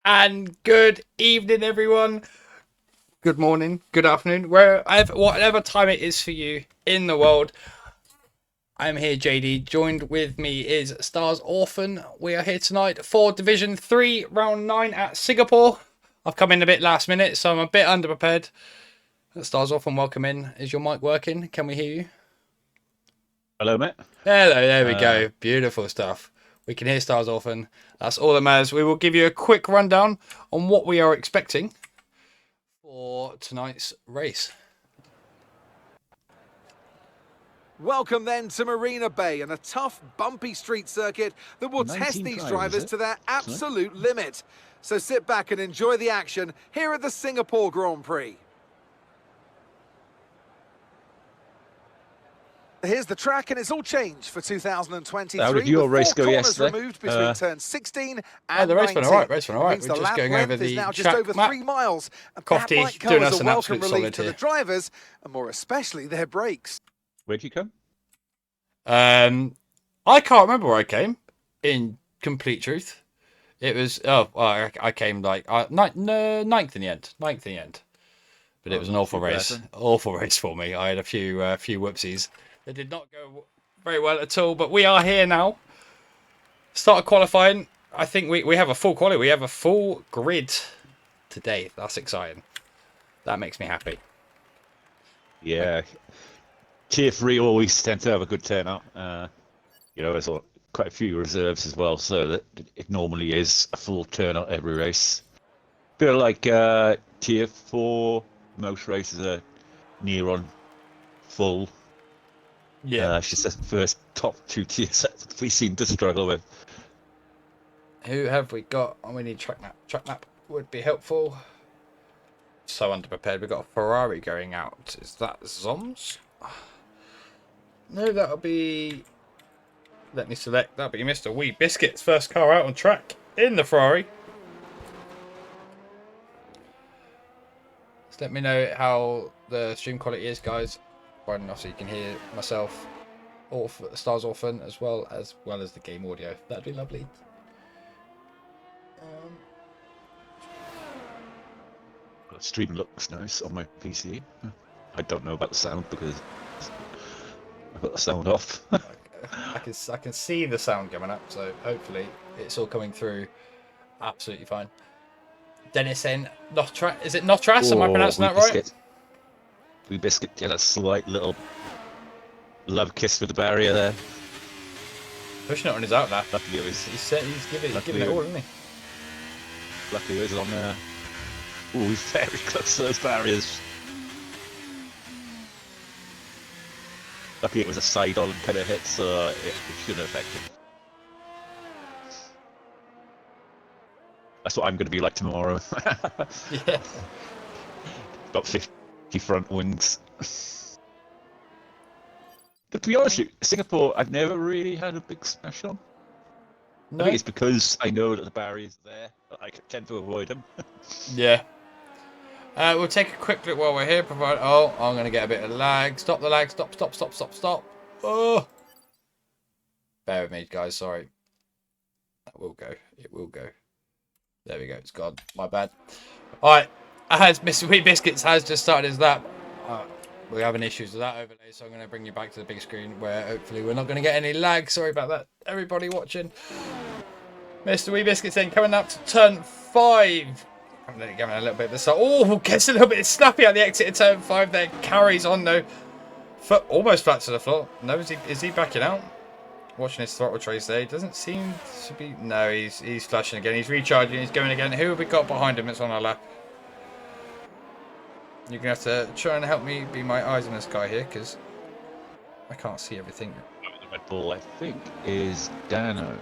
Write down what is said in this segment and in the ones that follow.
And good evening, everyone. Good morning, good afternoon, whatever time it is for you in the world. I'm here, JD. Joined with me is Stars Orphan. We are here tonight for Division 3, Round 9 at Singapore. I've come in a bit last minute, so I'm a bit underprepared. Stars Orphan, welcome in. Is your mic working? Can we hear you? Hello, mate. Hello, there we go. Beautiful stuff. We can hear Stars Orphan. That's all that matters. We will give you a quick rundown on what we are expecting for tonight's race. Welcome then to Marina Bay and a tough, bumpy street circuit that will test these drivers to their absolute limit. So sit back and enjoy the action here at the Singapore Grand Prix. Here's the track, and it's all changed for 2023. How did your race go yesterday? Removed between turn 16 and the race 19. went all right. We're just lap going over the is now just track over map. 3 miles. And Cofty that might come doing as us a an welcome absolute relief solid to here. the drivers, and more especially their brakes. Where'd you come? I can't remember where I came. In complete truth, it was I came like ninth in the end. Ninth in the end. But it was an awful race. Awful race for me. I had a few whoopsies. It did not go very well at all. But we are here now. Started qualifying. I think we have a full quality. We have a full grid today. That's exciting. That makes me happy. Yeah. Tier 3 always tend to have a good turnout. There's quite a few reserves as well, so that it normally is a full turnout every race. Feel like Tier 4, most races are near on full. Yeah. It's just the first top 2 tiers that we seem to struggle with. Who have we got? Oh, we need track map. Track map would be helpful. So underprepared. We've got a Ferrari going out. Is that Zoms? No, that'll be... Let me select. That'll be Mr. Wee Biscuit's first car out on track in the Ferrari. Just let me know how the stream quality is, guys. So you can hear myself, or Stars Orphan, as well as the game audio. That'd be lovely. The stream looks nice on my PC. I don't know about the sound because I've got the sound off. I can see the sound coming up, so hopefully it's all coming through absolutely fine. Dennis saying Notras. Is it Notras? Am I pronouncing that right? Wee Biscuit get a slight little love kiss with the barrier there. Pushing it on his outlap. Luckily it was. He's giving it all, isn't he? Luckily it was on there. Ooh, he's very close to those barriers. Lucky it was a side-on kind of hit, so it shouldn't affect him. That's what I'm going to be like tomorrow. Yeah. About 50 front wings. But to be honest with you, Singapore, I've never really had a big smash on. No? I think it's because I know that the barrier's there, but I tend to avoid them. Yeah. We'll take a quick look while we're here. Oh, I'm going to get a bit of lag. Stop the lag. Stop. Oh. Bear with me, guys. Sorry. That will go. It will go. There we go. It's gone. My bad. All right. As Mr. Wee Biscuits has just started his lap, we're having issues with that overlay, so I'm going to bring you back to the big screen where hopefully we're not going to get any lag. Sorry about that, everybody watching. Mr. Wee Biscuits then coming up to turn 5. I'm giving a little bit of this. Oh, gets a little bit snappy at the exit of turn 5 there. Carries on though. Foot almost flat to the floor. No, is he backing out? Watching his throttle trace there. He doesn't seem to be. No, he's flashing again. He's recharging. He's going again. Who have we got behind him? It's on our lap. You're going to have to try and help me be my eyes on this guy here because I can't see everything. The Red Bull, I think, is Dano.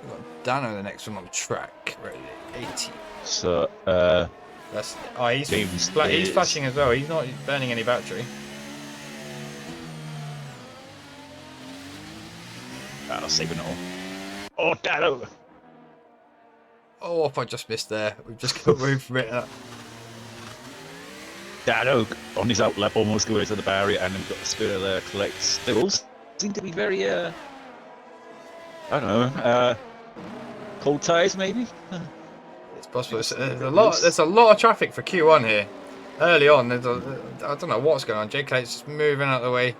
We've got Dano the next one on track. Ready, 80. So, That's he's flashing as well. He's not burning any battery. I'll save it all. Oh, Dano! Oh, if I just missed there. We've just got room from it. Dano on his outlap almost going to the barrier, and we've got the spinner there collects. They all seem to be very, I don't know, Cold tyres, maybe? It's possible. There's a lot of traffic for Q1 here. Early on, I don't know what's going on. Jake Late's just moving out of the way.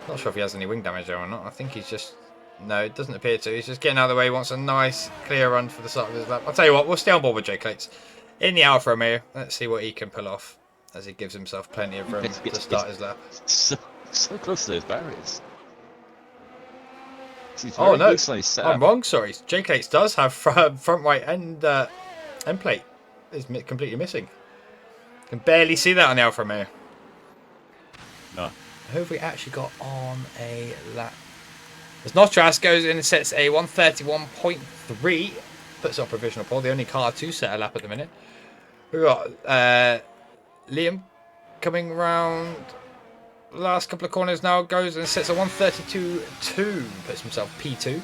Not sure if he has any wing damage there or not. I think he's just... No, it doesn't appear to. He's just getting out of the way. He wants a nice, clear run for the start of his lap. I'll tell you what, we'll stay on board with Jake Lates in the Alfa Romeo. Let's see what he can pull off as he gives himself plenty of room to start his lap. So close to those barriers. Oh no, I'm wrong. Sorry, Jake Lates does have front right end plate. It's completely missing. Can barely see that on the Alfa Romeo. No. Who have we actually got on a lap? As Notras goes in and sets a 131.3, puts up provisional pole, the only car to set a lap at the minute. We've got Liam coming round the last couple of corners now, goes and sets a 132.2, puts himself P2.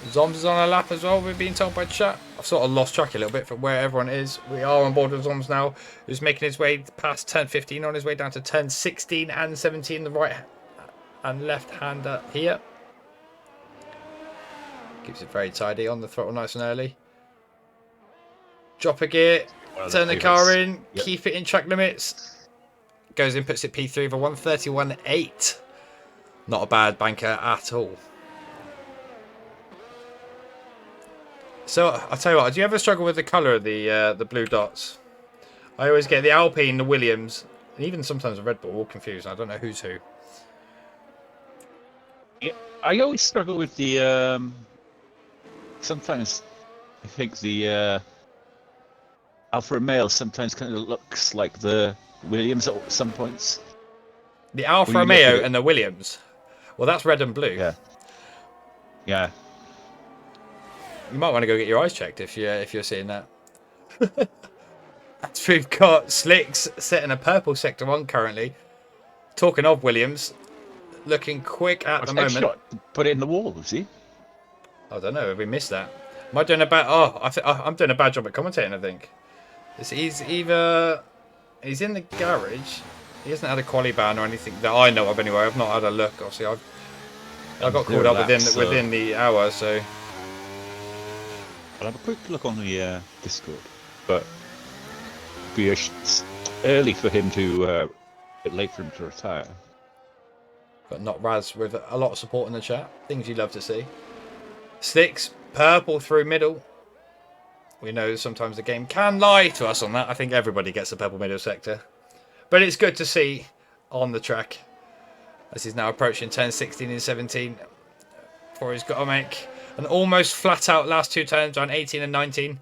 Zoms is on a lap as well, we're being told by chat. I've sort of lost track a little bit from where everyone is. We are on board with Zoms now, who's making his way past turn 15, on his way down to turn 16 and 17, the right and left-hander here. Keeps it very tidy on the throttle, nice and early. Drop a gear, turn the car in, keep it in track limits. Goes in, puts it P3 for 131.8. Not a bad banker at all. So I'll tell you what, do you ever struggle with the colour of the blue dots? I always get the Alpine, the Williams, and even sometimes the Red Bull all confused. I don't know who's who. Yeah, I always struggle with the. Sometimes I think the Alfa Romeo sometimes kind of looks like the Williams at some points. The Alfa Romeo and the Williams. Well, that's red and blue. Yeah. Yeah. You might want to go get your eyes checked if you're seeing that. We've got Slicks setting a purple sector 1 currently. Talking of Williams, looking quick at the moment. Put it in the wall, see? I don't know. Have we missed that? Am I doing a bad? Oh, I'm doing a bad job at commentating. I think he's in the garage. He hasn't had a quali ban or anything that I know of. Anyway, I've not had a look. Obviously, I got called up within the hour, so. I'll have a quick look on the Discord, but it'd be early for him to, a bit late for him to retire. But not Raz with a lot of support in the chat. Things you love to see. Sticks, purple through middle. We know sometimes the game can lie to us on that. I think everybody gets a purple middle sector. But it's good to see on the track as he's now approaching turn 16 and 17. Before he's got to make an almost flat out last two turns on 18 and 19.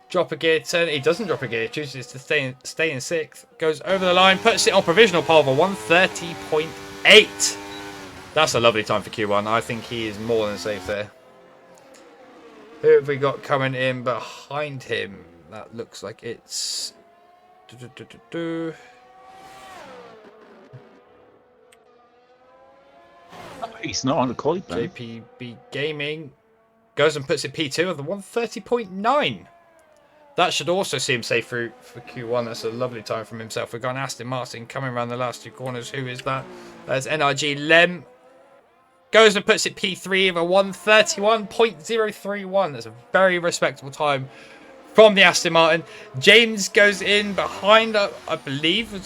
Drop a gear turn. He doesn't drop a gear. Chooses to stay in 6th. Goes over the line. Puts it on provisional pole for 130.8. That's a lovely time for Q1. I think he is more than safe there. Who have we got coming in behind him? That looks like it's... He's not on the quali ban. JPB Gaming goes and puts it P2 of the 130.9. That should also see him safe through for Q1. That's a lovely time from himself. We've got an Aston Martin coming around the last two corners. Who is that? That's NRG Lem. Goes and puts it P3 of a 131.031. That's a very respectable time from the Aston Martin. James goes in behind, I believe. I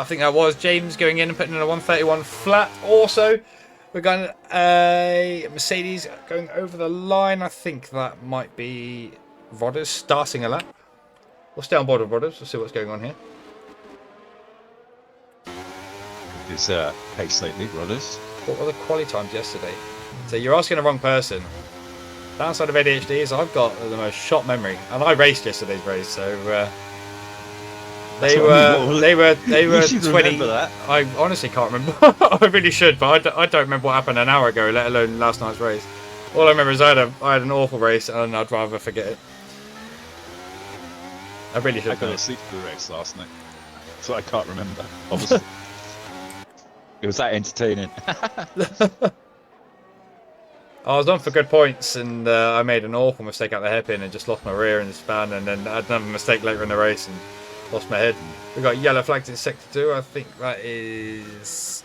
think that was James going in and putting in a 131 flat also. We're going a Mercedes going over the line. I think that might be Rodders starting a lap. We'll stay on board with Rodders. We'll see what's going on here. His pace lately, Rodders. What were the quali times yesterday? So you're asking the wrong person. Downside of ADHD is I've got the most shot memory, and I raced yesterday's race, so they were 20. That. I honestly can't remember. I really should, but I don't remember what happened an hour ago, let alone last night's race. All I remember is I had an awful race, and I'd rather forget it. I really should. I fell asleep for the race last night, so I can't remember. Obviously. It was that entertaining. I was on for good points, and I made an awful mistake out the hairpin and just lost my rear in the span, and then I had another mistake later in the race and lost my head. We got yellow flags in sector 2. I think that is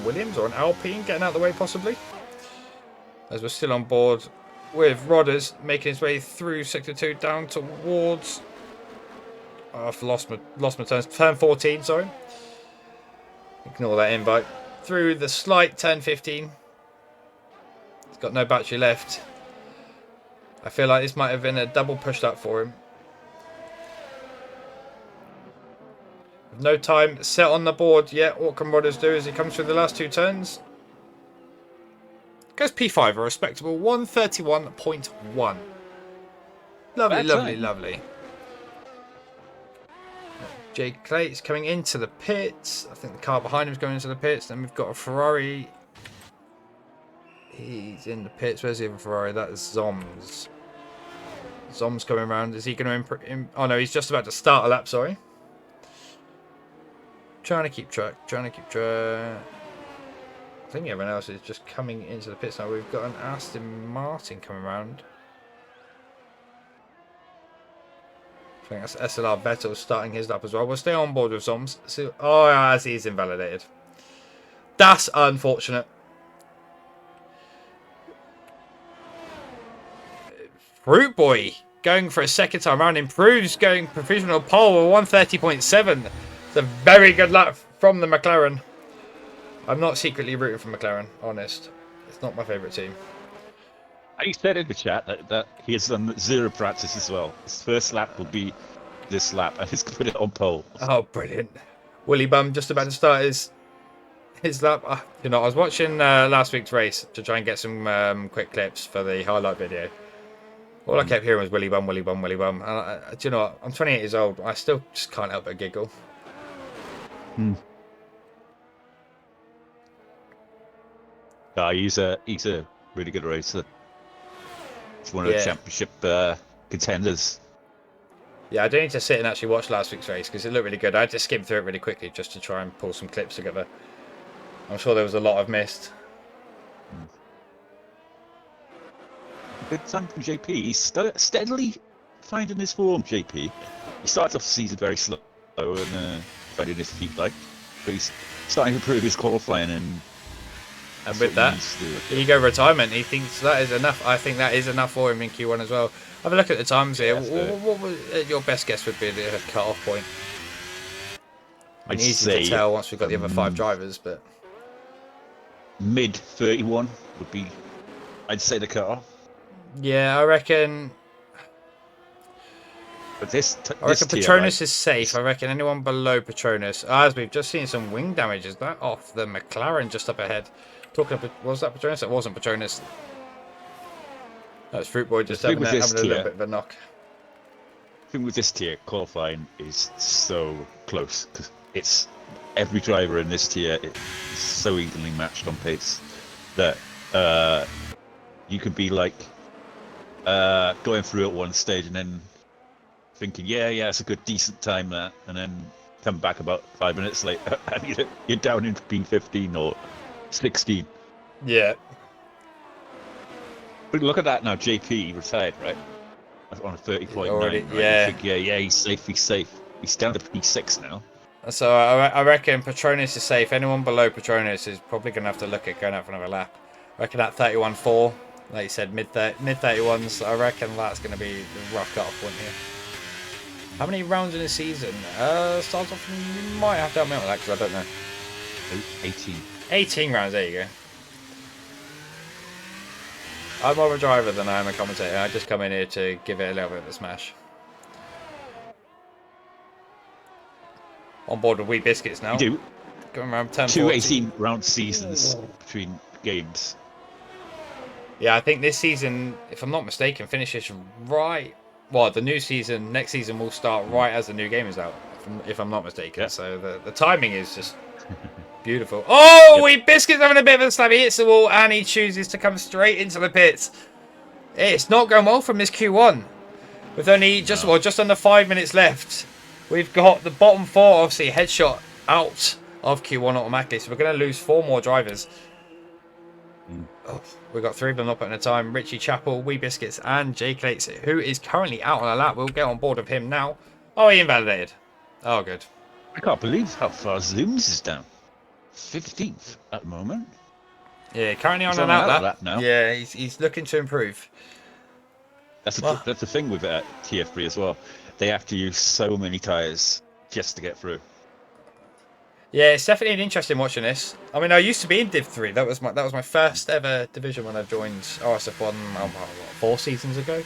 Williams or an Alpine getting out of the way possibly. as we're still on board with Rodders making his way through Sector 2 down towards... Oh, I've lost my turns. Turn 14, sorry. Ignore that invite. Through the slight turn 15. He's got no battery left. I feel like this might have been a double push up for him. No time set on the board yet. What can Rodders do as he comes through the last 2 turns? Goes P5, a respectable 131.1. Lovely, lovely, lovely. Jake Clate's coming into the pits. I think the car behind him is going into the pits. Then we've got a Ferrari. He's in the pits. Where's the other Ferrari? That is Zoms. Zoms coming around. Is he going to... Oh, no, he's just about to start a lap, sorry. Trying to keep track. I think everyone else is just coming into the pits now. We've got an Aston Martin coming around. I think that's SLR Vettel starting his lap as well. We'll stay on board with Zoms. So, oh, as he's invalidated. That's unfortunate. Fruit Boy going for a second time round. Improves going provisional pole with 130.7. It's a very good lap from the McLaren. I'm not secretly rooting for McLaren, honest. It's not my favourite team. He said in the chat that he has done 0 practice as well. His first lap will be this lap, and he's going to put it on pole. Oh, brilliant. Willy Bum just about to start his lap. You know, I was watching last week's race to try and get some quick clips for the highlight video. All I kept hearing was Willy Bum, Willy Bum, Willy Bum. And do you know what? I'm 28 years old. I still just can't help but giggle. He's a really good racer. He's one of the championship contenders. Yeah, I do need to sit and actually watch last week's race because it looked really good. I had to skim through it really quickly just to try and pull some clips together. I'm sure there was a lot I've missed. Good time from JP. He's steadily finding his form, JP. He started off the season very slow and finding his feet but he's starting to improve his qualifying and with that, ego retirement, he thinks that is enough. I think that is enough for him in Q1 as well. Have a look at the times here. What was your best guess would be the cut-off point? I'd easy say to tell once we've got the other 5 drivers, but mid 31 would be, I'd say, the cut-off. Yeah, I reckon. But I reckon Petronas is safe. I reckon anyone below Petronas, as we've just seen some wing damage, is that off the McLaren just up ahead? Talking of, was that Petronas? It wasn't Petronas. That was Fruit Boy just having a little bit of a knock. I think with this tier, qualifying is so close because it's every driver in this tier is so evenly matched on pace that you could be like going through at one stage and then thinking, yeah, it's a good, decent time there, and then come back about 5 minutes later and you're down in P15 or 16. Yeah. But look at that now, JP retired, right? On a 30.9. Already, right? yeah. Think, yeah, he's safe. He's down to P6 now. So I reckon Petronas is safe. Anyone below Petronas is probably going to have to look at going out for another lap. I reckon that 31.4, like you said, mid 31s. I reckon that's going to be the rough cut-off point here. How many rounds in a season? Starts off, you might have to help me out with that because I don't know. 18. 18 rounds, there you go. I'm more of a driver than I am a commentator. I just come in here to give it a little bit of a smash. On board with Wee Biscuits now. You do. Going around 10 2 18-round seasons between games. Yeah, I think this season, if I'm not mistaken, finishes right. Well, the new season, next season will start right as the new game is out, if I'm not mistaken. Yeah. So the timing is just beautiful. Oh, Wee Biscuits having a bit of a slap. He hits the wall and he chooses to come straight into the pits. It's not going well from this Q1. With only just under 5 minutes left, we've got the bottom 4 obviously headshot out of Q1 automatically. So we're going to lose 4 more drivers. Oh, we've got 3 of them not putting a time. Richie Chappell, Wee Biscuits, and Jay Clates, who is currently out on a lap. We'll get on board with him now. Oh, he invalidated. Oh, good. I can't believe how far Zooms is down. 15th at the moment. Yeah, currently on He's an on an outlap. outlap now. Yeah, he's looking to improve. That's the thing with TF3 as well. They have to use so many tyres just to get through. Yeah, it's definitely interesting watching this. I mean, I used to be in Div 3. That was my first ever division when I joined RSF1 4 seasons ago.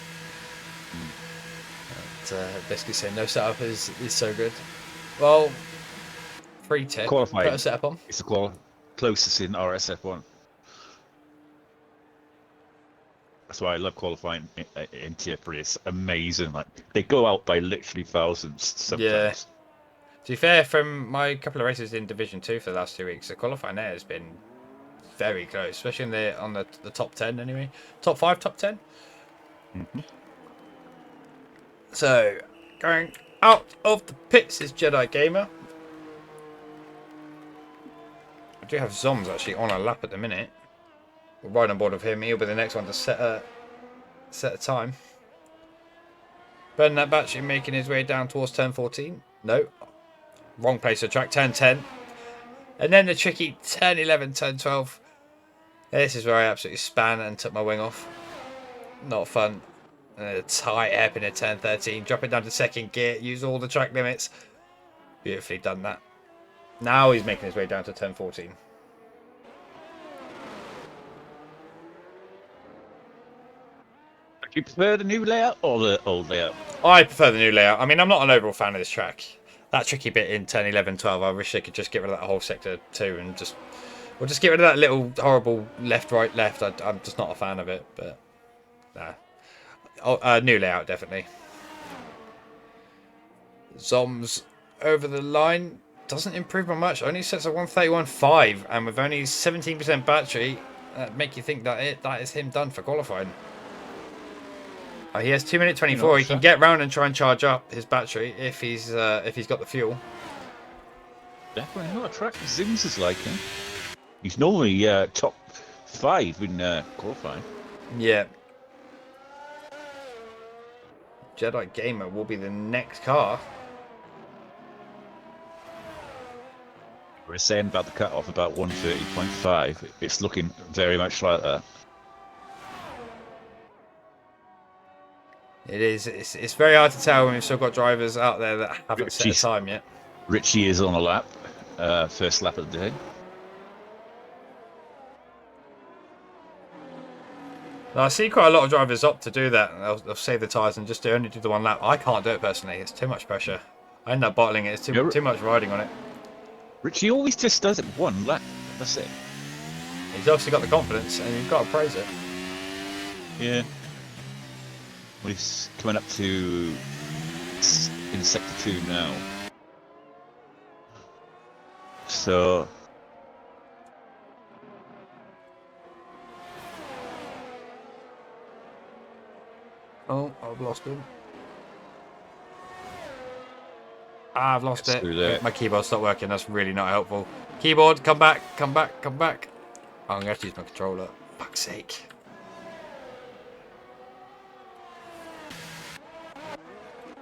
Basically saying no setup is so good. Well, free tip. Qualifying. Put a setup on. It's the closest in RSF1. That's why I love qualifying in TF3. It's amazing. Like they go out by literally thousands sometimes. Yeah. To be fair, from my couple of races in Division 2 for the last 2 weeks, the qualifying there has been very close, especially on the top 10 anyway. Top 5, top 10. Mm-hmm. So, going out of the pits is Jedi Gamer. I do have Zoms actually on a lap at the minute. We're right on board with him. He'll be the next one to set a time. Burning that battery, making his way down towards turn 14. No. Wrong place of track, turn 10. And then the tricky turn 11, turn 12. This is where I absolutely span and took my wing off. Not fun. A tight hairpin at turn 13. Drop it down to second gear. Use all the track limits. Beautifully done that. Now he's making his way down to turn 14. Do you prefer the new layout or the old layout? I prefer the new layout. I mean, I'm not an overall fan of this track. That tricky bit in turn 11, 12, I wish they could just get rid of that whole sector 2 and just get rid of that little horrible left, right, left. I'm just not a fan of it, but nah. New layout, definitely. Zoms over the line. Doesn't improve by much. Only sets a 131.5, and with only 17% battery, make you think that that is him done for qualifying. He has 2 minutes 24. He can get round and try and charge up his battery if he's got the fuel. Definitely not a track Zims is like him. He's normally top 5 in qualifying. Yeah. Jedi Gamer will be the next car. We're saying about the cut-off about 130.5. It's looking very much like that. It is. It's very hard to tell when we've still got drivers out there that haven't set a time yet. Richie is on a lap. First lap of the day. Now, I see quite a lot of drivers opt to do that. They'll save the tyres and just only do the one lap. I can't do it personally. It's too much pressure. I end up bottling it. It's too much riding on it. Richie always just does it one lap. That's it. He's obviously got the confidence, and you've got to praise it. Yeah. Well, he's coming up to in sector 2 now. So oh, I've lost him. I've lost it. My keyboard stopped working. That's really not helpful. Keyboard, come back, come back, come back. Oh, I'm going to have to use my controller. Fuck's sake.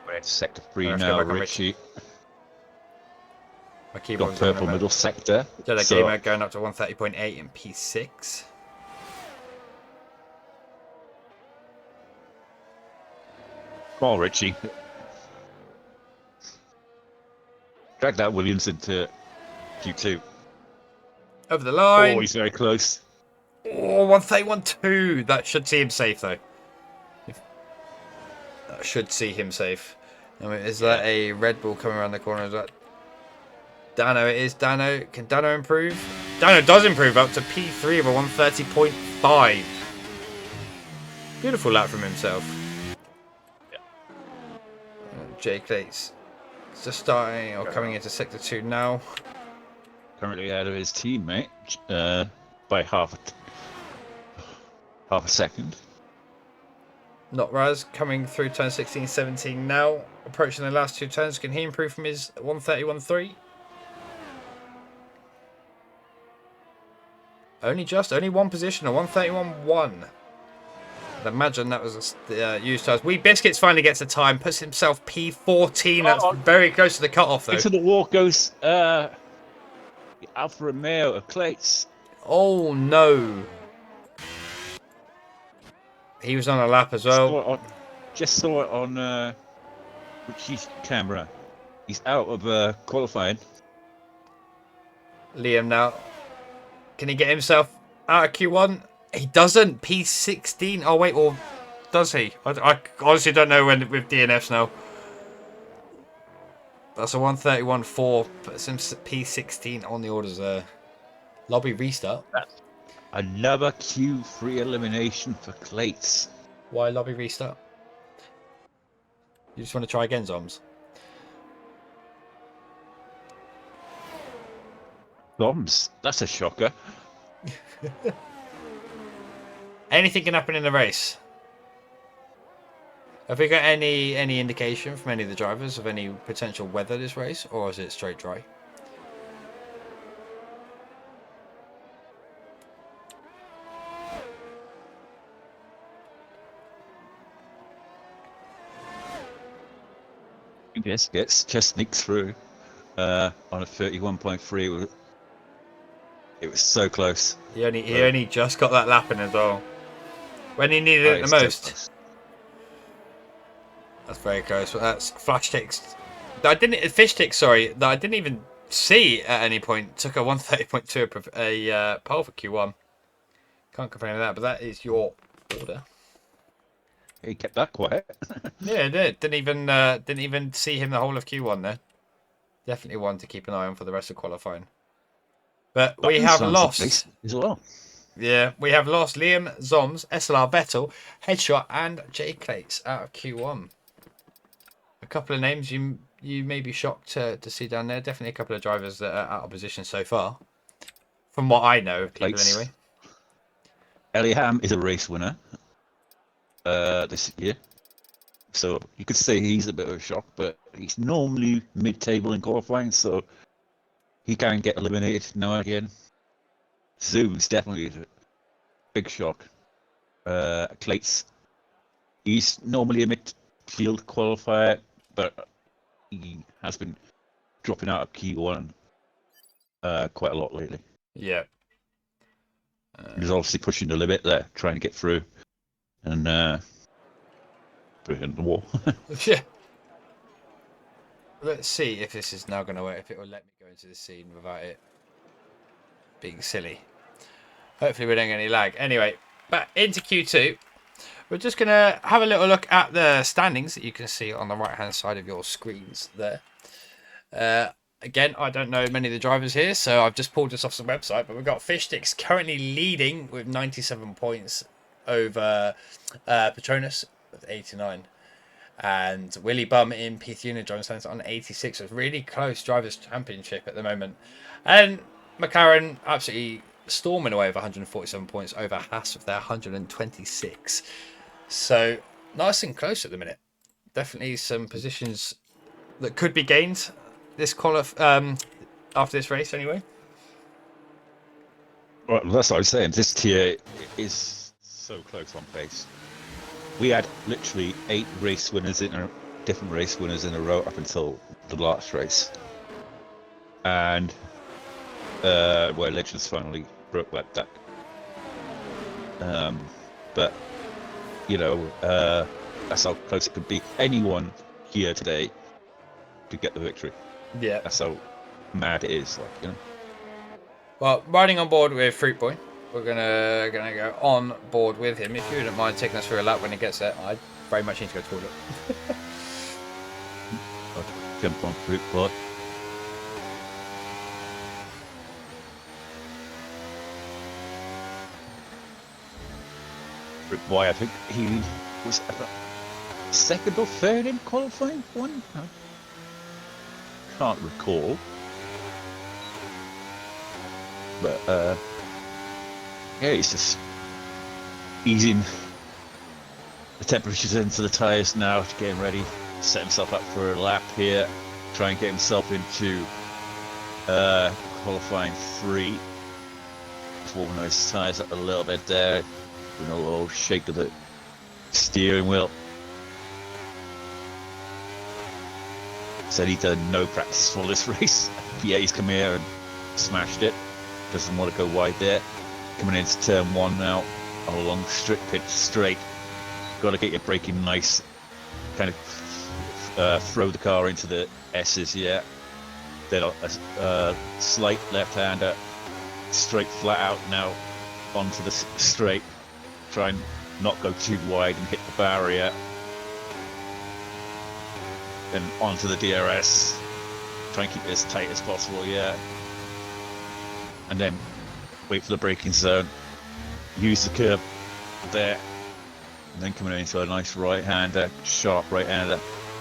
We're at sector 3 now, Richie. My keyboard's got purple middle sector. Jedi Gamer going up to 130.8 in P6. Come on, Richie. Drag that Williams into Q2. Over the line. Oh, he's very close. Oh, 131.2. That should see him safe, though. That should see him safe. I mean, is that a Red Bull coming around the corner? Is that Dano? It is Dano. Can Dano improve? Dano does improve up to P3 of a 130.5. Beautiful lap from himself. Yeah. Jay Clates just starting or coming into sector 2 now. Currently out of his teammate by half a second. Not Raz coming through turn 16, 17 now. Approaching the last 2 turns. Can he improve from his 131.3? Only one position, a 131.1. I'd imagine that was used tires. Wee Biscuits finally gets a time, puts himself P14. That's very close to the cutoff, though. Into the wall goes Alfa Romeo of Clates. Oh no. He was on a lap as well. Just saw it on Richie's camera. He's out of qualifying. Liam now. Can he get himself out of Q1? He doesn't. P16. Oh wait, or does he? I honestly don't know when with DNFs now. That's a 131.4. Put some P16 on the orders there. Lobby restart. That's another Q3 elimination for Clates. Why lobby restart? You just want to try again, Zoms? Bombs. That's a shocker. Anything can happen in the race. Have we got any indication from any of the drivers of any potential weather this race, or is it straight dry? Yes, just sneaks through on a 31.3. It was so close. He only just got that lap in as well. When he needed it the most. That's very close. But that's flash ticks. Fish ticks. Sorry, that I didn't even see at any point. Took a 130.2 a pole for Q1. Can't complain with that. But that is your order. He kept that quiet. Yeah, it did. Didn't even see him the whole of Q1 there. Definitely one to keep an eye on for the rest of qualifying. But we have lost as well. Yeah, we have lost Liam, Zoms, SLR Vettel, Headshot, and Jay Clates out of Q1. A couple of names you may be shocked to see down there. Definitely a couple of drivers that are out of position so far. From what I know of people anyway. Ellingham is a race winner this year. So you could say he's a bit of a shock, but he's normally mid-table in qualifying, so he can get eliminated now and again. Zoom's definitely a big shock. Clates, he's normally a midfield qualifier, but he has been dropping out of Q1 quite a lot lately. Yeah. He's obviously pushing the limit there, trying to get through and put it in the wall. Yeah. Let's see if this is now going to work, if it will let me go into the scene without it being silly. Hopefully we don't get any lag. Anyway, back into Q2. We're just going to have a little look at the standings that you can see on the right-hand side of your screens there. Again, I don't know many of the drivers here, so I've just pulled this off some website, but we've got Fishsticks currently leading with 97 points over Petronas with 89. And Willie Bum in P3 Jones on 86. So it's really close drivers' championship at the moment. And McLaren absolutely storming away with 147 points over Haas with their 126. So nice and close at the minute. Definitely some positions that could be gained this after this race anyway. Well, that's what I was saying. This tier is so close on pace. We had literally 8 different race winners in a row up until the last race, and where Legends finally broke that duck. But you know, that's how close it could be. Anyone here today could get the victory. Yeah, that's how mad it is. Like, you know. Well, riding on board with Fruit Boy. We're gonna go on board with him. If you wouldn't mind taking us through a lap when he gets there, I very much need to go to the toilet. I'll jump on Fruit Boy. Fruit Boy, I think he was about second or third in qualifying one. I can't recall, but. Yeah, he's just easing the temperatures into the tyres now, getting ready, set himself up for a lap here, try and get himself into qualifying 3. Warming those tyres up a little bit there, doing a little shake of the steering wheel. Said he'd done no practice for this race. Yeah, he's come here and smashed it. doesn't want to go wide there. Coming into turn 1 now, along strict pitch straight. Got to get your braking nice. Kind of throw the car into the S's, yeah. Then a slight left-hander, straight flat out now onto the straight. Try and not go too wide and hit the barrier. Then onto the DRS. Try and keep it as tight as possible, yeah. And then wait for the braking zone. Use the curb there. And then coming into a nice right-hander, sharp right-hander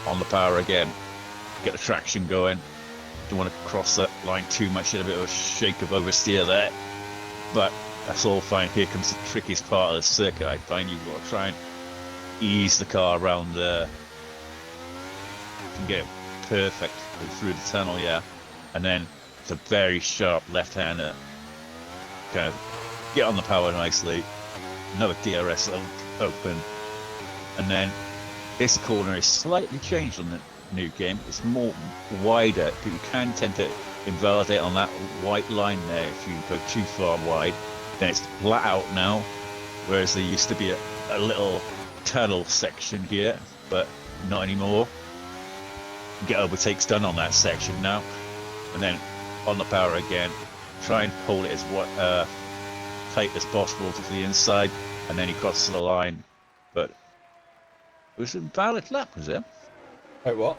on the power again. Get the traction going. Don't want to cross that line too much, get a bit of a shake of oversteer there. But that's all fine. Here comes the trickiest part of the circuit. I find you've got to try and ease the car around there. You can get it perfect through the tunnel, yeah. And then it's a very sharp left-hander. Kind of get on the power nicely. Another DRS open. And then this corner is slightly changed on the new game. It's more wider, but you can tend to invalidate on that white line there if you go too far wide. Then it's flat out now, whereas there used to be a little tunnel section here, but not anymore. Get overtakes done on that section now, and then on the power again. Try and hold it as tight as possible to the inside, and then he crosses the line. But it was a valid lap, was it? Wait, what?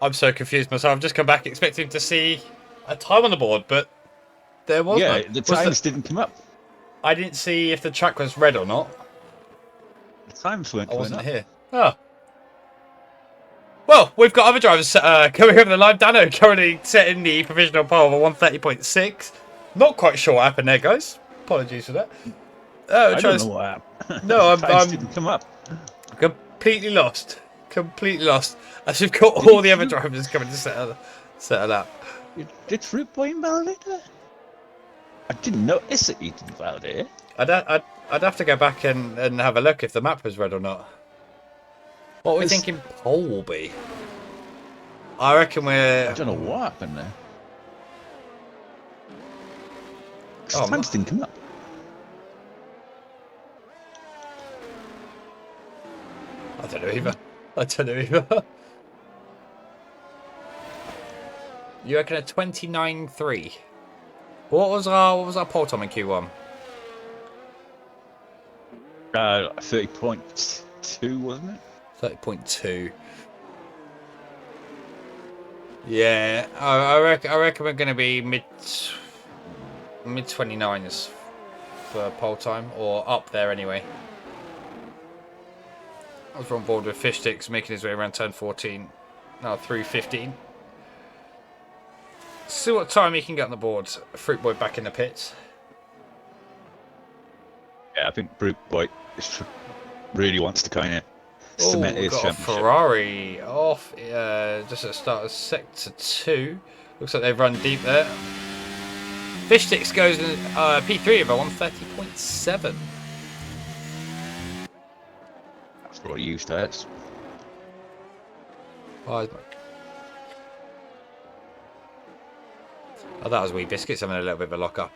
I'm so confused myself. I've just come back expecting to see a time on the board, but there was Yeah, none. the times didn't come up. I didn't see if the track was red or not. The times weren't I wasn't up. here. Oh. Well, we've got other drivers coming over the line. Dano currently setting the provisional pole of 130.6. Not quite sure what happened there, guys. Apologies for that. I don't know what happened. No, times didn't come up. Completely lost. Completely lost. As we've got all the other drivers coming to set a lap. Did Fruit Boy invalidate that? I didn't notice that he didn't invalidate it. I'd have to go back and have a look if the map was red or not. What are we thinking pole will be? I reckon I don't know what happened there. Times didn't come up. I don't know either. You reckon a 29.3? What was our pole time in Q1? 30.2, wasn't it? 30.2. Yeah, I reckon we're going to be mid 29s for pole time, or up there anyway. I was on board with Fish Sticks making his way around turn 14. No, through 15. See what time he can get on the board. Fruit Boy back in the pits. Yeah, I think Fruit Boy really wants to kind of cement his got a championship. Ferrari off just at the start of sector 2. Looks like they've run deep there. Fish Sticks goes in P3 of 130.7. That's what I used as. Oh, that was Wee Biscuits having a little bit of a lock-up.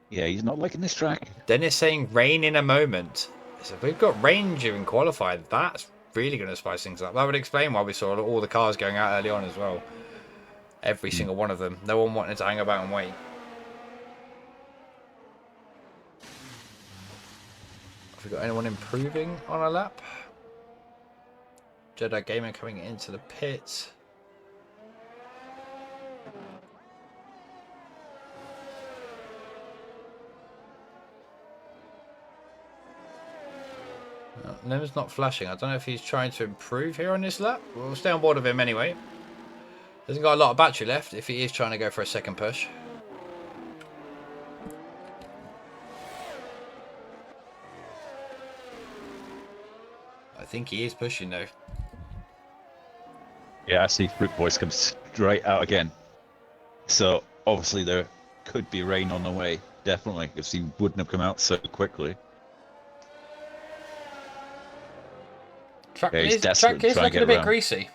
Yeah, he's not liking this track. Dennis saying rain in a moment. So if we've got rain during qualifying, that's really going to spice things up. That would explain why we saw all the cars going out early on as well. Every single one of them. No one wanted to hang about and wait. Have we got anyone improving on a lap? Jedi Gamer coming into the pit. Lem's not flashing. I don't know if he's trying to improve here on this lap. We'll stay on board with him anyway. Hasn't got a lot of battery left if he is trying to go for a second push. I think he is pushing though. Yeah, I see Fruit Boys come straight out again. So obviously there could be rain on the way, definitely, because he wouldn't have come out so quickly. Track Yeah, he's is desperate to try and looking get a bit around. greasy.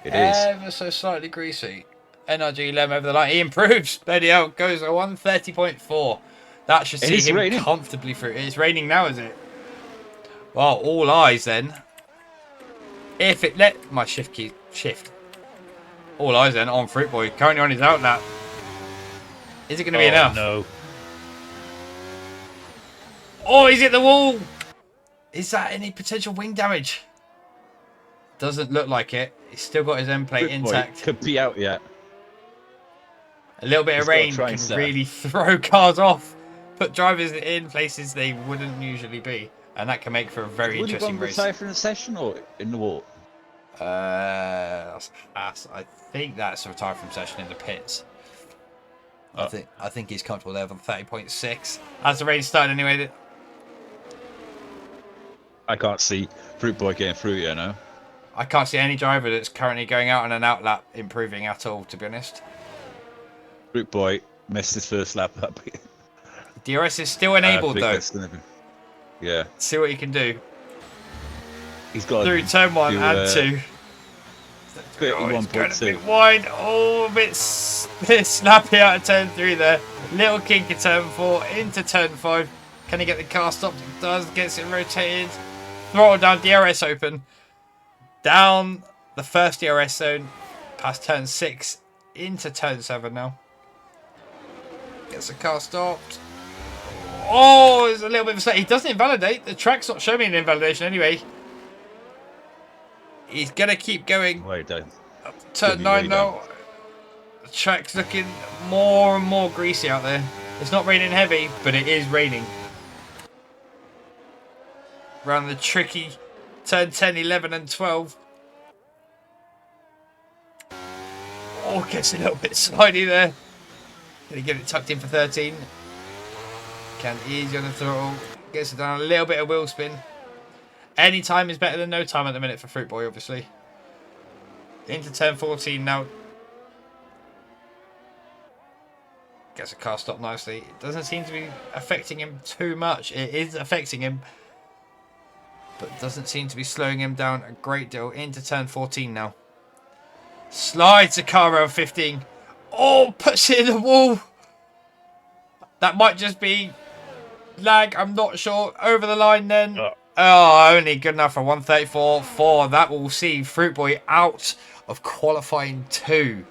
It is. Ever so slightly greasy. NRG Lem over the line. He improves. Bloody hell. Goes a 130.4. That should see It is him raining. comfortably through. It's raining now, is it? Well, all eyes then. If it let my shift. All eyes then on Fruit Boy. Currently on his outlap. Is it going to be enough? No. Oh, he's hit the wall. Is that any potential wing damage? Doesn't look like it. He's still got his end plate Fruit Boy intact. could be out yet. A little bit of He's gotta rain try can and set. really throw cars off. Put drivers in places they wouldn't usually be. And that can make for a very Would he interesting want to race. retire from the session or in the wall? I think that's a retire from session in the pits. Oh. I think he's comfortable there with 30.6. As the rain started anyway. I can't see Fruit Boy getting through here now. I can't see any driver that's currently going out on an outlap improving at all, to be honest. Fruit Boy missed his first lap up. DRS is still enabled I think though. that's gonna be... Yeah. See what you can do. He's got Through turn 1 and 2. Oh, it's going a 31.2. bit wide. Oh, a bit snappy out of turn 3 there. Little kink at turn 4 into turn 5. Can he get the car stopped? He does. Gets it rotated. Throttle down. DRS open. Down the first DRS zone. Past turn 6. Into turn 7 now. Gets the car stopped. Oh, there's a little bit of a mistake. He doesn't invalidate. The track's not showing me an invalidation anyway. He's going to keep going. Way down. Turn 9 now. The track's looking more and more greasy out there. It's not raining heavy, but it is raining. Around the tricky turn 10, 11 and 12. Oh, gets a little bit slidey there. Can he get it tucked in for 13? Can easy on the throttle. Gets it down a little bit of wheel spin. Any time is better than no time at the minute for Fruit Boy, obviously. Into turn 14 now. Gets a car stopped nicely. It doesn't seem to be affecting him too much. It is affecting him, but doesn't seem to be slowing him down a great deal. Into turn 14 now. Slides the car around 15. Oh, puts it in the wall. That might just be lag. I'm not sure. Over the line then. Oh, only good enough for 134.4. That will see Fruit Boy out of qualifying 2.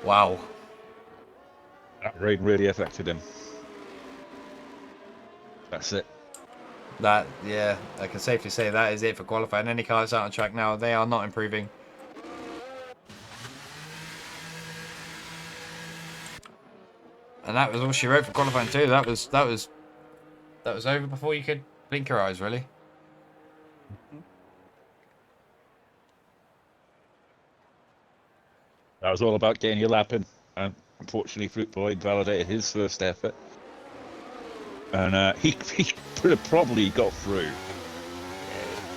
Wow. That rain really affected him. That's it. That, yeah, I can safely say that is it for qualifying. Any cars out on track now, they are not improving. And that was all she wrote for qualifying 2. That was over before you could blink your eyes, really. That was all about getting your lap in, and unfortunately Fruit Boy invalidated his first effort. And he could have probably got through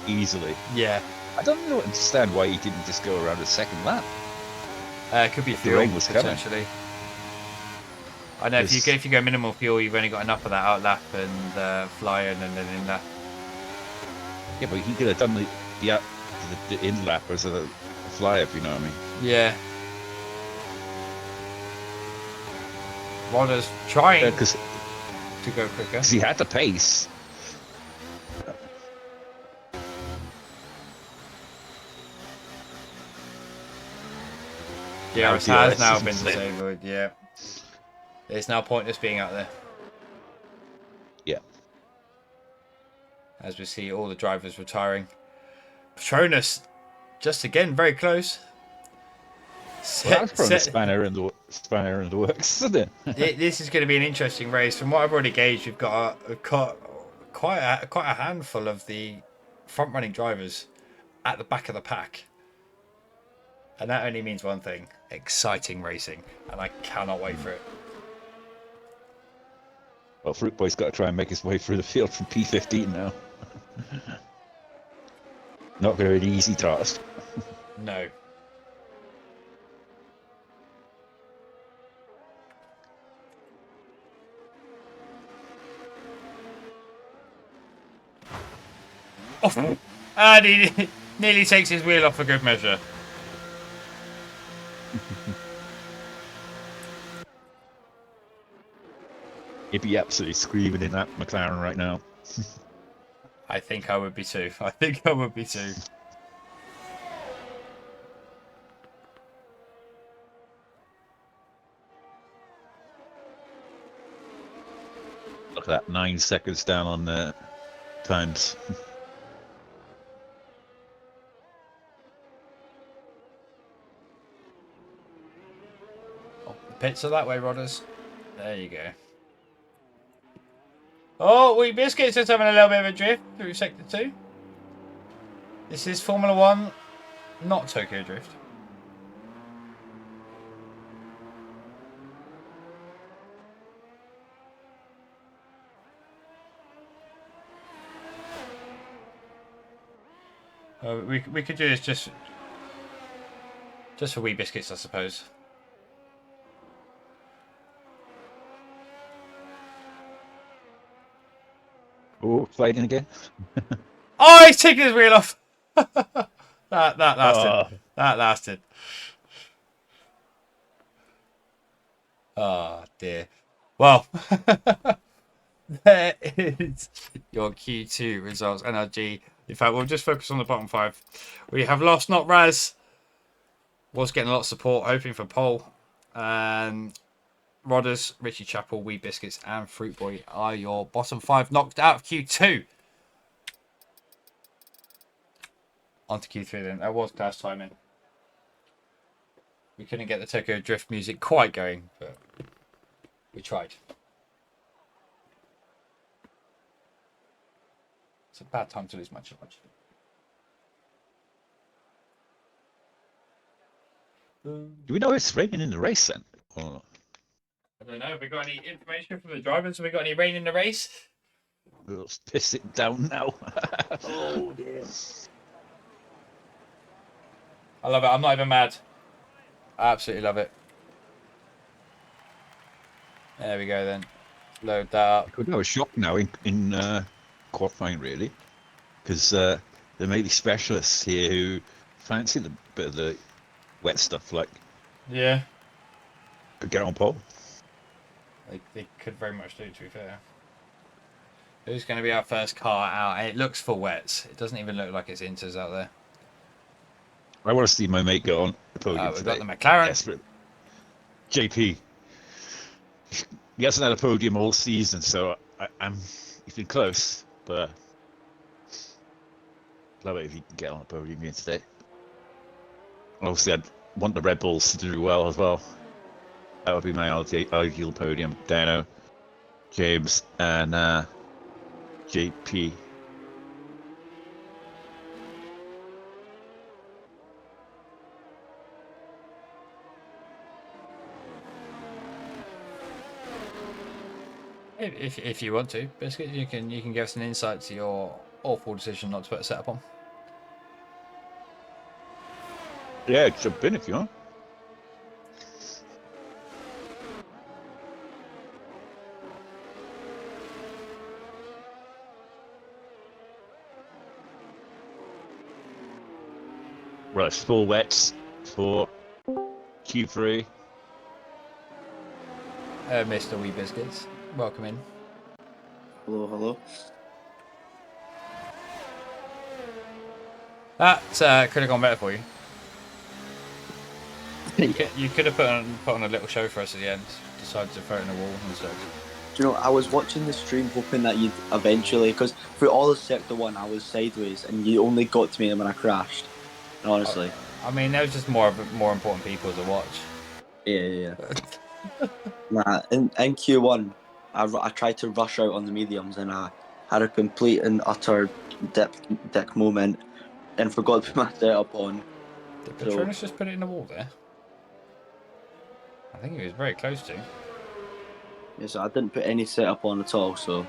easily. Yeah. I don't really understand why he didn't just go around a second lap. It could be The fuel, rain was coming. potentially. I know if you go minimal fuel, you've only got enough of that out lap and fly in and then in that. Yeah, but he could have done the in lap as a fly, if you know what I mean. Yeah. Ronda's trying Because to go quicker. he had the pace. Yeah, it DRS has now isn't been slim. disabled, yeah. It's now pointless being out there. Yeah. As we see all the drivers retiring. Patronus, just again, very close. Well, that's from the spanner in the works, isn't it? This is going to be an interesting race. From what I've already gauged, we've got quite a handful of the front-running drivers at the back of the pack. And that only means one thing: exciting racing. And I cannot wait for it. Well, Fruit Boy's got to try and make his way through the field from P15 now. Not going to be an easy task. No. Oh, and he nearly takes his wheel off for good measure. He'd be absolutely screaming in that McLaren right now. I think I would be too. I think I would be too. Look at that, 9 seconds down on the times. Oh, the pits are that way, Rodders. There you go. Oh, Wee Biscuits is having a little bit of a drift through Sector 2. This is Formula 1, not Tokyo Drift. We could do this just for Wee Biscuits, I suppose. Oh, fighting again. Oh, he's taking his wheel off. that lasted. Oh. That lasted. Oh dear. Well, there is your Q2 results. NRG. In fact, we'll just focus on the bottom 5. We have lost not Raz. Was getting a lot of support, hoping for pole. Rodders, Richie Chappell, Wee Biscuits, and Fruit Boy are your bottom 5 knocked out of Q2. On to Q3 then. That was class timing. We couldn't get the Tokyo Drift music quite going, but we tried. It's a bad time to lose my charge. Do we know it's raining in the race then? Or... I don't know. Have we got any information from the drivers? Have we got any rain in the race? We'll piss it down now. Oh dear. I love it. I'm not even mad. I absolutely love it. There we go then. Load that up. I could have a shock now in qualifying really, because there may be specialists here who fancy the bit of the wet stuff, like Yeah. could get on pole. They could very much do, to be fair. Who's going to be our first car out? It looks for wets. It doesn't even look like it's Inters out there. I want to see my mate go on the podium We've today. got the McLaren. Desperate. JP. He hasn't had a podium all season, so he's been close, but love it if he can get on the podium again today. Obviously, I'd want the Red Bulls to do well as well. That would be my ideal podium. Dano, James, and JP. If you want to, Biscuit, you can give us an insight to your awful decision not to put a setup on. Yeah, jump in if you want. Right, full wets for Q3. Mr. Wee Biscuits, welcome in. Hello, hello. That could have gone better for you. You could have put on a little show for us at the end. Decided to throw it in the wall instead. Do you know, I was watching the stream hoping that you'd eventually, because for all of Sector 1 I was sideways and you only got to me when I crashed. Honestly. I mean, there was just more important people to watch. Yeah. Nah, in Q1, I tried to rush out on the mediums and I had a complete and utter dick moment and forgot to put my setup on. Did Patronus just put it in the wall there? I think he was very close to. Yeah, so I didn't put any setup on at all, so...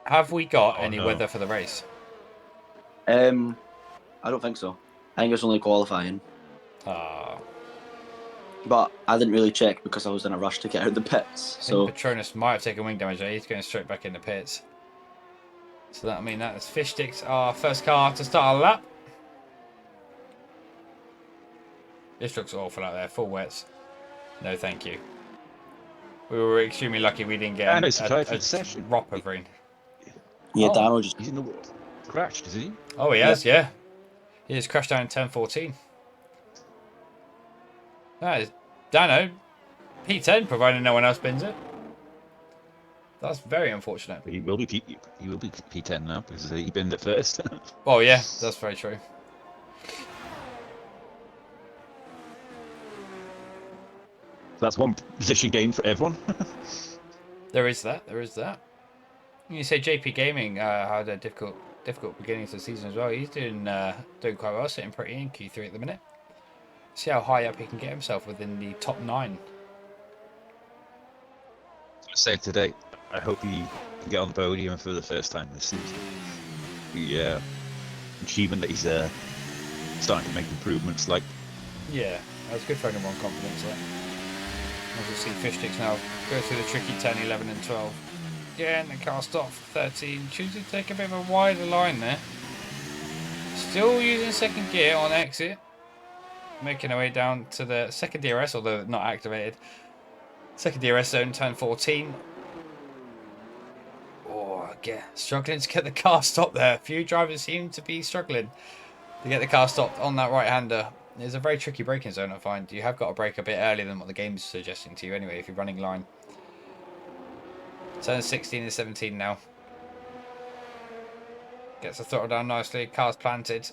Have we got any weather for the race? I don't think so. I think it's only qualifying. But I didn't really check because I was in a rush to get out of the pits. So Patronus might have taken wing damage there. He's going straight back in the pits. So that that's Fish Sticks, our first car to start our lap. This looks awful out there, full wets. No, thank you. We were extremely lucky we didn't get Dano's retired for a the session. drop of rain. Yeah, Oh. Dano just... He's in the crashed, is he? Oh, he has, yeah. He just crashed down in 10:14. That is Dano, P10, providing no one else bins it. That's very unfortunate. He will be P10 now because he binned it first. Well, yeah, that's very true. That's one position gain for everyone. There is that. There is that. You say JP Gaming had a difficult beginning to the season as well. He's doing quite well, sitting pretty in Q3 at the minute. See how high up he can get himself within the top 9. I say today, I hope he can get on the podium for the first time this season. The achievement that he's starting to make improvements, like. Yeah, that's good for anyone confidence there. As you see, fish sticks now go through the tricky 10, 11 and 12. Yeah, and the car stopped for 13. Choosing to take a bit of a wider line there. Still using second gear on exit. Making our way down to the second DRS, although not activated. Second DRS zone, turn 14. Oh, again, struggling to get the car stopped there. A few drivers seem to be struggling to get the car stopped on that right-hander. It's a very tricky braking zone, I find. You have got to brake a bit earlier than what the game's suggesting to you anyway, if you're running line. Turn 16 and 17 now. Gets the throttle down nicely. Car's planted.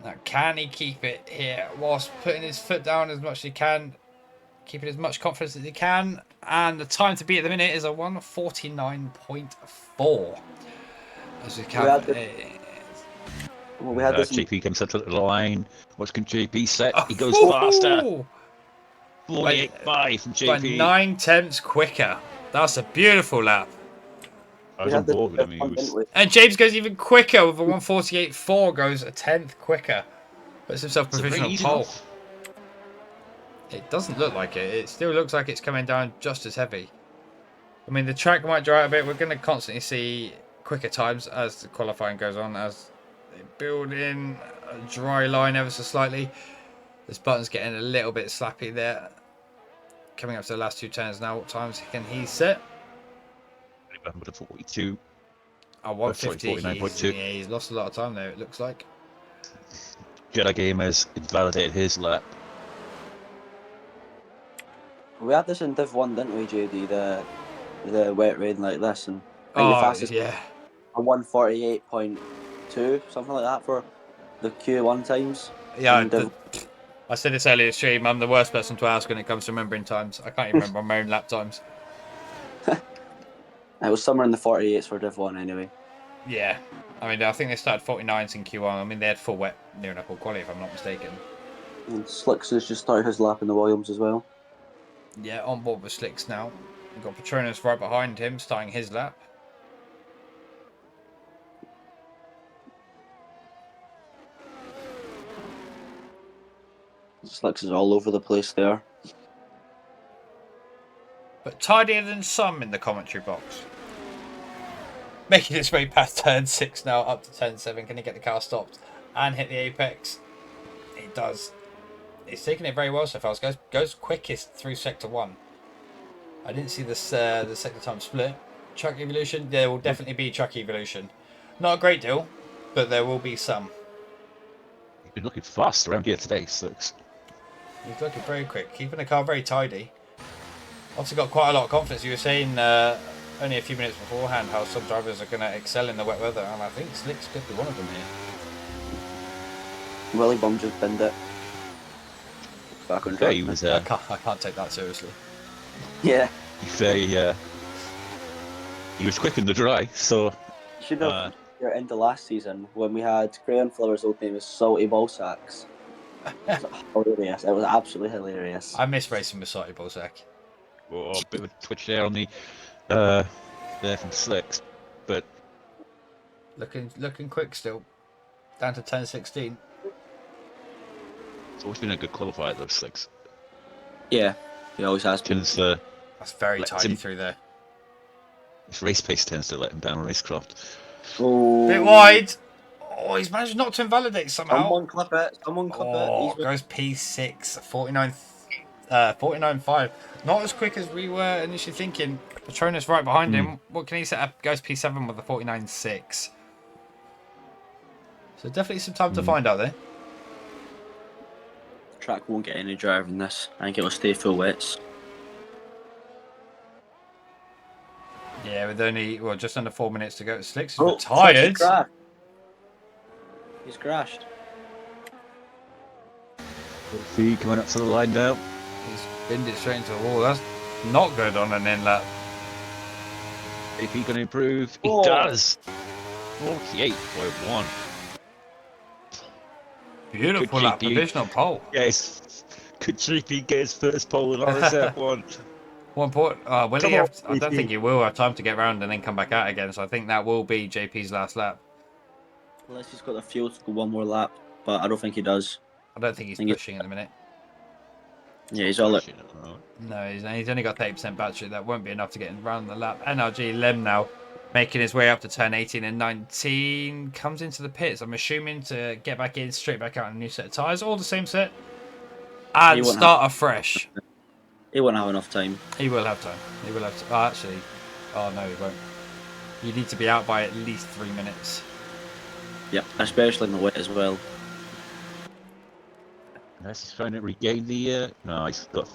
Now, can he keep it here whilst putting his foot down as much as he can? Keeping as much confidence as he can. And the time to beat at the minute is a 1:49.4. As we can. We had this... JP comes up to the line. What can JP set? He goes faster. 48.5 from JP. By 9/10 quicker. That's a beautiful lap. I was on board with him. And James goes even quicker with a 1:48.4. Goes a 10th quicker. Puts himself provisional pole. It doesn't look like it. It still looks like it's coming down just as heavy. I mean, the track might dry out a bit. We're going to constantly see quicker times as the qualifying goes on, as they build in a dry line ever so slightly. This button's getting a little bit slappy there. Coming up to the last 2 turns now. What times can he set? 42. 150. He's lost a lot of time there, it looks like. Jedi Gamers invalidated his lap. We had this in Div 1, didn't we, JD? The wet rain like this, and I think the fastest yeah, a 1:48.2, something like that for the Q1 times. Yeah, I said this earlier in the stream. I'm the worst person to ask when it comes to remembering times. I can't even remember my own lap times. It was somewhere in the 48s for Div 1 anyway. Yeah, I mean, I think they started 49s in Q1. I mean, they had full wet near enough full quality, if I'm not mistaken. And Slicks has just started his lap in the Williams as well. Yeah, on board with Slicks now. We've got Patronus right behind him, starting his lap. Slicks is all over the place there. But tidier than some in the commentary box. Making its way past turn 6 now, up to turn 7. Can he get the car stopped and hit the apex? He does. He's taking it very well so far. Goes quickest through sector 1. I didn't see this the sector time split. Truck evolution, there will definitely be truck evolution. Not a great deal, but there will be some. He's been looking fast around here today, Slicks. He's looking very quick, keeping the car very tidy. Also got quite a lot of confidence. You were saying only a few minutes beforehand how some drivers are going to excel in the wet weather, and I think Slicks could be one of them here. Willie Bum just binned it. Back on track. He was, I can't take that seriously. Yeah. He was quick in the dry, so... You should have into last season when we had Crayon Flower's old name was Salty Ball Sacks. It was hilarious. It was absolutely hilarious. I miss racing with Salty Balzac. Oh, a bit of a twitch there on the there from Slicks, but looking quick still. Down to 10:16. it's always been a good qualifier though, Slicks. Yeah, he always has been. That's very tidy through there. His race pace tends to let him down racecraft. Oh. Bit wide. Oh, he's managed not to invalidate somehow. Someone clip it. Someone clip it. Goes P6, 49.5. Not as quick as we were initially thinking. Patronus right behind him. What can he set up? Goes P7 with a 49.6. So definitely some time to find out there. Track won't get any drier than this. I think it will stay full wets. Yeah, with only just under 4 minutes to go. Slicks is Oh, retired. He's crashed. Feet coming up to the line now. He's binned it straight into the wall. That's not good on an in lap. If he can improve, he Oh. does. 48.1. Beautiful Could lap. GP Provisional pole. Yes. Could GP get his first pole in RSF1? One point. Will Come he on, have? I don't JP. think he will have time to get round and then come back out again. So I think that will be JP's last lap. Unless he's got the fuel to go one more lap, but I don't think he does. I don't think he's think pushing at the minute. Yeah, he's all it. No, he's only got 30% battery. That won't be enough to get around the lap. NRG Lem now making his way up to turn 18 and 19. Comes into the pits. I'm assuming to get back in, straight back out on a new set of tyres. All the same set. And start afresh. He won't have enough time. He will have time. He will have to. Oh, actually. Oh, no, he won't. You need to be out by at least 3 minutes. Yep, especially in the wet as well. Yes, he's trying to regain the. No, he's got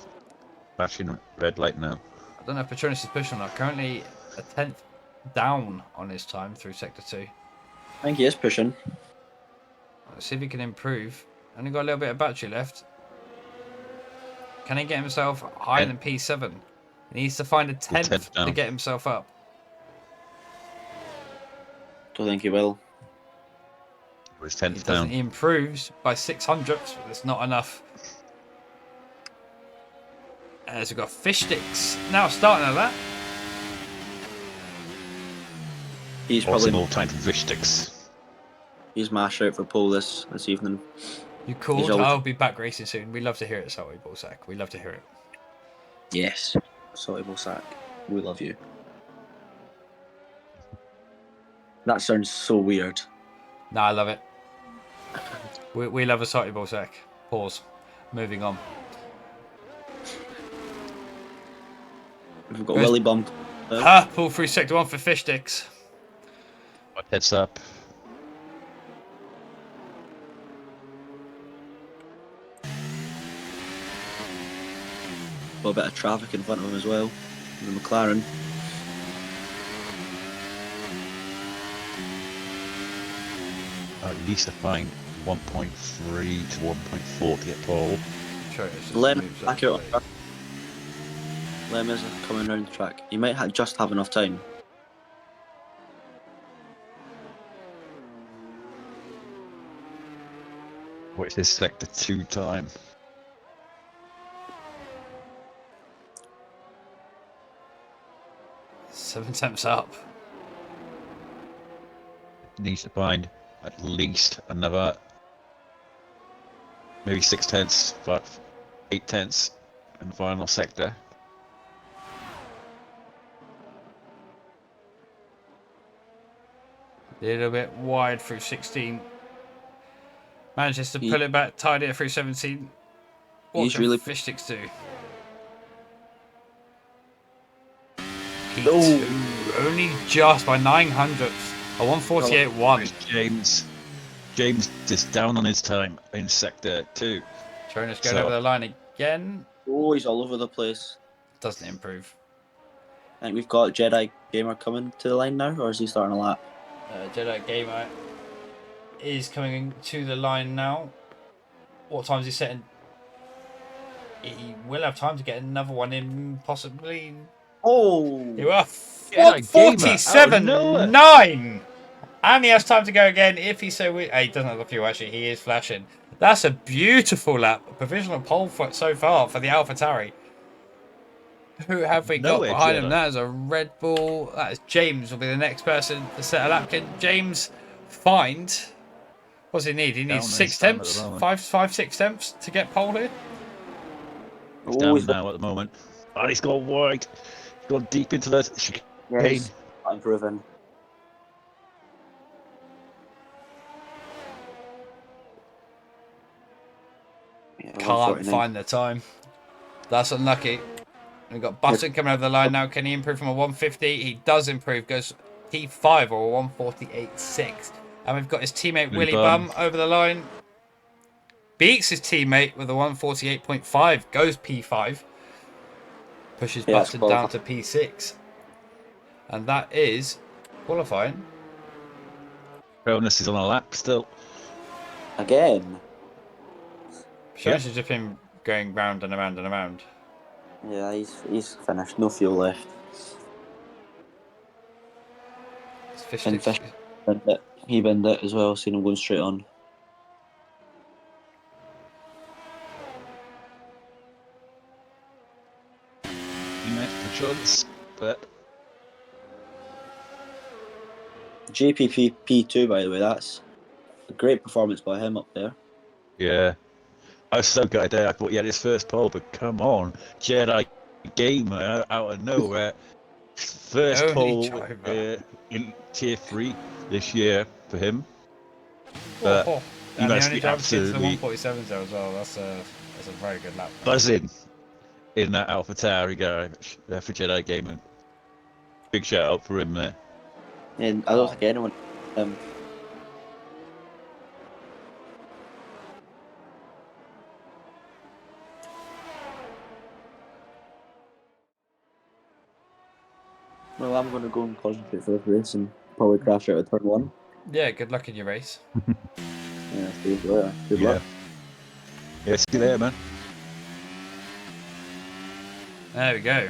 flashing red light now. I don't know if Patronus is pushing or not. Currently a 10th down on his time through Sector 2. I think he is pushing. Let's see if he can improve. Only got a little bit of battery left. Can he get himself higher than P7? He needs to find a 10th to get himself up. Don't think he will. His 10th down. down. He improves by 600ths, but it's not enough. As we've got fish sticks now starting at that. He's probably more time for fish sticks. He's mashed out for pole this evening. You called? I'll be back racing soon. We love to hear it, Salty Ballsack. We love to hear it. Yes, Salty Ballsack. We love you. That sounds so weird. Nah, I love it. We love a Salty Ballsack. Pause. Moving on. We've got Willy Bump. Pull through Sector 1 for fish sticks. Heads up. Got a bit of traffic in front of him as well. The McLaren. At least a fine 1.3 to 1.4 to get pole. Lem back out on track. Lem is coming around the track. He might just have enough time. What's his Sector 2 time? Seven attempts up. Needs to find at least another maybe 6/10, but 8/10 in the final sector. A little bit wide through 16. Manages to pull it back, tidy it through 17. What can really fish sticks do? P2, only just by 900ths. A 148.1. James is down on his time in Sector 2. Patronus going over the line again. Oh, he's all over the place. Doesn't improve. I think we've got Jedi Gamer coming to the line now, or is he starting a lap? Jedi Gamer is coming to the line now. What time is he setting? He will have time to get another one in, possibly. Oh! You are 47.9! And he has time to go again if he so he doesn't have the fuel, actually. He is flashing. That's a beautiful lap. Provisional pole so far for the AlphaTauri. Who have we got behind him? That is a Red Bull. That is James will be the next person to set a lap. Can James find... What does he need? He needs 6 temps? 6 temps to get pole here? He's down now at the moment. Oh, he's gone wide. He's gone deep into the chicane. Yes, improving. Can't find the time. That's unlucky. We've got Button coming over the line now. Can he improve from a 150? He does improve. Goes P5 or a 148.6. And we've got his teammate Willy Bum over the line. Beats his teammate with a 148.5. Goes P5. Pushes Button down to P6. And that is qualifying. Bonus is on a lap still. Again. Shows you just him going round and around and around. Yeah, he's finished. No fuel left. Fish And Fish binned it. He binned it as well. Seen him going straight on. He made the choice, but JPP P2, by the way. That's a great performance by him up there. yeah. I was so gutted there. I thought he had his first pole, but come on, Jedi Gamer out of nowhere. First pole in Tier 3 this year for him. But he and must he only be jumped into the absolutely 147s there as well. That's a very good lap. buzzing in that Alpha Tauri garage there for Jedi Gamer. Big shout out for him there. And I don't think anyone. Well, I'm going to go and concentrate for this race and probably crash out of turn 1. Yeah, good luck in your race. Yeah, see you later. Good luck. Yeah, see you there, man. There we go.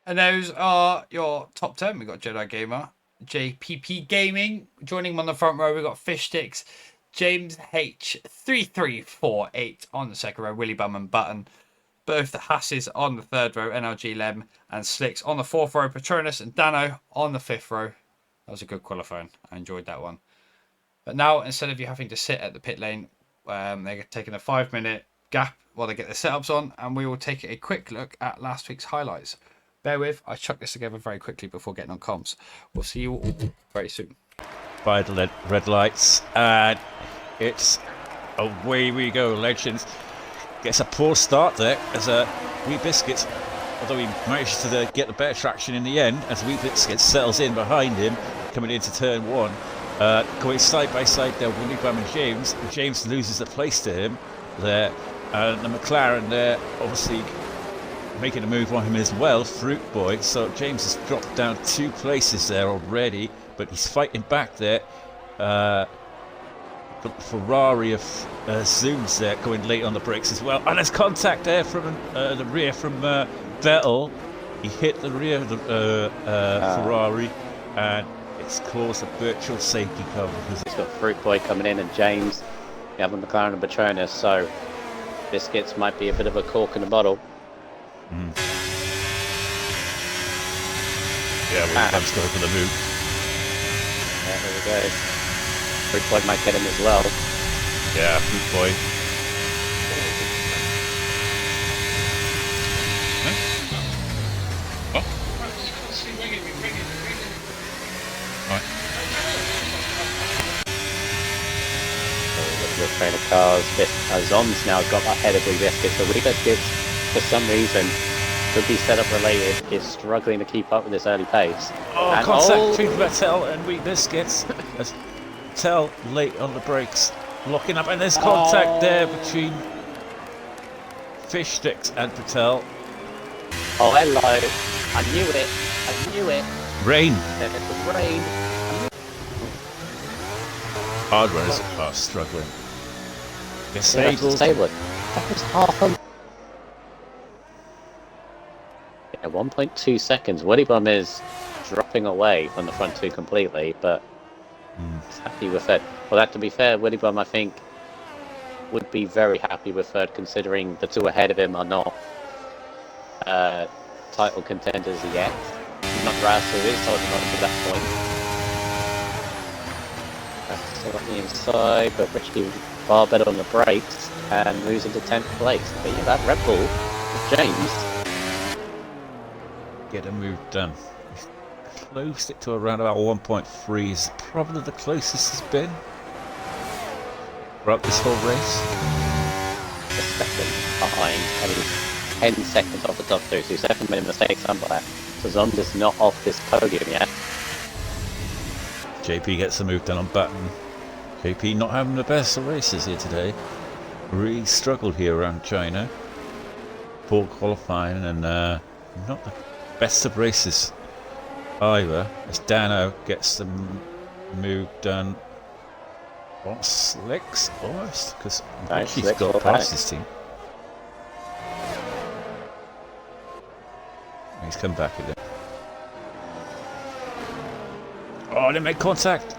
And those are your top 10. We've got Jedi Gamer, JPP Gaming. Joining him on the front row, we've got Fish Sticks, James H3348 on the second row, Willy Bum and Button. Both the Hasses on the third row, NLG Lem and Slicks on the fourth row, Patronus and Dano on the fifth row. That was a good qualifying. I enjoyed that one. But now, instead of you having to sit at the pit lane, they're taking a 5-minute gap while they get their setups on, and we will take a quick look at last week's highlights. Bear with, I chucked this together very quickly before getting on comms. We'll see you all very soon. By the red lights, and it's away we go. Legends gets a poor start there as Wee Biscuits, although he managed to get the better traction in the end as Wee Biscuits settles in behind him, coming into turn 1. Going side by side there, Willy Bum and James. James loses the place to him there, and the McLaren there obviously making a move on him as well, Fruit Boy. So James has dropped down 2 places there already, but he's fighting back there. But Ferrari of Zooms there going late on the brakes as well, and there's contact there from the rear from Vettel. He hit the rear of the Ferrari, and it's caused a virtual safety car because it's got Fruit Boy coming in and James, you have the McLaren and Patronus, so Biscuits might be a bit of a cork in the bottle. Yeah, William's going for the move. Yeah, there we go. Fruit Boy might get him as well. Yeah, Fruit Boy. The train of cars, Zom's now got ahead of Wee Biscuits, so Wee Biscuits, for some reason, could be setup related, is struggling to keep up with this early pace. Oh, and contact between Vettel and Wee Biscuits. As Vettel late on the brakes, locking up, and there's contact there between Fish Sticks and Patel. Oh, hello. I knew it. I knew it. Rain. It was rain. Hardwares are struggling. Disabled. That was half a... Yeah, 1.2 seconds. Willy Bum is dropping away from the front 2 completely, but he's happy with it. Well, that to be fair, Willy Bum, I think, would be very happy with third, considering the 2 ahead of him are not title contenders yet. Not Rasu is holding on to that point. That's on the inside, but Richie far better on the brakes and moves into 10th place. But yeah, that Red Bull, James. Get a move done. He's closed it to around about 1.3. Is probably the closest it's been. throughout this whole race. A second behind, only 10 seconds off the top two, so 7 minute mistakes somewhere. So Zonda's not off this podium yet. JP gets the move done on Button. JP not having the best of races here today. Really struggled here around China. Poor qualifying and not the best of races either. As Dano gets the move done on Slicks almost, because he's got past his team. He's come back again. Oh, they make contact.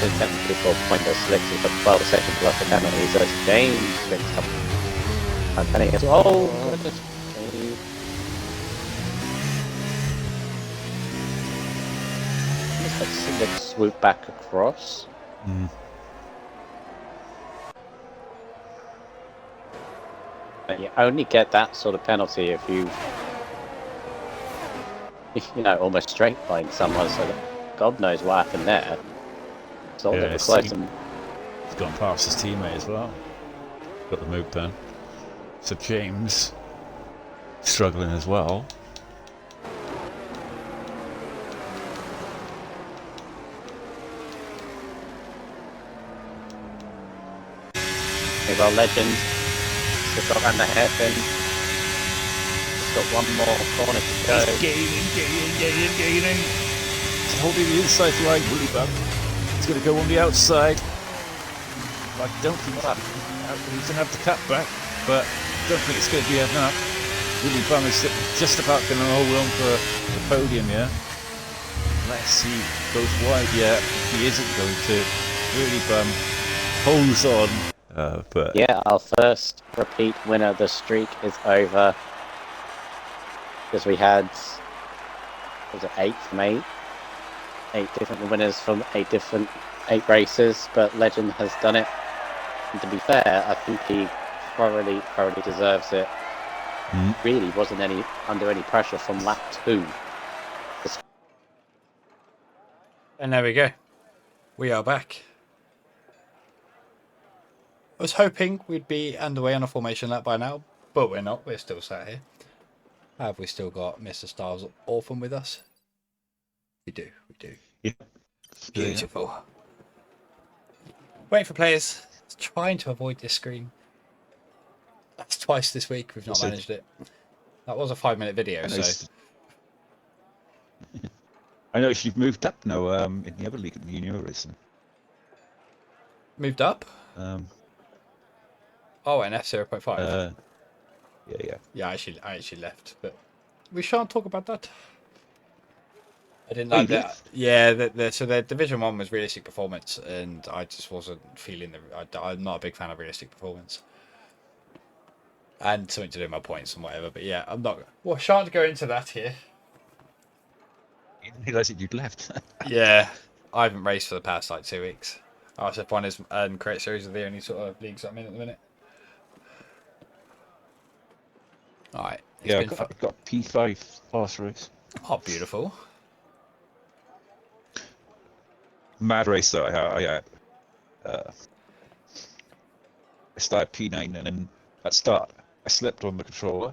There's 74 pointer Slicks with a 12 second plus the penalty, so it's James Slicks up. And penny as well. Oh, goodness. Slicks swoop back across. And you only get that sort of penalty if you almost straight line someone, so that God knows what happened there. So Yeah, looks like some... He's gone past his teammate as well. Got the move done. So James struggling as well. Well, Legend just got around the hairpin. Just got one more corner to go. Gaining. He's holding the inside line really bad. He's going to go on the outside. I don't think he's going to have the cut back, but I don't think it's going to be enough. Really Bum is just about going to hold on for the podium here. Let's see, goes wide. Yeah, he isn't going to. Really Bum holds on. But yeah, our first repeat winner. The streak is over. Because we had, was it 8 from 8? 8 different winners from 8 races, but Legend has done it. And to be fair, I think he thoroughly deserves it. Really wasn't under any pressure from lap 2. And there we go. We are back. I was hoping we'd be underway on a formation lap by now, but we're not. We're still sat here. Have we still got Mr. Styles Orphan with us? We do. yeah. Beautiful. Waiting for players. Trying to avoid this screen. That's twice this week. We've not managed it. That was a 5-minute video, so... I know you've moved up now in the other league, the junior racing. Moved up? Oh, an F0.5. Yeah. Yeah, I actually left, but we shan't talk about that. I didn't like that. Yeah, so the Division 1 was realistic performance, and I just wasn't feeling I'm not a big fan of realistic performance. And something to do with my points and whatever, but yeah, I'm not. Well, shan't go into that here. You didn't realise that you'd left. Yeah, I haven't raced for the past like 2 weeks. RSF1 and Create Series are the only sort of leagues I'm in at the minute. Alright. Yeah, I've got P5 last race. Oh, beautiful. Mad race though. I started P9 and then at start I slipped on the controller,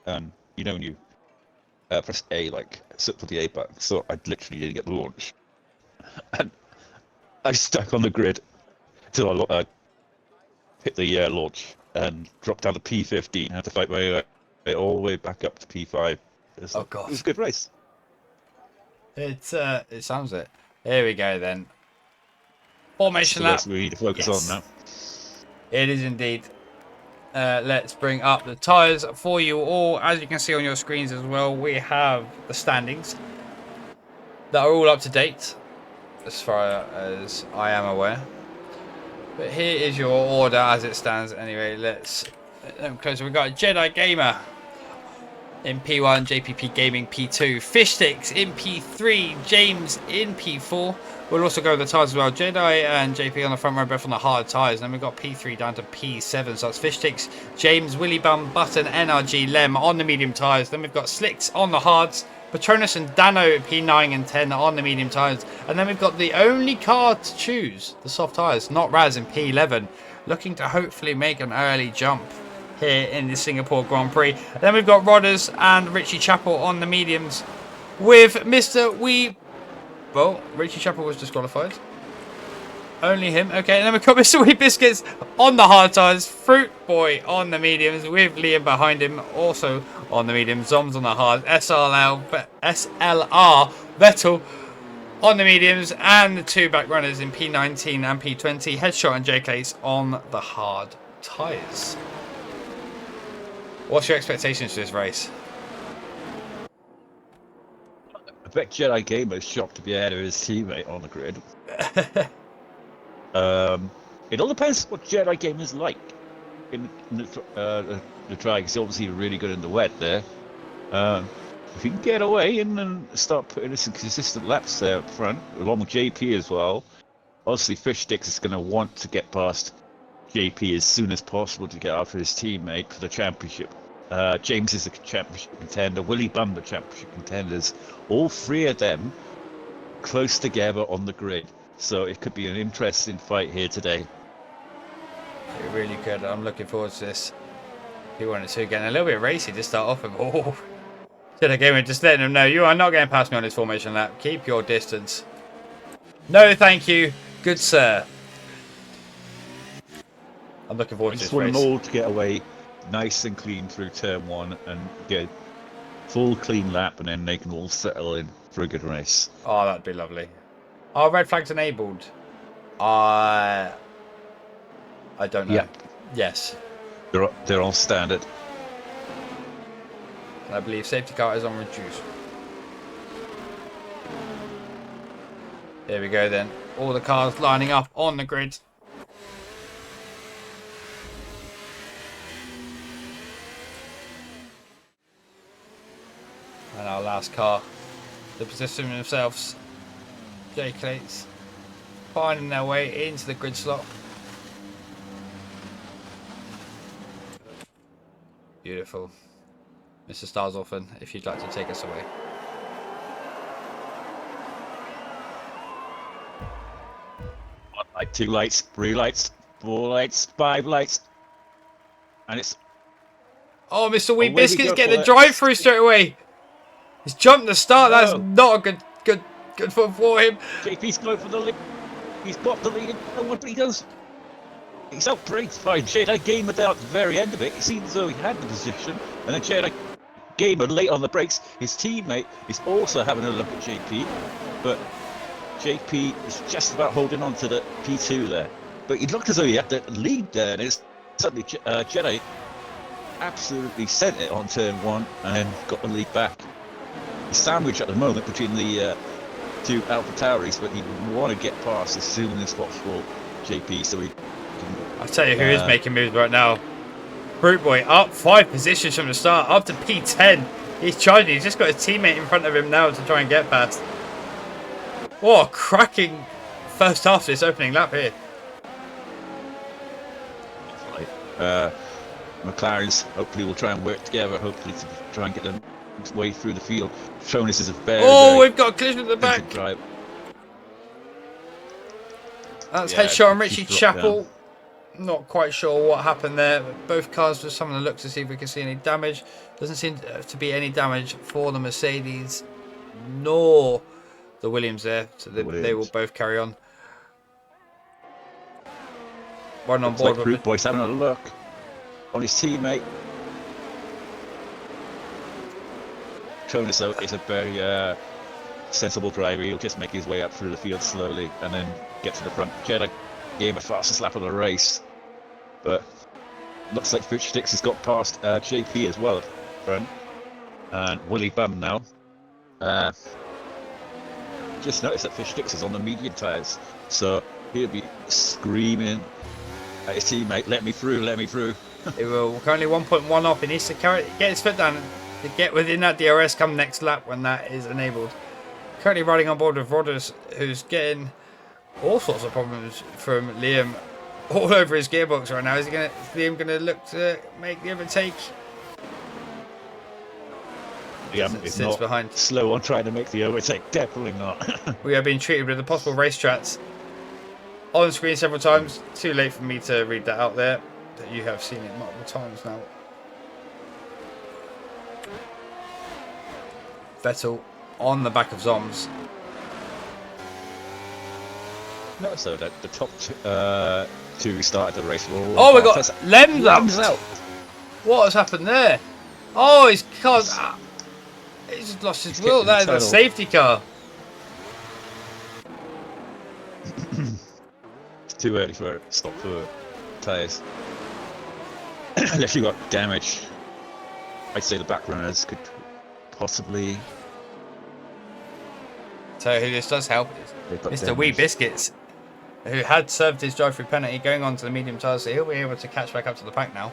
and when you press A, like slip to the A button, so I literally didn't get the launch, and I stuck on the grid till I hit the launch and dropped down to P15. Had to fight my way all the way back up to P5. Oh god, it was a good race. It sounds it. Here we go then. Formation lap. That's what we need to focus on now. It is indeed. Let's bring up the tyres for you all. As you can see on your screens as well, we have the standings that are all up to date, as far as I am aware. But here is your order as it stands. Anyway, let's close. We've got Jedi Gamer in P1, JPP Gaming P2, Fishsticks in P3, James in P4. We'll also go with the tyres as well. Jedi and JP on the front row, both on the hard tyres. And then we've got P3 down to P7. So that's Fishsticks, James, Willy Bum, Button, NRG, Lem on the medium tyres. Then we've got Slicks on the hards. Patronus and Dano P9 and 10 on the medium tyres. And then we've got the only car to choose, the soft tyres, not Raz in P11. Looking to hopefully make an early jump here in the Singapore Grand Prix. And then we've got Rodders and Richie Chappell on the mediums with Mr. Well, Richie Chappell was disqualified. Only him. Okay, and then we've got Mr. Wee Biscuits on the hard tyres. Fruit Boy on the mediums with Liam behind him. Also on the mediums. Zoms on the hard. SLR Vettel on the mediums. And the two back runners in P19 and P20. Headshot and J-Case on the hard tyres. What's your expectations for this race? I bet Jedi Gamer is shocked to be ahead of his teammate on the grid. It all depends what Jedi Gamer's like in the drag. He's obviously really good in the wet there. If he can get away and start putting in some consistent laps there up front, along with JP as well. Obviously, Fishsticks is going to want to get past JP as soon as possible to get after his teammate for the championship. James is the championship contender, Willy Bum the championship contenders. All three of them close together on the grid. So it could be an interesting fight here today. It really could. I'm looking forward to this. P1 getting a little bit racy to start off with. Oh, Jedi Gamer just letting them know you are not getting past me on this formation lap. Keep your distance. No, thank you. Good sir. I'm looking forward to this I just want race. them all to get away nice and clean through turn one and get full clean lap, and then they can all settle in for a good race. Oh, that'd be lovely. Are red flags enabled? I don't know. Yeah. Yes. They're all standard. I believe safety car is on reduce. There we go then. All the cars lining up on the grid. And our last car. The position themselves. J-Clates finding their way into the grid slot. Beautiful. Mr. Starzolfen, if you'd like to take us away. One light, two lights, three lights, four lights, five lights. And it's... Oh, Mr. Wee Away we Biscuits go get for the it. drive-through straight away. He's jumped the start. That's Oh. not a good foot for him. JP's going for the lead. He's got the lead. And what he does? He's outbraced by Jedi Gamer down at the very end of it. It seems as though he had the position. And then Jedi Gamer late on the brakes. His teammate is also having a look at JP. But JP is just about holding on to the P2 there. But he looked as though he had the lead there. And it's suddenly Jedi absolutely sent it on turn one and then got the lead back. He's sandwiched at the moment between the two Alpha Tauris, but he'd want to get past as soon as possible JP, so he can... I'll tell you who is making moves right now. Brute Boy up 5 positions from the start, up to P10. He's charging. He's just got his teammate in front of him now to try and get past. What a cracking first half to this opening lap here. McLaren's hopefully will try and work together, hopefully to try and get them way through the field. Jonas is a very, Oh, very we've got a collision at the back. good drive. That's Yeah, headshot on she's Richie dropped Chappell. Not quite sure what happened there. Both cars just having a look to see if we can see any damage. Doesn't seem to be any damage for the Mercedes nor the Williams there. So they will both carry on. One on Looks board like with Fruit Boy's having a look on his teammate. Jonas though is a very sensible driver. He'll just make his way up through the field slowly and then get to the front. Jedi Gamer fastest lap of the race, but looks like Fishsticks has got past JP as well at front, and Willy Bum now. Just noticed that Fishsticks is on the medium tyres, so he'll be screaming at his teammate, "Let me through, let me through." It will currently 1.1 off. He needs to get his foot down to get within that DRS come next lap when that is enabled. Currently riding on board with Rodders, who's getting all sorts of problems from Liam all over his gearbox right now. Is Liam going to look to make the overtake? Liam is not behind. slow on trying to make the overtake. Definitely not. We are being treated with the possible race strats on screen several times. Too late for me to read that out there. But you have seen it multiple times now. Vettel on the back of Zoms. No, so that the top two started the race. Oh, we got Lem's out. What has happened there? Oh, he's just lost his wheel. That is a safety car. It's too early for it. Stop for tyres. Unless you got damage, I'd say the back runners could possibly. So who this does help is Mr. Wee Biscuits, who had served his drive-through penalty going on to the medium tyres, so he'll be able to catch back up to the pack now.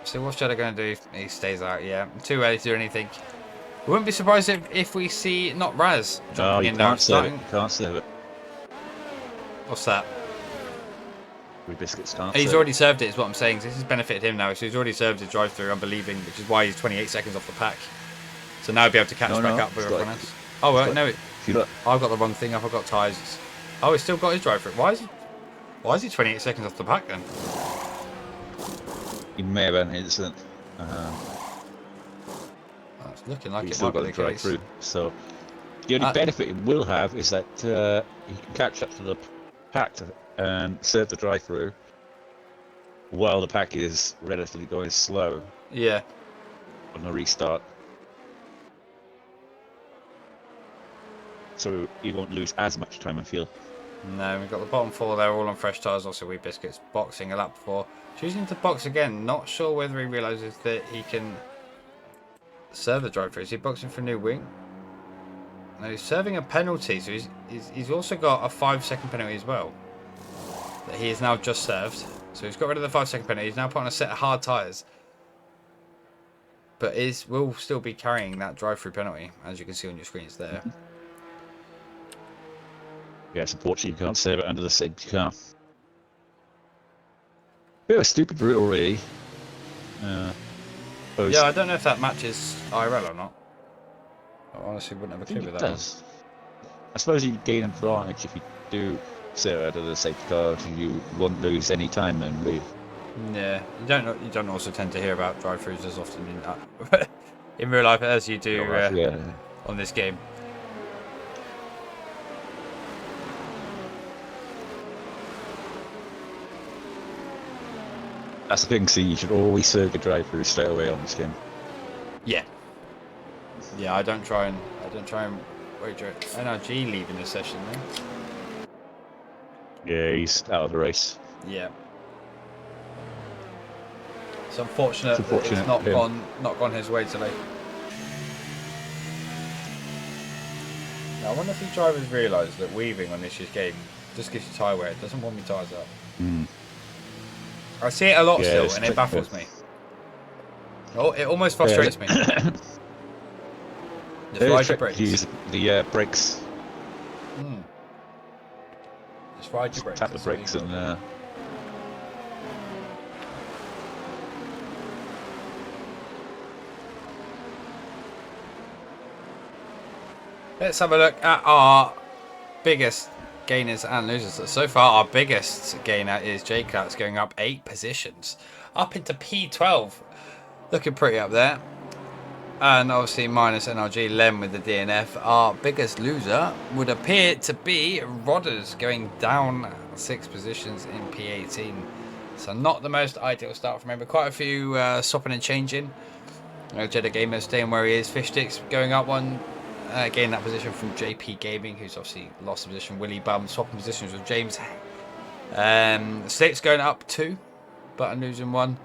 So what's Cheddar going to do if he stays out? Yeah, too early to do anything. We wouldn't be surprised if we see not Raz jumping in now. Can't save it. What's that? Wee Biscuits can't. He's already served it, is what I'm saying. This has benefited him now. So he's already served his drive-through, unbelieving, which is why he's 28 seconds off the pack. So now he'll be able to catch back up with everyone else. Oh, well, no, I've got the wrong thing. I forgot tyres. Oh, he's still got his drive-through. Why is he 28 seconds off the pack then? He may have had an incident. It's looking like He's it still might got be the the drive case. through. So the only benefit it will have is that he can catch up to the pack and serve the drive through while the pack is relatively going slow. Yeah. On the restart. So he won't lose as much time, I feel. No, we've got the bottom four there, all on fresh tyres. Also, Wee Biscuits boxing a lap before. Choosing to box again. Not sure whether he realises that he can serve the drive-through. Is he boxing for a new wing? No, he's serving a penalty. So he's also got a 5-second penalty as well that he has now just served. So he's got rid of the 5-second penalty. He's now put on a set of hard tyres. But will still be carrying that drive-through penalty, as you can see on your screens there. Yes, unfortunately you can't save it under the safety car. Bit of a stupid rule, really. Yeah, I don't know if that matches IRL or not. I honestly wouldn't have a clue with that. It does. I suppose you gain advantage if you do save it out of the safety car. You won't lose any time then, really. Yeah, you don't also tend to hear about drive-throughs as often in that in real life as you do on this game. That's the thing, see, you should always serve the drive-through straight away on this game. Yeah. Yeah, I don't try and wager it. NRG leaving the session then. Yeah, he's out of the race. Yeah. It's unfortunate that it's not gone his way today. Now, I wonder if the drivers realise that weaving on this year's game just gives you tyre wear. It doesn't warm your tyres up. I see it a lot still, and it baffles me. Oh, it almost frustrates me. Just ride your brakes. Use the brakes. Just ride your brakes. Tap the brakes and. Let's have a look at our biggest gainers and losers. So far, our biggest gainer is J-Cats going up 8 positions, up into P12, looking pretty up there. And obviously minus NRG Lem with the DNF. Our biggest loser would appear to be Rodders going down 6 positions in P18. So not the most ideal start. Remember, quite a few swapping and changing. Jeddah Gamer staying where he is. Fish Sticks going up one. Gain that position from JP Gaming, who's obviously lost the position. Willie Bum swapping positions with James. Sticks going up 2, but losing 1.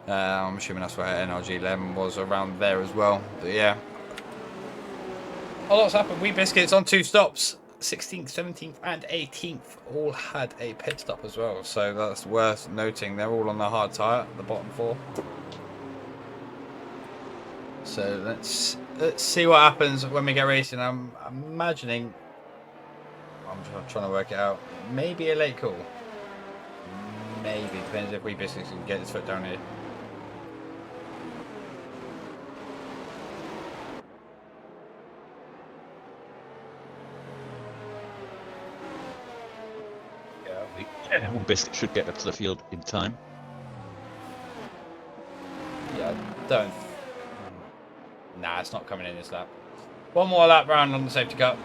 I'm assuming that's where NRG Lem was around there as well. But yeah, a lot's happened. Wee Biscuits on 2 stops, 16th, 17th, and 18th, all had a pit stop as well. So that's worth noting. They're all on the hard tyre, the bottom 4. So let's see what happens when we get racing. I'm imagining. I'm trying to work it out. Maybe a late call. Maybe depends if Weebiscuits can get his foot down here. Yeah, Biscuit should get up to the field in time. Yeah, don't. Nah, it's not coming in this lap. One more lap round on the safety car.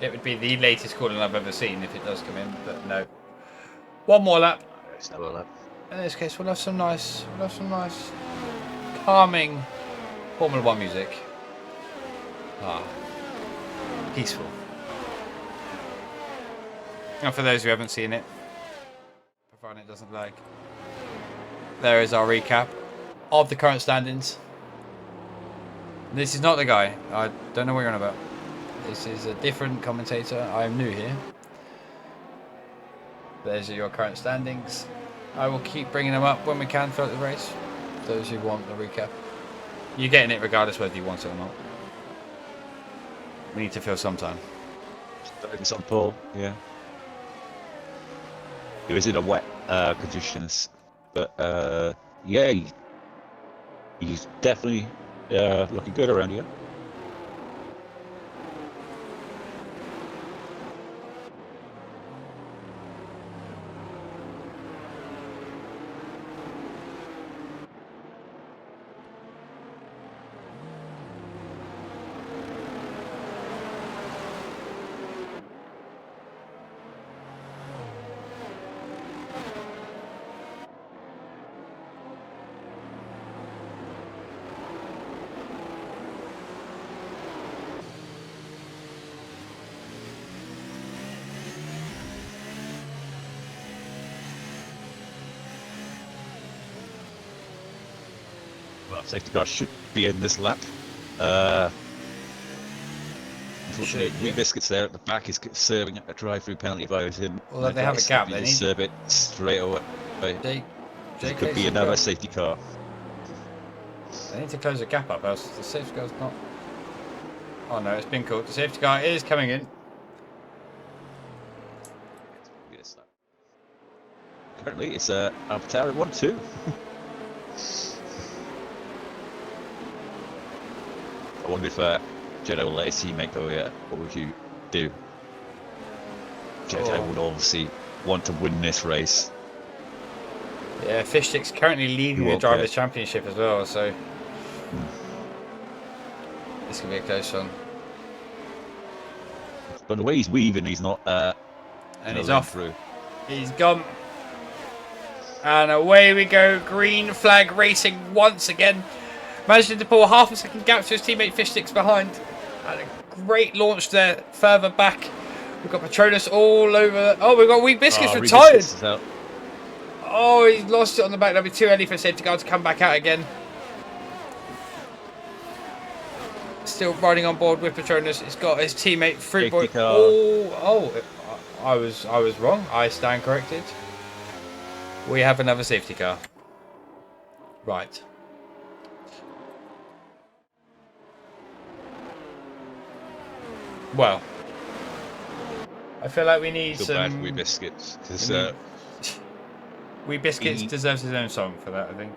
It would be the latest calling I've ever seen if it does come in, but no. One more lap. It's not a lap. In this case, we'll have some nice, calming Formula One music. Ah, peaceful. And for those who haven't seen it, providing it doesn't lag, there is our recap of the current standings. This is not the guy. I don't know what you're on about. This is a different commentator. I am new here. There's your current standings. I will keep bringing them up when we can throughout the race. Those who want the recap. You're getting it regardless whether you want it or not. We need to fill some time. It's on pole, yeah. It was in a wet conditions, but yeah, he's definitely looking good around here. Well, safety car should be in this lap. Unfortunately, Weebiscuits there at the back is serving a drive-through penalty if I was him. Well, they have a gap. They need to serve it straight away. It could be another safety car. They need to close the gap up, else the safety car's not. Oh no, it's been called. The safety car is coming in. Currently, it's Alphatara 1-2. I wonder if Jedi will let his teammate go here. What would you do? Jedi would obviously want to win this race. Yeah, Fishstick's currently leading the Drivers' Championship as well, so this can be a close one. But the way he's weaving, he's not. And he's off. Through. He's gone. And away we go. Green flag racing once again. Managing to pull half a second gap to his teammate Fishsticks behind. And a great launch there, further back. We've got Patronus all over. Oh, we've got Weebiscuits retired. Oh, he's lost it on the back. That'll be too early for safety car to come back out again. Still riding on board with Patronus. He's got his teammate Fruitboy. I was wrong. I stand corrected. We have another safety car. Right. Well, I feel like we need some. Bad Weebiscuits, because Weebiscuits deserves his own song for that, I think.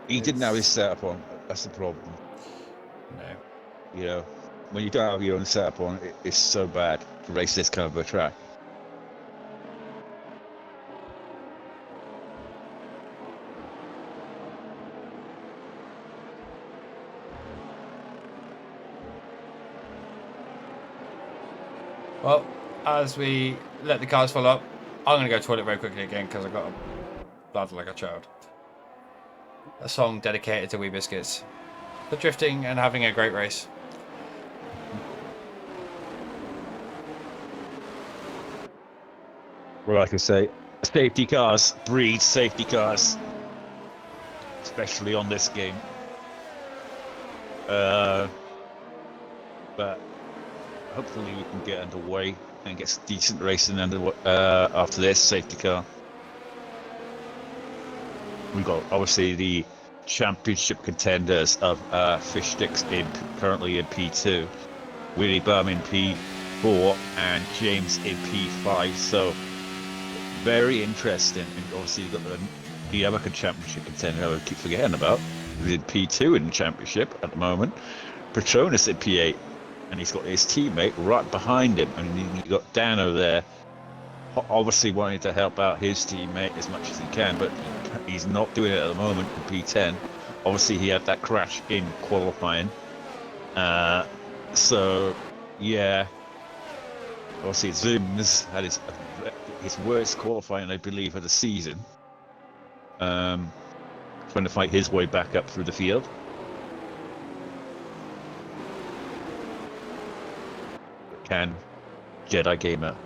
He didn't have his setup on. That's the problem. No. You know, when you don't have your own setup on, it's so bad to race this kind of a track. Well, as we let the cars fill up, I'm going to go toilet very quickly again because I've got a blood like a child. A song dedicated to Weebiscuits for drifting and having a great race. Well, like I say, safety cars breed safety cars, especially on this game. But hopefully we can get underway and get some decent racing after this safety car. We've got obviously the championship contenders of fish sticks currently in P2, Willie Bum in P4, and James in P5. So very interesting. And obviously you've got the other championship contender I keep forgetting about, who's in P2 in the championship at the moment, Petronas in P8, and he's got his teammate right behind him. And you've got Dano there, obviously wanting to help out his teammate as much as he can, but he's not doing it at the moment in P10. Obviously, he had that crash in qualifying. So, yeah. Obviously, Zooms had his worst qualifying, I believe, of the season. Trying to fight his way back up through the field. Can Jedi Gamer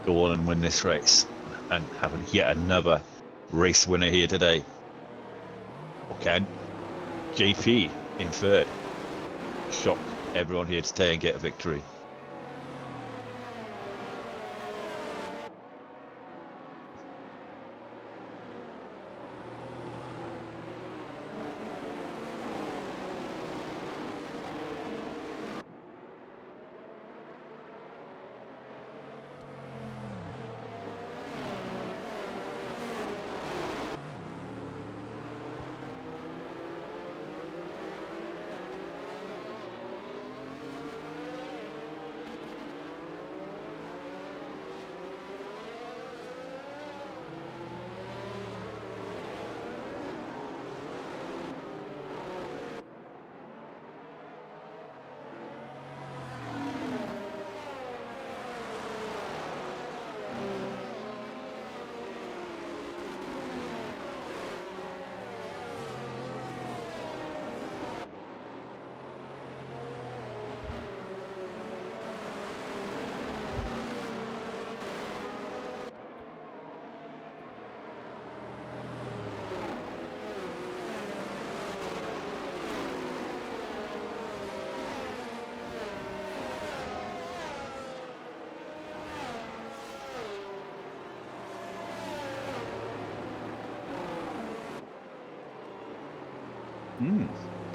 go on and win this race and have yet another race winner here today? Or can JP in third shock everyone here today and get a victory?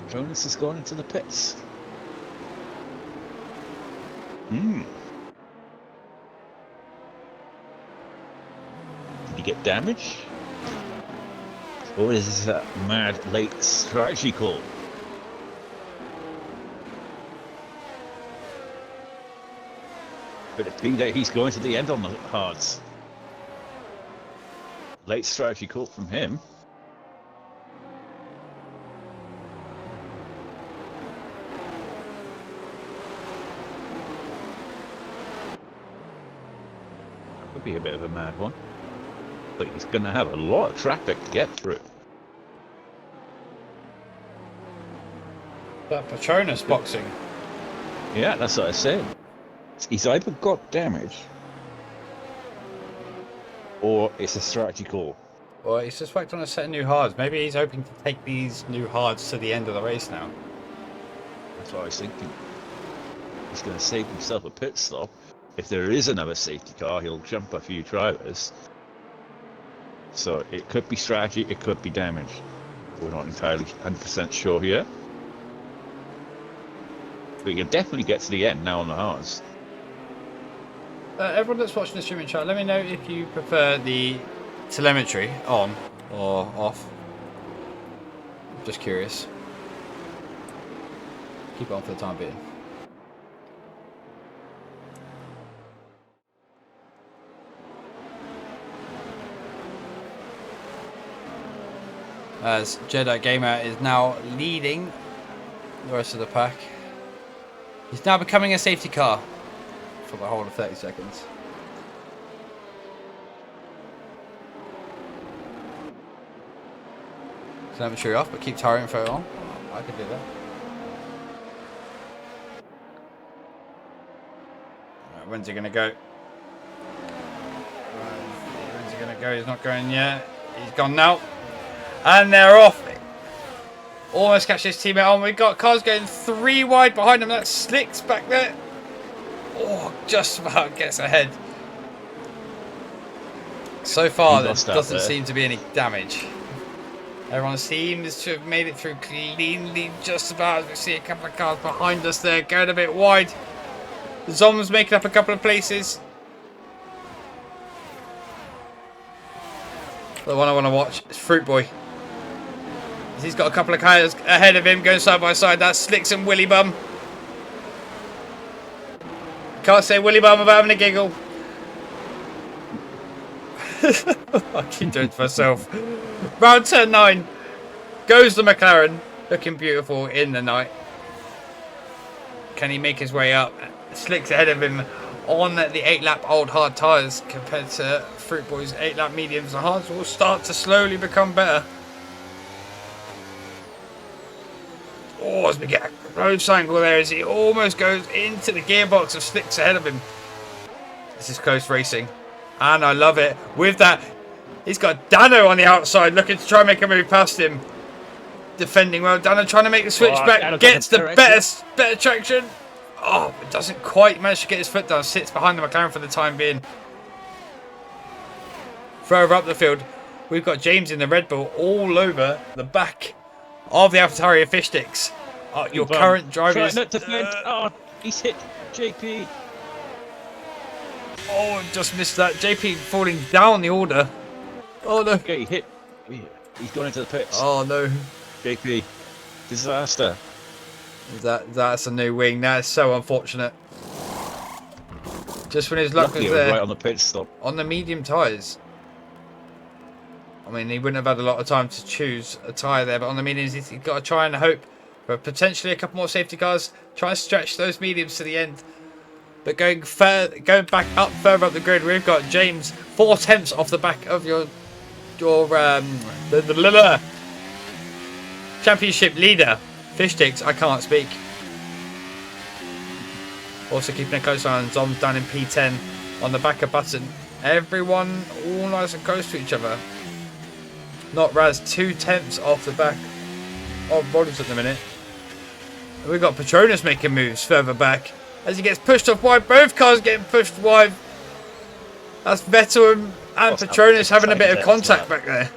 Jonas has gone into the pits. Did he get damage? Or is this a mad late strategy call? But it being that he's going to the end on the hards. Late strategy call from him. Be a bit of a mad one, but he's going to have a lot of traffic to get through. That Patronus boxing. Yeah, that's what I said. He's either got damage or it's a strategy call. Well, he's just worked on a set of new hards. Maybe he's hoping to take these new hards to the end of the race now. That's what I was thinking. He's going to save himself a pit stop. If there is another safety car, he'll jump a few drivers. So it could be strategy, it could be damage. We're not entirely 100% sure here. But you can definitely get to the end now on the hards. Everyone that's watching the streaming chat, let me know if you prefer the telemetry on or off. Just curious. Keep it on for the time being. As Jedi Gamer is now leading the rest of the pack. He's now becoming a safety car for the whole of 30 seconds. Telemetry off, but keep tire info on. I can do that. Right, when's he going to go? When's he going to go? He's not going yet. He's gone now. And they're off. Almost catch his teammate on. We've got cars going 3 wide behind him. That's Slicks back there. Oh, just about gets ahead. So far, there doesn't seem to be any damage. Everyone seems to have made it through cleanly just about, as we see a couple of cars behind us there going a bit wide. Zom's making up a couple of places. The one I want to watch is Fruit Boy. He's got a couple of cars ahead of him going side by side. That's Slicks and Willy Bum. Can't say Willy Bum without having a giggle. I keep doing it to myself. Round turn 9. Goes the McLaren. Looking beautiful in the night. Can he make his way up? Slicks ahead of him on the 8-lap old hard tyres compared to Fruit Boy's 8-lap mediums. The hards will start to slowly become better. Oh, as we get a close angle there as he almost goes into the gearbox of Slicks ahead of him. This is close racing. And I love it. With that, he's got Dano on the outside looking to try and make a move past him. Defending well. Dano trying to make the switch back. Gets the better traction. Oh, but doesn't quite manage to get his foot down. Sits behind the McLaren for the time being. Further up the field, we've got James in the Red Bull all over the back of the AlphaTauri fish sticks. Your current driver is... Oh, he's hit JP. Oh, just missed that. JP falling down the order. Oh no. Okay, he hit. He's gone into the pits. Oh no. JP. Disaster. That's a new wing. That's so unfortunate. Just when his luck was there. Right on the pit stop. On the medium tyres. I mean, he wouldn't have had a lot of time to choose a tyre there, but on the mediums, he's got to try and hope for potentially a couple more safety cars. Try and stretch those mediums to the end. But going back up further up the grid, we've got James 4 tenths off the back of your championship leader. Fish sticks, I can't speak. Also keeping a close eye on Zom down in P10 on the back of Button. Everyone all nice and close to each other. Not Raz 2 tenths off the back of Rollins at the minute. And we've got Petronas making moves further back as he gets pushed off wide. Both cars getting pushed wide. That's Vettel and Petronas having a bit of contact back there.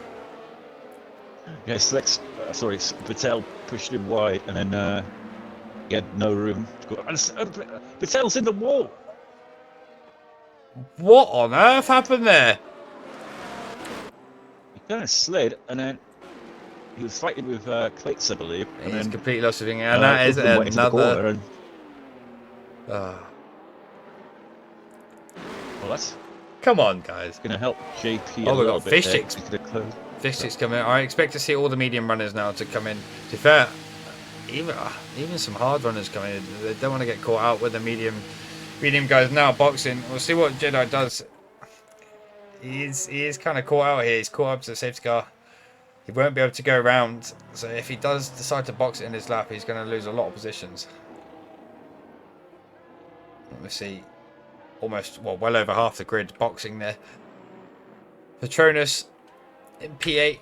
Yes, Vettel pushed him wide and then he had no room to go. And Vettel's in the wall. What on earth happened there? He kind of slid and then he was fighting with Clates, I believe. And He's then completely lost everything, and that is another. Well, that's Come on, guys. going to help JP Oh, a we've little got bit. fish there. sticks. He could have closed. Fish sticks coming. I expect to see all the medium runners now to come in. To be fair, even some hard runners coming in. They don't want to get caught out with the medium guys now boxing. We'll see what Jedi does. He is kind of caught out here. He's caught up to the safety car. He won't be able to go around. So if he does decide to box it in his lap, he's going to lose a lot of positions. Let me see. Almost, well over half the grid boxing there. Petronas in P8,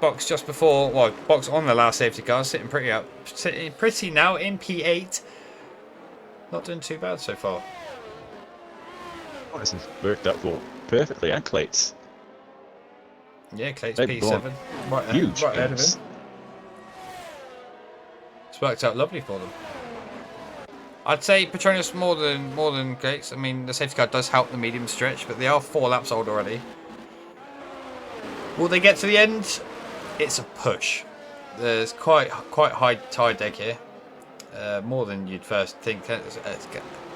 box just before, box on the last safety car, sitting pretty now in P8. Not doing too bad so far. Oh, this has worked out for perfectly, and Clates. Yeah, Clate's They've P7, right huge ahead of gaps. him. It's worked out lovely for them. I'd say Petronas more than Gates. I mean, the safety car does help the medium stretch, but they are 4 laps old already. Will they get to the end? It's a push. There's quite high tire deck here, more than you'd first think.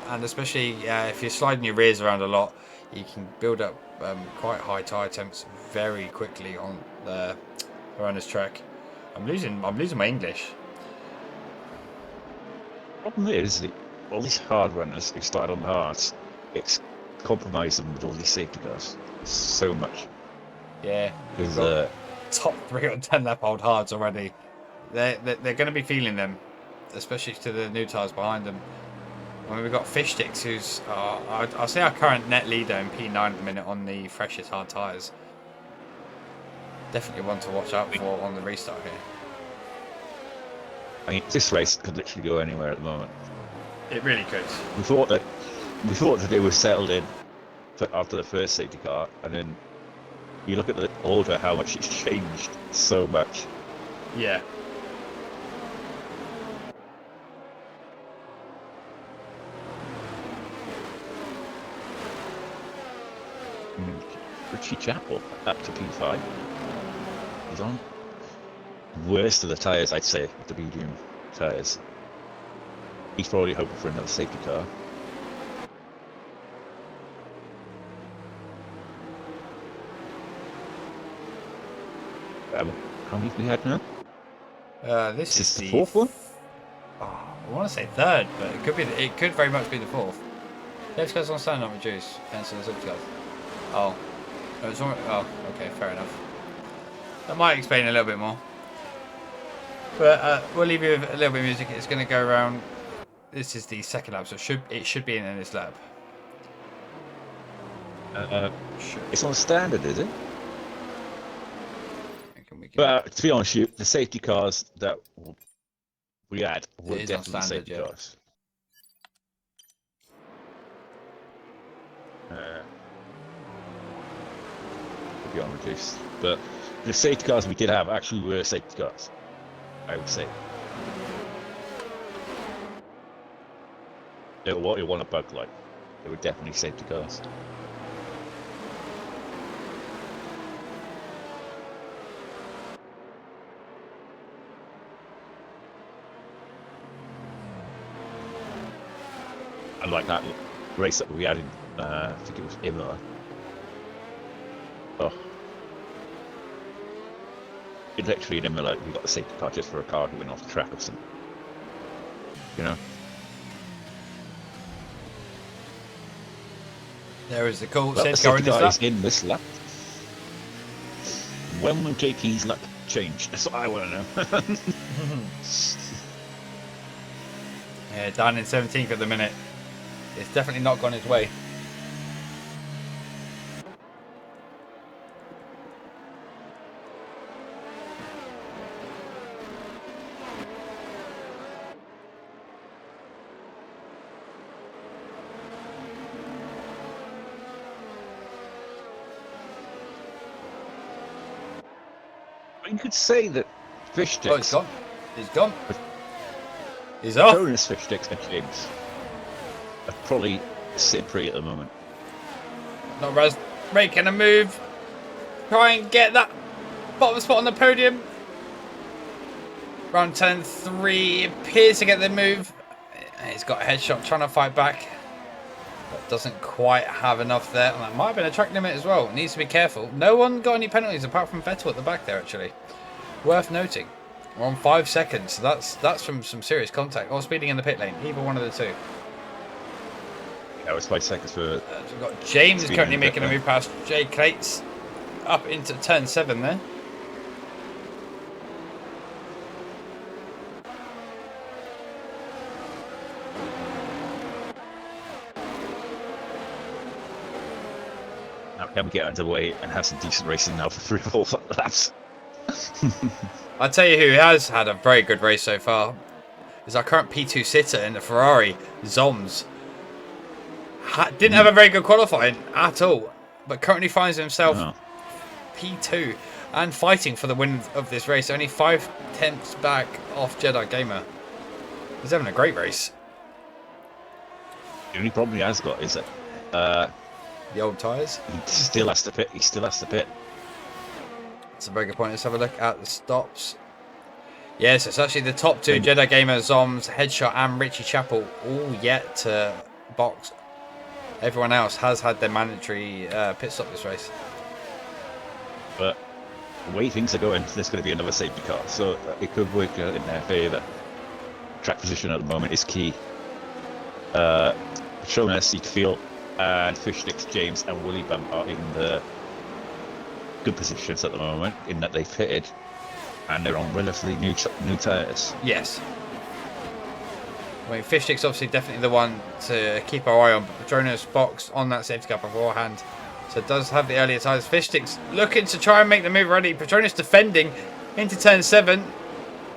And especially if you're sliding your rears around a lot, you can build up quite high tire temps very quickly on the runner's track. I'm losing my English. Problem is that all these hard runners who started on the hards, it's compromised them with all these safety cars so much. Yeah, Because top 3 on 10 lap old hards already. They're going to be feeling them, especially to the new tyres behind them. I mean, we've got Fish Sticks, who's I'll say our current net leader in P9 at the minute on the freshest hard tyres. Definitely one to watch out for on the restart here. I mean, this race could literally go anywhere at the moment. It really could. We thought that they were settled in after the first safety car, and then You look at the order, how much it's changed so much. Yeah. Richie Chapel up to P5. He's on worst of the tyres, I'd say, the medium tyres. He's probably hoping for another safety car. How many have we had now? This is the fourth one? Oh, I want to say third, but it could be. It could very much be the fourth. Safety cars on stand not reduced. Hence the safety cars. Oh, it's already, oh, okay, fair enough. That might explain a little bit more. But we'll leave you with a little bit of music. It's going to go around. This is the second lap, so it should be in this lap. It's on standard, is it? But to be honest, with you, the safety cars that we had were definitely standard, safety cars. Could be on reduced, but the safety cars we did have actually were safety cars, I would say. They were what you want a bug like. They were definitely safety cars. I like that race that we had in, I think it was Imola. Oh. Literally in Imola, we got the safety car just for a car going off the track or something. You know? There is the call. Well, the safety car is in this lap. When will JP's luck change? That's what I want to know. Yeah, down in 17th at the minute. It's definitely not gone his way. You could say that fish sticks. Oh, he's gone. He's gone. He's off. Bonus fish sticks and James are probably sitting pretty at the moment. Not Raz making a move. Try and get that bottom spot on the podium. Round 10-3 appears to get the move. He's got a headshot trying to fight back. But doesn't quite have enough there. And that might have been a track limit as well. Needs to be careful. No one got any penalties apart from Vettel at the back there actually. Worth noting. We're on 5 seconds. So that's from some serious contact. Or speeding in the pit lane. Either one of the two. Yeah, it was 5 seconds for... we've got James currently making a move past Jay Clates. Up into turn 7 there. Now can we get underway and have some decent racing now for 3 or 4 laps? I'll tell you who has had a very good race so far is our current P2 sitter in the Ferrari, Zoms. Didn't have a very good qualifying at all, but currently finds himself P2 and fighting for the win of this race. Only 5/10 back off Jedi Gamer. He's having a great race. The only problem he has got is that the old tyres. He still has to pit. He still has to pit. That's a very good point. Let's have a look at the stops. Yes, it's actually the top two, Jedi Gamer, Zoms, Headshot and Richie Chapel, all yet to box. Everyone else has had their mandatory pit stop this race. But the way things are going, there's going to be another safety car, so it could work in their favour. Track position at the moment is key. Petronas, Seatfield, and Fishnix, James, and Willie Bump are in the good positions at the moment, in that they've pitted, and they're on relatively new tyres. Yes. I mean, Fishstick's obviously definitely the one to keep our eye on, but Petronas boxed on that safety car beforehand, so it does have the earlier tyres. Fishstick's looking to try and make the move ready. Petronas defending into turn 7.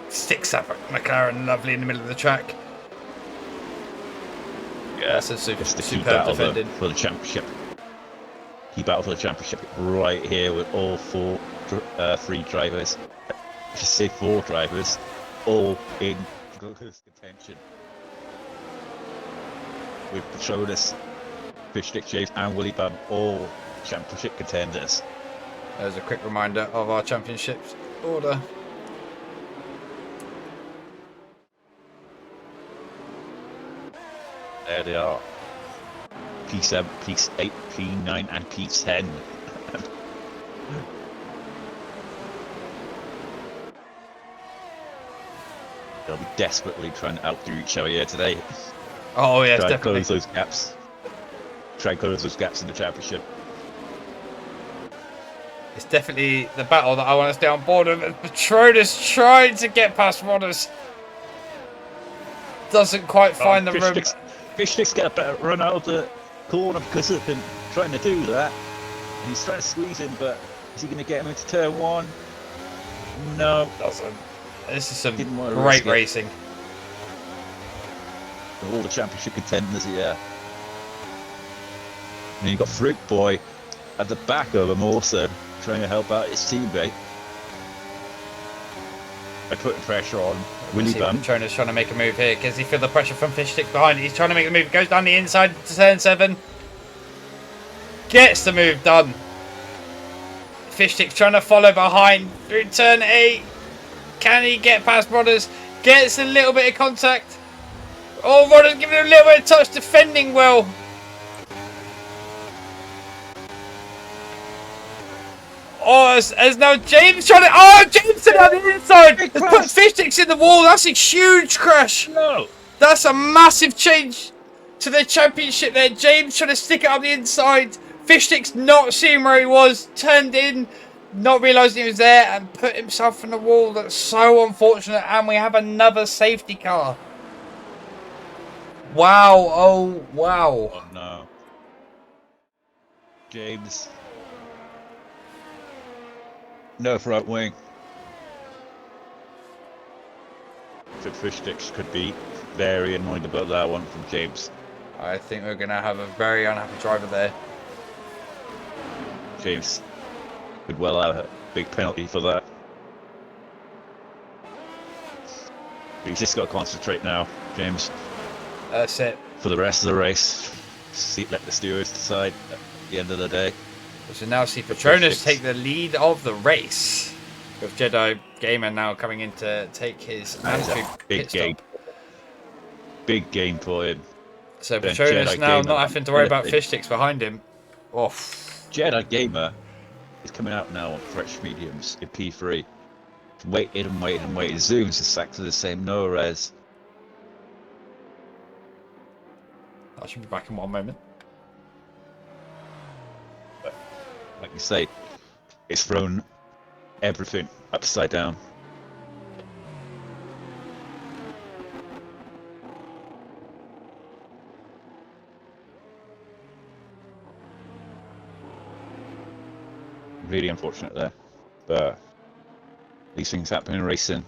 Sticks up at McLaren, lovely in the middle of the track. Yeah, that's a superb defending for the championship. key battle for the championship right here with all three drivers. I should say 4 drivers, all in close contention. With Patronus, Fishstick James and Willy Bum all championship contenders. There's a quick reminder of our championships order. There they are. P7, P8, P9 and P10. They'll be desperately trying to outdo each other here today. Oh yes, Try and definitely. close those gaps. Try and close those gaps in the championship. It's definitely the battle that I want to stay on board with. Patronus trying to get past Rodders. Doesn't quite find the room. Fishstick's got a better run out of the corner because of him trying to do that. And he's trying to squeeze him, but is he going to get him into turn 1? No. Doesn't. This is some Didn't want to great risk it. racing. All the championship contenders here. And you've got Fruit Boy at the back of him also, trying to help out his teammate. By putting pressure on Willy Bum. Patronus trying to make a move here. Does he feel the pressure from Fishstick behind? He's trying to make the move. Goes down the inside to turn 7. Gets the move done. Fishstick's trying to follow behind through turn 8. Can he get past Rodders? Gets a little bit of contact. Oh, Rodders giving him a little bit of touch, defending well. Oh, as now James trying to... Oh, James on the inside! Has put Fishsticks in the wall. That's a huge crash. No! That's a massive change to the championship there. James trying to stick it on the inside. Fishsticks not seeing where he was. Turned in, not realising he was there, and put himself in the wall. That's so unfortunate. And we have another safety car. Wow. Oh, wow. Oh no. James. No front wing. Fishsticks could be very annoyed about that one from James. I think we're going to have a very unhappy driver there. James could well have a big penalty for that. But he's just got to concentrate now, James, That's it. for the rest of the race. Let the stewards decide at the end of the day. We should now see Patronus Fishsticks. take the lead of the race. With Jedi Gamer now coming in to take his mandatory Big pit stop. game. Big game for him. So Then Patronus Jedi now Gamer not having to worry about anything. Fishsticks behind him. Oh, Jedi Gamer is coming out now on fresh mediums in P3. Waited and waited and waited. Zooms is exactly the same. No res. I should be back in one moment. Like you say, it's thrown everything upside down. Really unfortunate there, but these things happen in racing.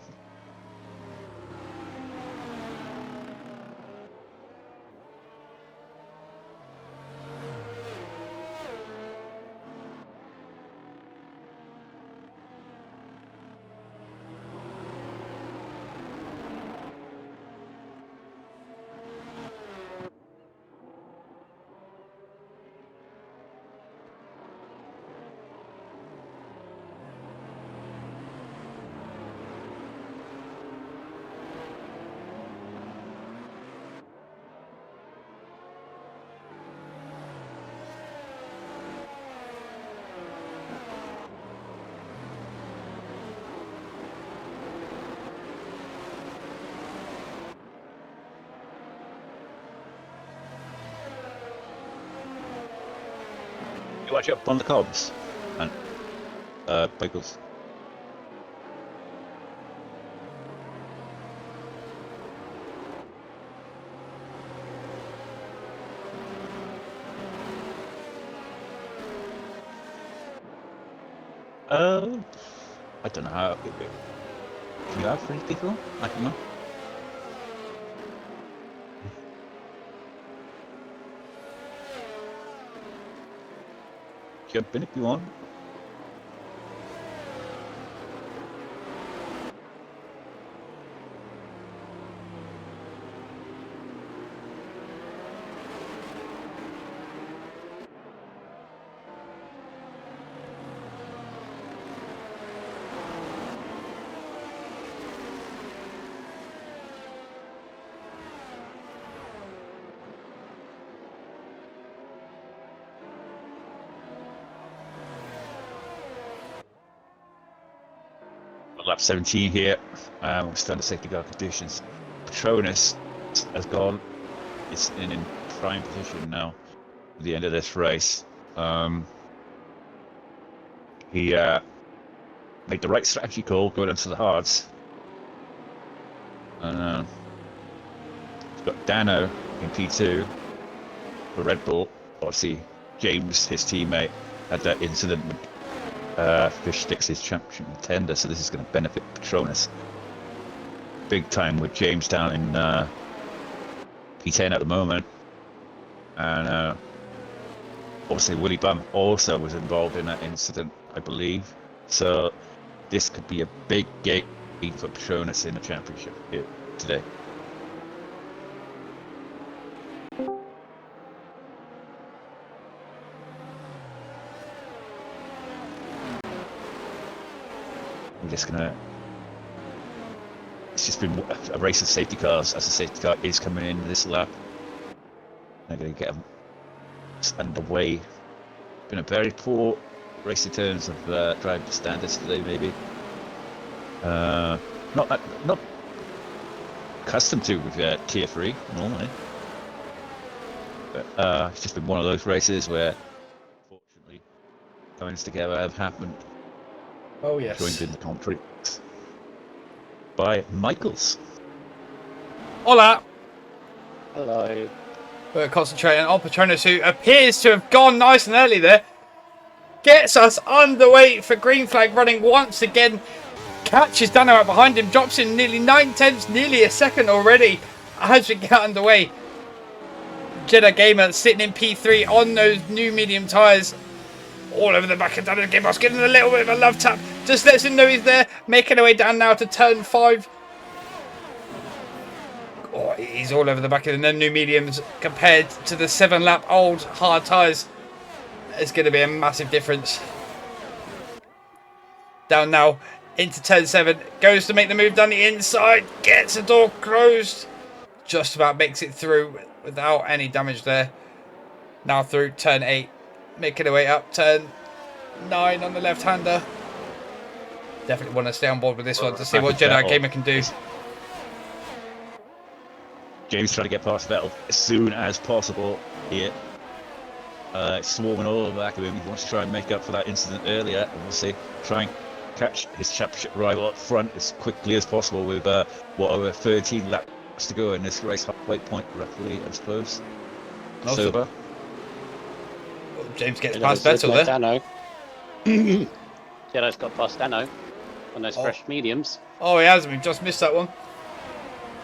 You watch up on the cobs and bagels. I don't know how. Can you have 3 people? I don't know. Jump in if you want. Lap 17 here. We're starting to safety car conditions. Patronus has gone. It's in prime position now at the end of this race. He made the right strategy call going into the hards. He's got Dano in P2 for Red Bull. Obviously, James, his teammate, had that incident with Fish Sticks, his championship contender, so this is going to benefit Patronus big time with James down in P10 at the moment. And obviously Willy Bum also was involved in that incident, I believe. So this could be a big game for Patronus in the championship here today. I'm just gonna. It's just been a race of safety cars as the safety car is coming in this lap. They're gonna get them underway. Been a very poor race in terms of driving standards today, maybe. Not accustomed to with Tier 3 normally, but it's just been one of those races where, fortunately, comings together have happened. Oh yes. Joined in the commentary by Michaels. Hola. Hello. We're concentrating on Patronus, who appears to have gone nice and early there. Gets us underway for green flag running once again. Catches Dano out behind him, drops in nearly 9/10, nearly a second already as we get underway. Jedi Gamer sitting in P3 on those new medium tyres. All over the back of Dano Game-Boss, getting a little bit of a love tap. Just lets him know he's there. Making our way down now to turn 5. Oh, he's all over the back of the new mediums compared to the 7-lap old hard tyres. It's going to be a massive difference. Down now into turn 7. Goes to make the move down the inside. Gets the door closed. Just about makes it through without any damage there. Now through turn 8. Making our way up turn 9 on the left-hander. Definitely want to stay on board with this one to see what Jedi Gamer can do. James trying to get past Vettel as soon as possible here. Swarming all over the back of him. He wants to try and make up for that incident earlier. And we'll see. Try and catch his championship rival up front as quickly as possible with over 13 laps to go in this race. Halfway point, roughly, I suppose. Sober. James gets past Vettel there. Dano. Jedi's got past Dano on those fresh mediums. Oh, he hasn't. We've just missed that one.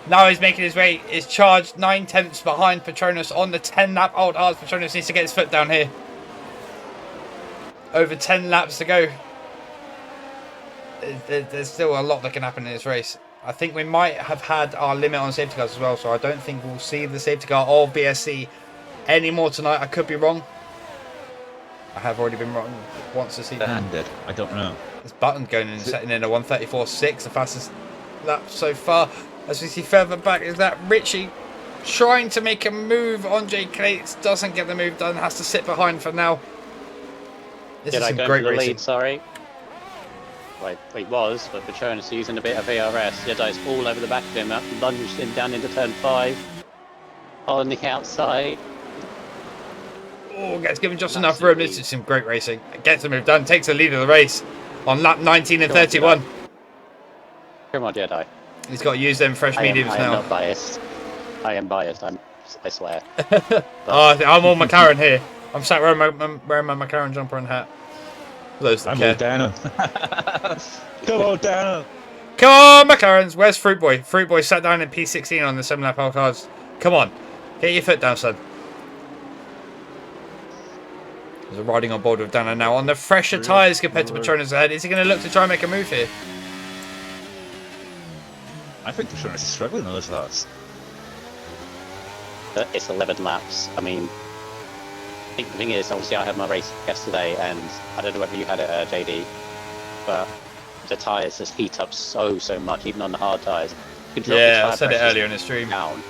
Now he's making his way. He's charged 9/10 behind Patronus on the 10-lap old hards. Patronus needs to get his foot down here. Over 10 laps to go. There's still a lot that can happen in this race. I think we might have had our limit on safety cars as well, so I don't think we'll see the safety car or BSC anymore tonight. I could be wrong. I have already been wrong once this season. Banded. I don't know. This Button going in and setting in a 1:34.6, the fastest lap so far. As we see further back, is that Richie trying to make a move on Jay Clates. Doesn't get the move done, has to sit behind for now. This is some great the racing. lead, sorry. Well, he was, but Patronus using a bit of VRS. Jedi's all over the back of him, lunged him down into turn 5. On the outside. Oh, gets given just enough room. This is some great racing. Gets the move done, takes the lead of the race on lap 19 and 31. Come on, Jedi. He's got to use them fresh mediums now. I am not biased. I am biased, I swear. I'm all McLaren here. I'm sat wearing my McLaren jumper and hat. Those that I'm care. all Dano. Come on, Dano. Come on, McLarens. Where's Fruit Boy? Fruit Boy sat down in P16 on the 7-lap old cards. Come on. Get your foot down, son. There's a riding on board with Dano now on the fresher tyres compared to Petronas ahead. Is he going to look to try and make a move here? I think Petronas is struggling on those last. It's 11 laps. I mean, I think the thing is, obviously I had my race yesterday, and I don't know whether you had it, JD, but the tyres just heat up so much, even on the hard tyres. You can drop the Yeah, tyre I said it pressures earlier in the stream. down.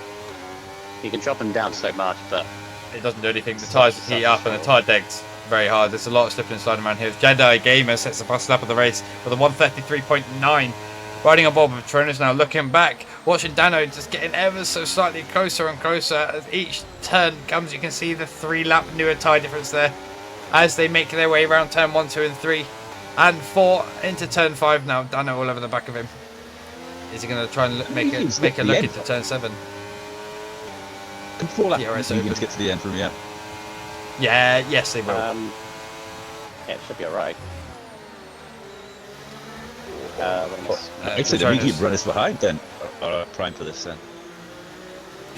You can drop them down so much, but It doesn't do anything. The tyres heat up and the tyre deck's very hard. There's a lot of slipping and sliding around here. Jedi Gamer sets the fast lap of the race with a 1:33.9. Riding on board with Petronas now, looking back, watching Dano just getting ever so slightly closer and closer as each turn comes. You can see the 3-lap newer tyre difference there as they make their way around turn 1, 2 and 3 and 4 into turn 5 now. Dano all over the back of him. Is he going to try and make a look into turn 7? Can 4 laps Yeah, right, so mediums get to the end from here? Yeah, yes they will. yeah, it should be alright. I'd say the medium runners behind then are prime for this then.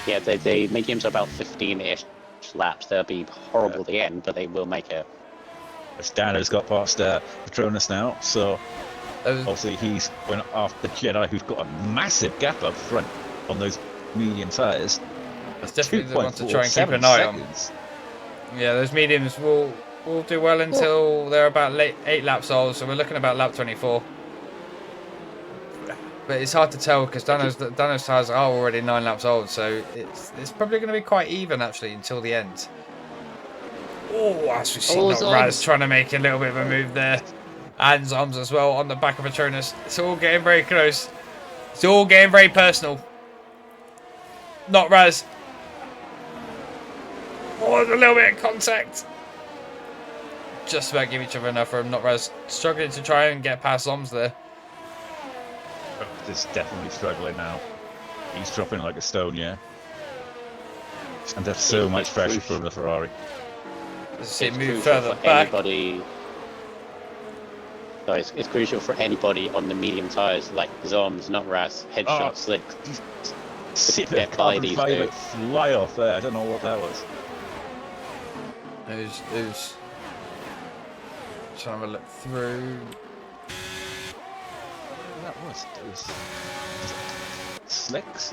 Yeah, the mediums are about 15-ish laps. They'll be horrible at the end, but they will make it. Dano's got past Petronas now, so obviously he's went after Jedi, who's got a massive gap up front on those medium tyres. That's definitely the one to try and keep an eye on. Yeah, those mediums will do well until they're about 8 laps old, so we're looking about lap 24. But it's hard to tell because Dano's tyres are already 9 laps old, so it's probably going to be quite even actually until the end. Oh, as we've seen Raz trying to make a little bit of a move there. And Zoms as well on the back of Petronas. It's all getting very close. It's all getting very personal. Not Raz. Oh, there's a little bit of contact. Just about give each other enough room. Not Raz struggling to try and get past Zoms there. Just definitely struggling now. He's dropping like a stone, yeah. And there's so much pressure from the Ferrari. Let's see it move further back. It's crucial for anybody on the medium tyres like Zoms, not Raz, headshot, slick. Sit there, carbon fibre fly off there. I don't know what that was. Who's trying to look through. That was Slicks.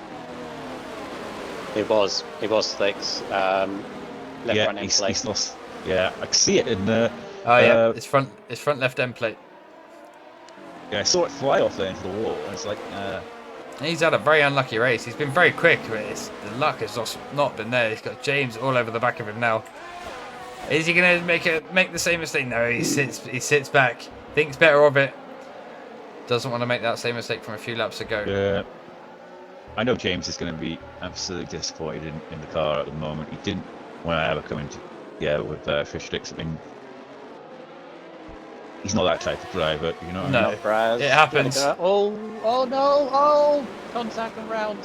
It was Slicks. Left front end plate. He's lost. Yeah, I can see it in the. Oh yeah, it's front left end plate. Yeah, I saw it fly off there into the wall, and it's like. He's had a very unlucky race. He's been very quick, but the luck has just not been there. He's got James all over the back of him now. Is he going to make the same mistake? No, he sits back, thinks better of it. Doesn't want to make that same mistake from a few laps ago. Yeah. I know James is going to be absolutely disappointed in the car at the moment. He didn't want to ever come into with fish sticks. I mean, he's not that type of driver, you know. No, it happens. Oh no! Oh, contact around.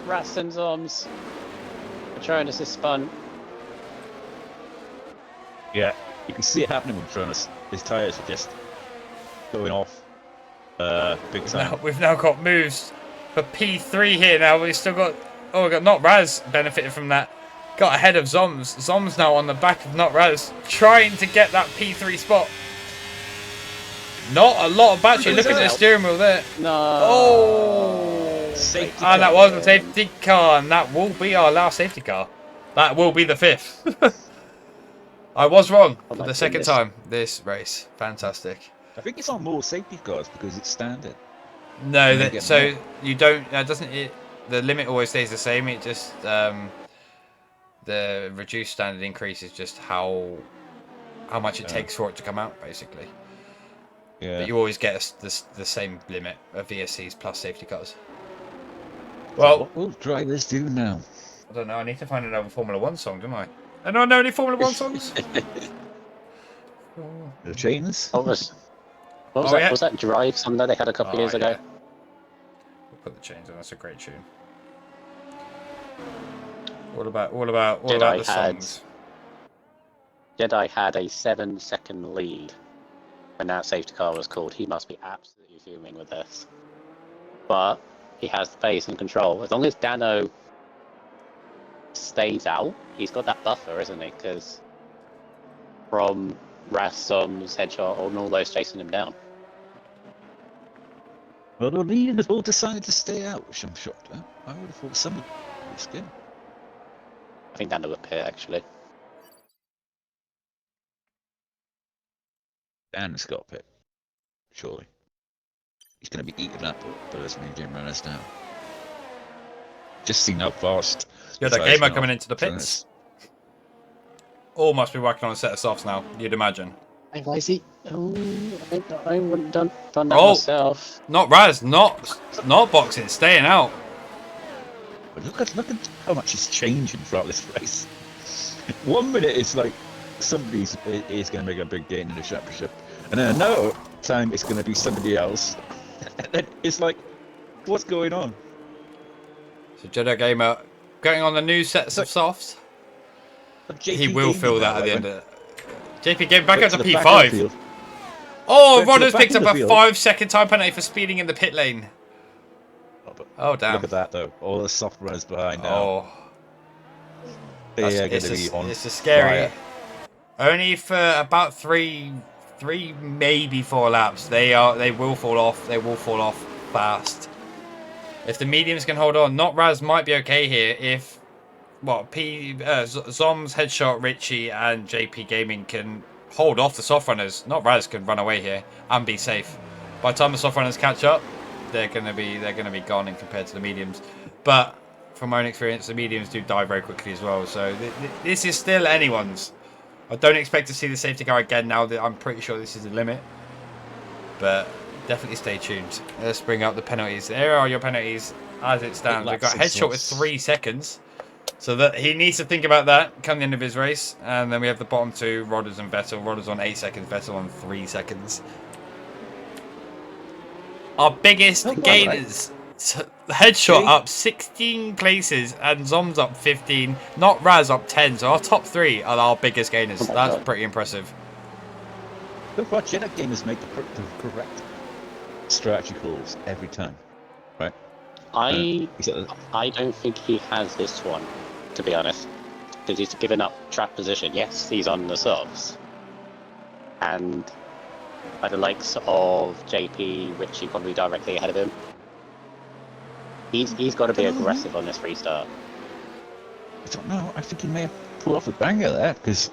Rats and Zoms. Petronas is spun. Yeah, you can see it happening with Petronas. His tyres are just going off. Big time. We've now got moves for P3 here now. We've still got... Oh, we've got Not Raz benefited from that. Got ahead of Zoms. Zoms now on the back of Not Raz, trying to get that P3 spot. Not a lot of battery. Look at the steering wheel there. No. Oh. Safety And that car. was a safety car. And that will be our last safety car. That will be the 5th. I was wrong for the second time this race. Fantastic. I think it's on more safety cars because it's standard. No, you don't. Doesn't it? The limit always stays the same. It just the reduced standard increase is just how much it takes for it to come out, basically. Yeah. But you always get the same limit of VSCs plus safety cars. Well, so what will drivers do now? I don't know. I need to find another Formula 1 song, don't I? I don't know any Formula 1 songs. The chains. What was that? Yeah. Was that Drive Sunday they had a couple of years ago? We'll put the chains on. That's a great tune. What about the songs? Jedi had a 7-second lead when that safety car was called. He must be absolutely fuming with this. But he has the pace and control. As long as Dano stays out, he's got that buffer, isn't he? Because from Rassom's headshot and all those chasing him down. Well, the leaders all decided to stay out, which I'm shocked at. I would have thought somebody was good. I think down to the pit, actually. Dan's got a pit, surely. He's going to be eaten up by those medium runners now. Just seen how fast. Yeah, that gamer coming into the pits. All must be working on a set of softs now, you'd imagine. Hey, Lazy. Oh, I wouldn't done that myself. Not Raz, not boxing, staying out. But look at how much is changing throughout this race. 1 minute it's like somebody is going to make a big gain in the championship, and then another time it's going to be somebody else. And then it's like, what's going on? So Jedi Gamer going on the new sets of softs. He will feel that at the end of it. JP Gamer back up to P5. Oh, Rodder's picked up a 5-second time penalty for speeding in the pit lane. Oh, damn. Look at that, though. All the soft runners behind now. Oh. It's a scary. fire. Only for about three, maybe 4 laps. They will fall off. They will fall off fast. If the mediums can hold on, Not Raz might be okay here. If Zom's headshot, Richie, and JP Gaming can hold off the soft runners, Not Raz can run away here and be safe. By the time the soft runners catch up, they're gonna be gone in compared to the mediums. But from my own experience, the mediums do die very quickly as well. So this is still anyone's. I don't expect to see the safety car again now that I'm pretty sure this is the limit. But definitely stay tuned. Let's bring up the penalties. There are your penalties as it stands. We've got headshot with 3 seconds. So that he needs to think about that come the end of his race. And then we have the bottom 2, Rodders and Vettel. Rodders on 8 seconds, Vettel on 3 seconds. Our biggest gainers. Headshot up 16 places and Zom's up 15. Not Raz up 10. So our top 3 are our biggest gainers. That's pretty impressive. Look what Jedi Gamers make the correct strategy calls every time, right? I don't think he has this one, to be honest, because he's given up track position. Yes, he's on the softs, and by the likes of JP, Richie probably directly ahead of him. He's got to be aggressive on this restart. I don't know. I think he may have pulled off a banger there because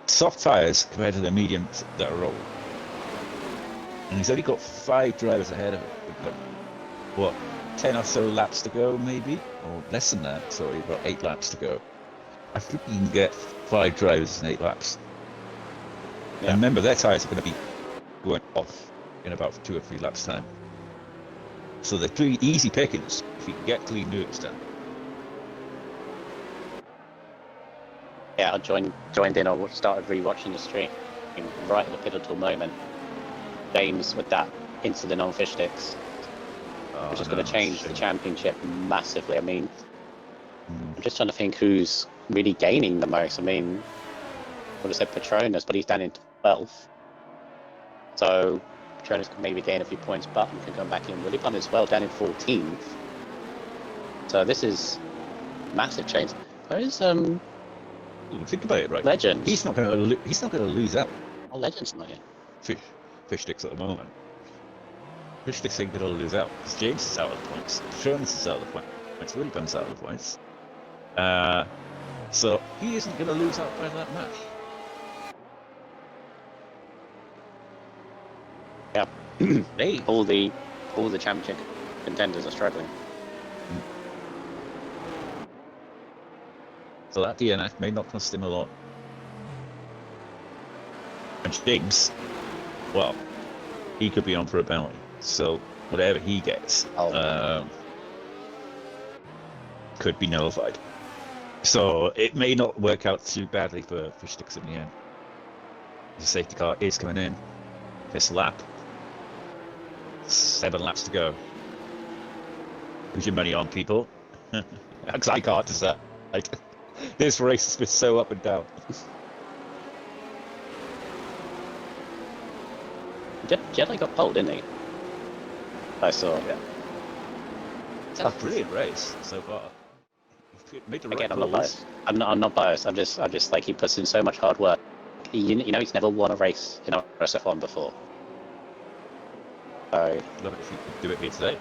soft tyres compared to the mediums that are old, and he's only got 5 drivers ahead of him. We've got, what, 10 or so laps to go, maybe, or less than that. Sorry, about 8 laps to go. I think you can get 5 drivers in 8 laps. Yeah. And remember, their tyres are going to be going off in about 2 or 3 laps time. So they're 3 easy pickings if you can get clean moves done. Yeah, I joined in. I started rewatching the stream right at the pivotal moment. James with that incident on fish sticks, which is going to change the championship massively. I mean, I'm just trying to think who's really gaining the most. I mean, I would have said Patronus, but he's down in 12th. So Patronus can maybe gain a few points. Button can come back in. Willie Button as well, down in 14th. So this is massive change. Where is think about it, right? Legends. He's not going to lose out. Oh, Legends not yet. Fish sticks at the moment. Fish sticks ain't going to lose out because James is out of the points. Patronus is out of the points. Willie Button's out of the points. So he isn't going to lose out by that much. Yeah. Hey. All the championship contenders are struggling. So that DNF may not cost him a lot. And James, well, he could be on for a penalty. So whatever he gets could be nullified. So it may not work out too badly for Fish Sticks in the end. The safety car is coming in this lap. 7 laps to go. Who's your money on, people? Because I can't decide. This race has been so up and down. Jedi got pole, didn't he? I saw. Yeah. It's a brilliant race so far. Again, I'm not biased. I'm not biased. I'm just like he puts in so much hard work you know he's never won a race in RSF1 before. So Love it if he could do it here today.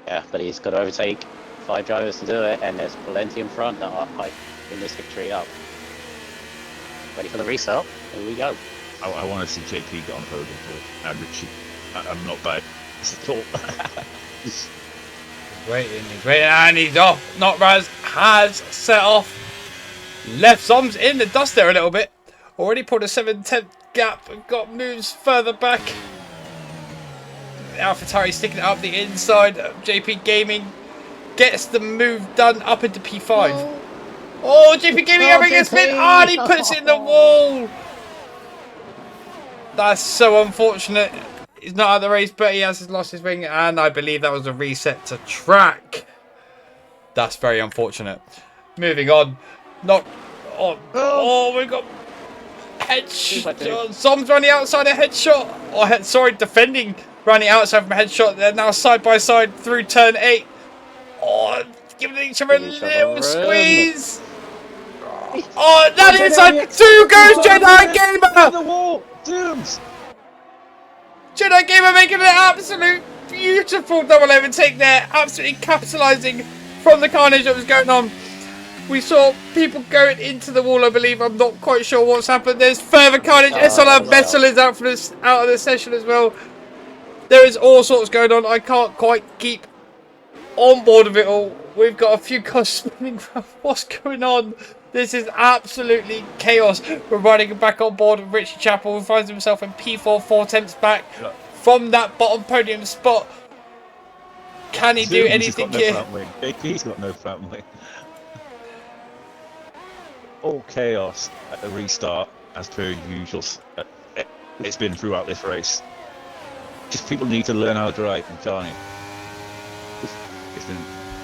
yeah, but he's got to overtake 5 drivers to do it, and there's plenty in front that are hyping this victory up. Ready for the restart? Here we go. I want to see JP get on the podium for and Richie. I'm not bad at all. He's waiting, and he's off. Not Raz has set off. Left Zoms in the dust there a little bit. Already put a 7/10 gap and got moves further back. AlphaTauri sticking it up the inside. JP Gaming gets the move done up into P5. Oh, JP Gaming having a spin. Oh, and he puts it in the wall. That's so unfortunate. He's not out of the race, but he has lost his wing, and I believe that was a reset to track. That's very unfortunate. Moving on. Not on. Oh, we got headshot. Som's running outside a headshot. Oh, sorry, defending. Running outside from a headshot. They're now side by side through turn 8. Oh, giving each other a little squeeze. Oh, that inside. 2 goes Jedi Gamer. The wall, Dooms. Jedi Gamer making an absolute beautiful double overtake there. Absolutely capitalising from the carnage that was going on. We saw people going into the wall, I believe. I'm not quite sure what's happened. There's further carnage. SLR Vettel is out out of the session as well. There is all sorts going on. I can't quite keep on board of it all. We've got a few cars spinning around. What's going on? This is absolutely chaos. We're riding back on board with Richie Chappell, who finds himself in P4, 4 attempts back from that bottom podium spot. Can he do anything here? JP's got no front wing. All chaos at the restart, as per usual. It's been throughout this race. Just people need to learn how to drive and Johnny.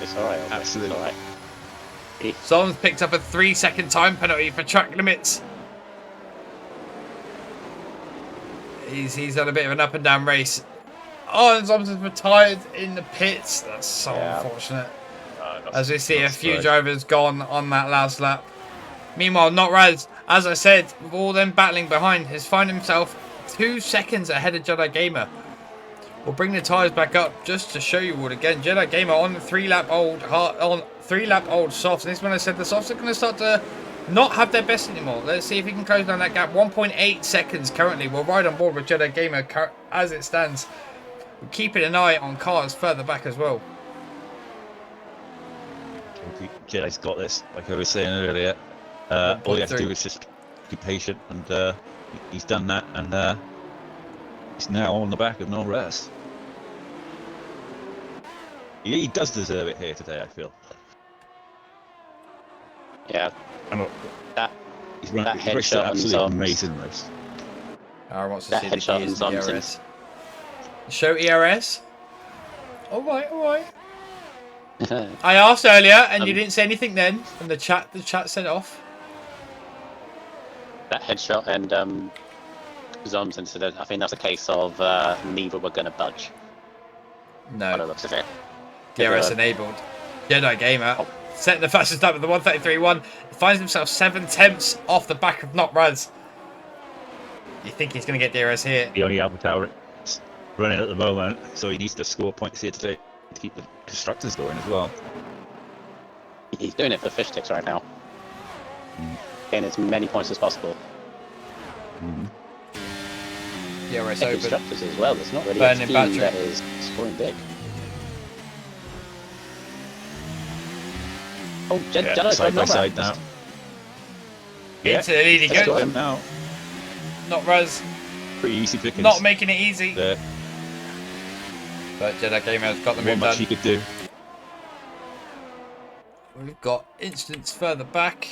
It's alright. Absolutely. Alright. Someone's picked up a 3-second time penalty for track limits. He's had a bit of an up and down race. Oh, and Someone's retired in the pits. That's so unfortunate. As we see a few drivers gone on that last lap. Meanwhile, Not Raz, as I said, with all them battling behind, has found himself 2 seconds ahead of Jedi Gamer. We'll bring the tyres back up just to show you all again. Jedi Gamer on the 3-lap old softs. And this one I said the softs are going to start to not have their best anymore. Let's see if he can close down that gap. 1.8 seconds currently. We'll ride on board with Jedi Gamer as it stands. We're keeping an eye on cars further back as well. Jedi's got this, like I was saying earlier. All you have to do is just be patient, and he's done that, and he's now on the back of no rest. He does deserve it here today, I feel. Yeah. He's raced an absolutely amazing race. I want to that see the headshot gears on in Thompson. ERS. Show ERS. Alright. I asked earlier and you didn't say anything then, and the chat said off. That headshot and Zoms incident, I think that's a case of neither were going to budge. By the No. looks of it. DRS enabled. Jedi Gamer setting the fastest lap with the 133.1. Finds himself 7 tenths off the back of Not Raz. You think he's going to get DRS here? The only AlphaTauri running at the moment, so he needs to score points here today to keep the constructors going as well. He's doing it for fish sticks right now. Getting as many points as possible. DRS And open. constructors as well. It's not really Burning a team battery. that is scoring big. Oh, Jedi's side by side now. Into the lead he Let's go goes. him now. Not Raz. Pretty easy pickings. Not making it easy. There. But Jedi Gamer has got the What move much he done. could do. We've got incidents further back.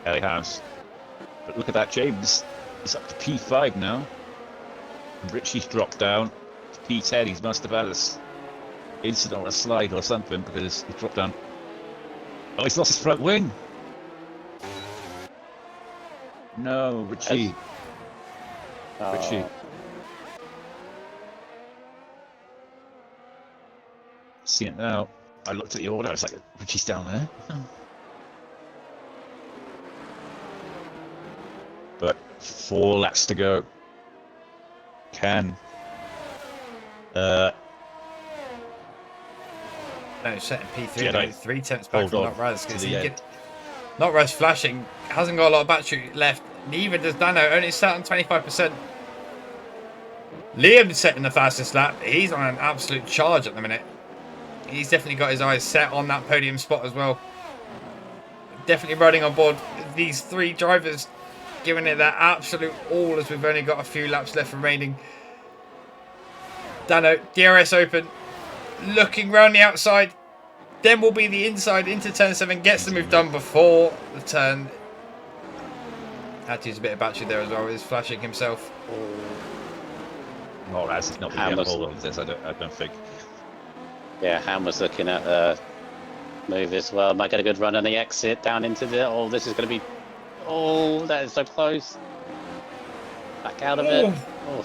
Yeah, he has. But look at that, James. He's up to P5 now. And Richie's dropped down to P10. He must have had an incident or a slide or something because he dropped down. Oh, he's lost his front wing. No, Richie. Richie. See it now. I looked at the order. I was like, Richie's down there. but 4 laps to go. Can No, setting P3, Jedi 3 tenths back hold from on Not Raz. to the end. Not Raz flashing, hasn't got a lot of battery left. Neither does Dano, only sat on 25%. Liam's setting the fastest lap. He's on an absolute charge at the minute. He's definitely got his eyes set on that podium spot as well. Definitely riding on board these 3 drivers, giving it that absolute all as we've only got a few laps left remaining. Dano, DRS open, looking round the outside. Then will be the inside into turn 7, gets the move done before the turn. Had to use a bit of battery there as well. He's flashing himself. Not as it's not going to get hold of this. I don't think. Yeah, Ham was looking at the move as well. Might get a good run on the exit down into the. Oh, this is going to be. Oh, that is so close. Back out of it. Oh.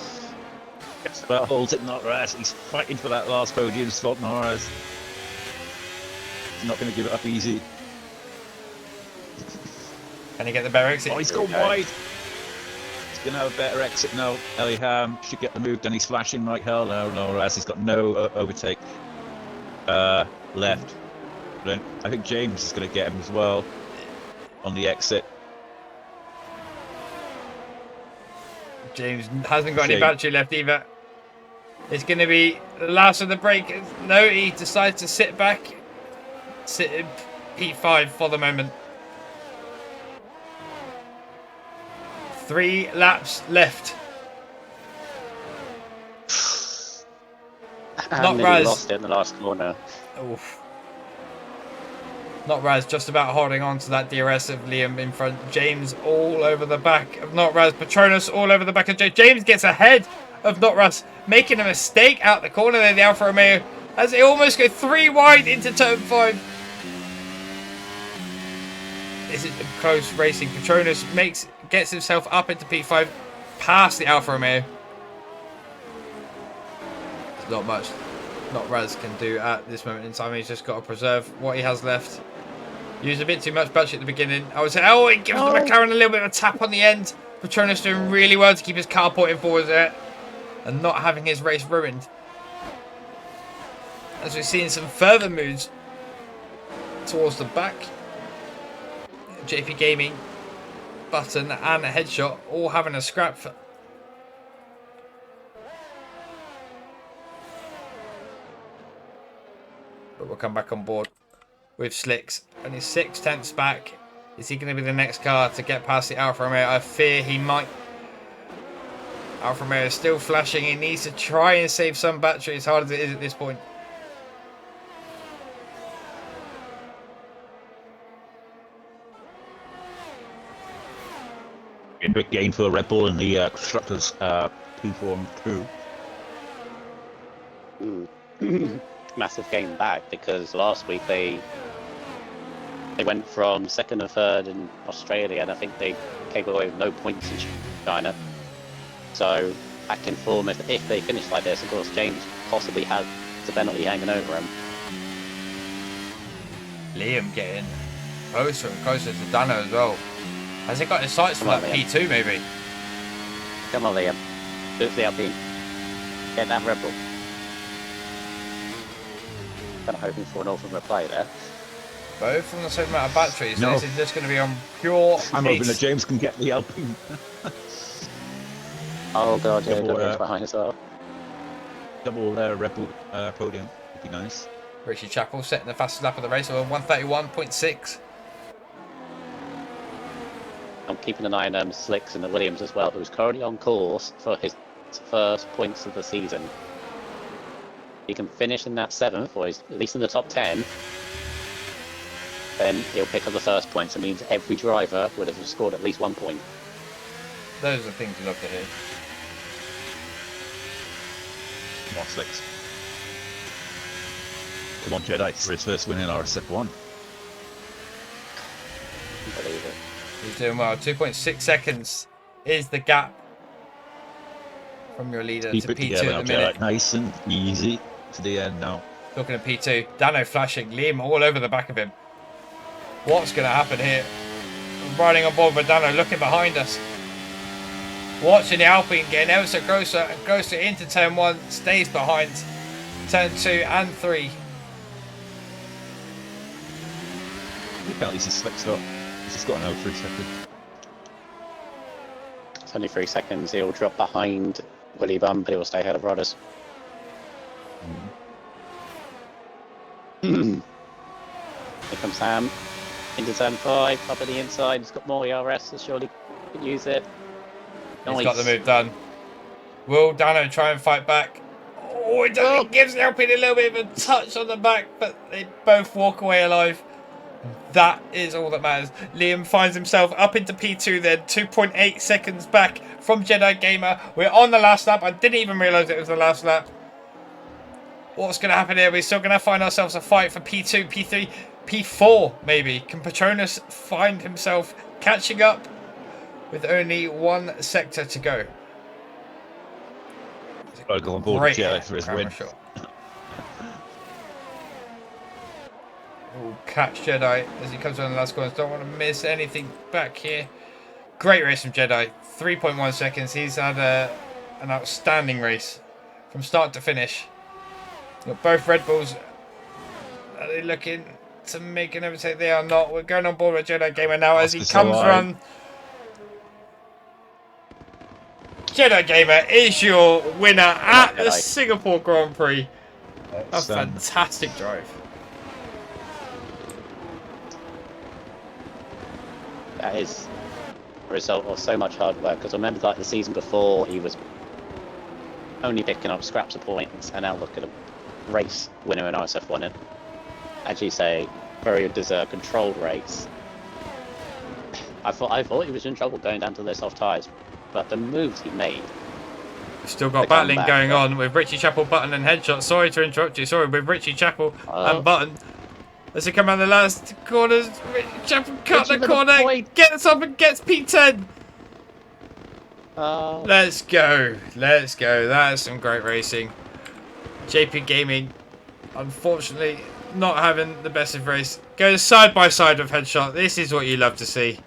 Gets about holds it, Norris. He's fighting for that last podium spot, Norris. He's not going to give it up easy. Can he get the better exit? Oh, he's gone wide. He's going to have a better exit now. Ellie Ham should get the move done. He's flashing like hell now, Norris. He's got no overtake left. But I think James is going to get him as well on the exit. James hasn't got any battery left either. It's going to be the last of the break. No, he decides to sit back. Sit in P5 for the moment. 3 laps left. Not Raz. Lost it in the last corner. Oof. Not Raz, just about holding on to that DRS of Liam in front. James all over the back of Not Raz. Patronus all over the back of James. James gets ahead of Not Raz, making a mistake out the corner there, the Alfa Romeo, as they almost go 3 wide into turn 5. This is close racing. Patronus gets himself up into P5, past the Alfa Romeo. There's not much Not Raz can do at this moment in time. He's just got to preserve what he has left. Used a bit too much battery at the beginning. I would say, oh, it gives the McLaren a little bit of a tap on the end. Patronus doing really well to keep his car pointing forwards there and not having his race ruined. As we're seeing some further moves towards the back. JP Gaming, Button and a Headshot all having a scrap. But we'll come back on board with Slicks. Only 6 tenths back. Is he going to be the next car to get past the Alfa Romeo? I fear he might. Alfa Romeo is still flashing. He needs to try and save some battery as hard as it is at this point. A big gain for Red Bull in the constructors P4 and 2. Massive gain back, because last week they went from 2nd and 3rd in Australia, and I think they came away with no points in China. So back in form, if they finish like this, of course James possibly has the penalty hanging over him. Liam getting closer and closer to Dano as well. Has he got his sights for that P2 maybe? Come on, Liam. Do it for the Alpine. Get that Red Bull. Kind of hoping for an awful reply there. Both from the same amount of batteries. No. This is just going to be on pure I'm pace. hoping that James can get the Alpine. Oh god, yeah, got behind as well. Double Red Bull podium would be nice. Richie Chappell setting the fastest lap of the race of 131.6. I'm keeping an eye on Slicks and the Williams as well, who's currently on course for his first points of the season. He can finish in that 7th, or at least in the top 10. Then he'll pick up the first points. It means every driver would have scored at least 1 point. Those are things we love to hear. Come on, Slicks. Come on, Jedi, for his first win in RSF1. Believe it. He's doing well. 2.6 seconds is the gap from your leader Keep to it P2 together, at the minute. Jedi. Nice and easy to the end now. Looking at P2. Dano flashing. Liam all over the back of him. What's going to happen here? Riding on board with Dano, looking behind us. Watching the Alpine getting ever so closer and closer into turn 1, stays behind turn 2 and 3. Look at least he's slipped up. He's just got an 3 second. It's only 3 seconds. He'll drop behind Willy Bum, but he'll stay ahead of Rodders. Here comes Sam. Into turn 5, up at the inside. He's got more ERS, so surely he can use it. Nice. He's got the move done. Will Dano try and fight back? Oh, it does. It gives the Alpine a little bit of a touch on the back, but they both walk away alive. That is all that matters. Liam finds himself up into P2 then, 2.8 seconds back from Jedi Gamer. We're on the last lap. I didn't even realise it was the last lap. What's going to happen here? We're still going to find ourselves a fight for P2, P3, P4 maybe. Can Patronus find himself catching up with only one sector to go? I'll go on board with Jedi for his win. Shot. We'll catch Jedi as he comes on the last corner. Don't want to miss anything back here. Great race from Jedi. 3.1 seconds. He's had an outstanding race from start to finish. Got both Red Bulls. Are they looking to make an overtake? They are not. We're going on board with Jedi Gamer now as he comes run. Jedi Gamer is your winner at the Singapore Grand Prix. A fantastic drive. That is a result of so much hard work. Because I remember, like the season before, he was only picking up scraps of points, and now look at him, race winner in RSF1. And as you say, very deserved controlled race. I thought he was in trouble going down to the soft tyres, but the moves he made. Still got battling going on with Richie Chappell, Button and Headshot. Sorry to interrupt you. Sorry, with Richie Chappell and Button. As they come around the last corners, Richie Chappell cut the corner, gets up and gets P10. Let's go. Let's go. That's some great racing. JP Gaming, unfortunately, not having the best of race. Goes side by side with Headshot. This is what you love to see.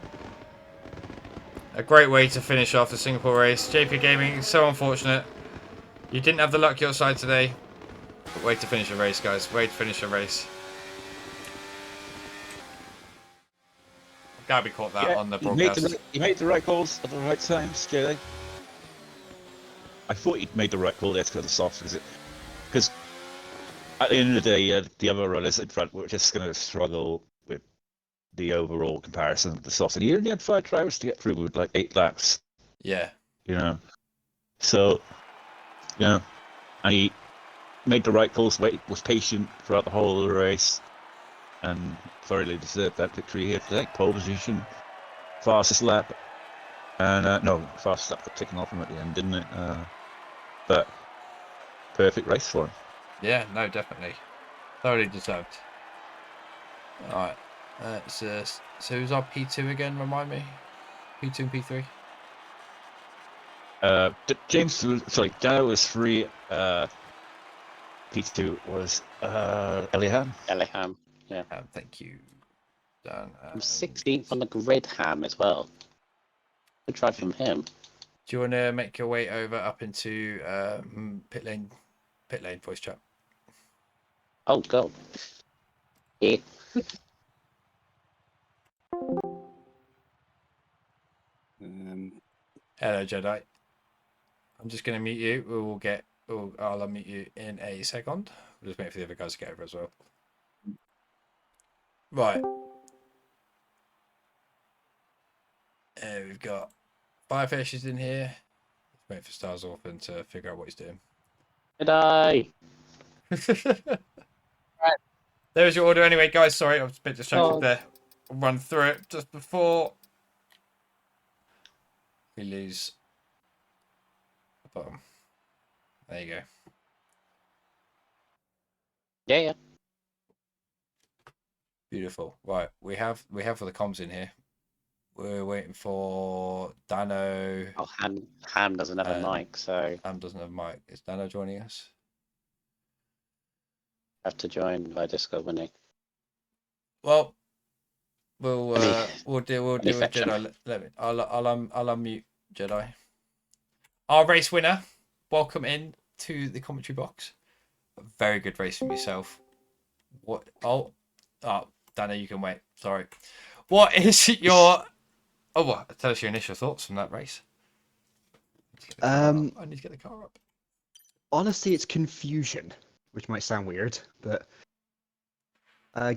A great way to finish off the Singapore race. JP Gaming, so unfortunate. You didn't have the luck your side today. But way to finish a race, guys. Way to finish a race. Glad we caught that on the broadcast. You made the right calls at the right times, JD. I thought you'd made the right call there to go to the soft, because at the end of the day, the other runners in front were just going to struggle with the overall comparison of the softs. And you only had 5 drivers to get through with like 8 laps. Yeah. You know. So, you know, and he made the right calls, was patient throughout the whole of the race, and thoroughly deserved that victory here today. Pole position, fastest lap, and fastest lap got taken off him at the end, didn't it? But perfect race for him. Yeah, no, definitely. Thoroughly deserved. Alright. So who's our P2 again, remind me? P2 and P3? Dano was 3, P2 was Eliham. Eliham, yeah. Thank you, Dan. I'm 16th on the grid, Ham, as well. Good try from him. Do you want to make your way over up into pit lane voice chat? Oh, God. Yeah. Hello, Jedi. I'm just going to mute you. I'll unmute you in a second. We'll just wait for the other guys to get over as well. Right. We've got Firefishes in here. Let's wait for Stars Orphan to figure out what he's doing. Jedi! Right. There's your order anyway, guys. Sorry, I was a bit distracted there. I'll run through it just before we lose the bottom. There you go. Yeah. Beautiful. Right, we have for the comms in here. We're waiting for Dano. Oh, Ham doesn't have a mic, so Ham doesn't have a mic. Is Dano joining us? have to join by Discord, wouldn't he? Well, we'll deal with fetch him? Jedi. Let me. I'll unmute Jedi. our race winner, welcome in to the commentary box. A very good race from yourself. What? Oh, Dana, you can wait. Sorry. What is your? Oh, what? Tell us your initial thoughts from that race. I need to get the car up. Honestly, it's confusion, which might sound weird, but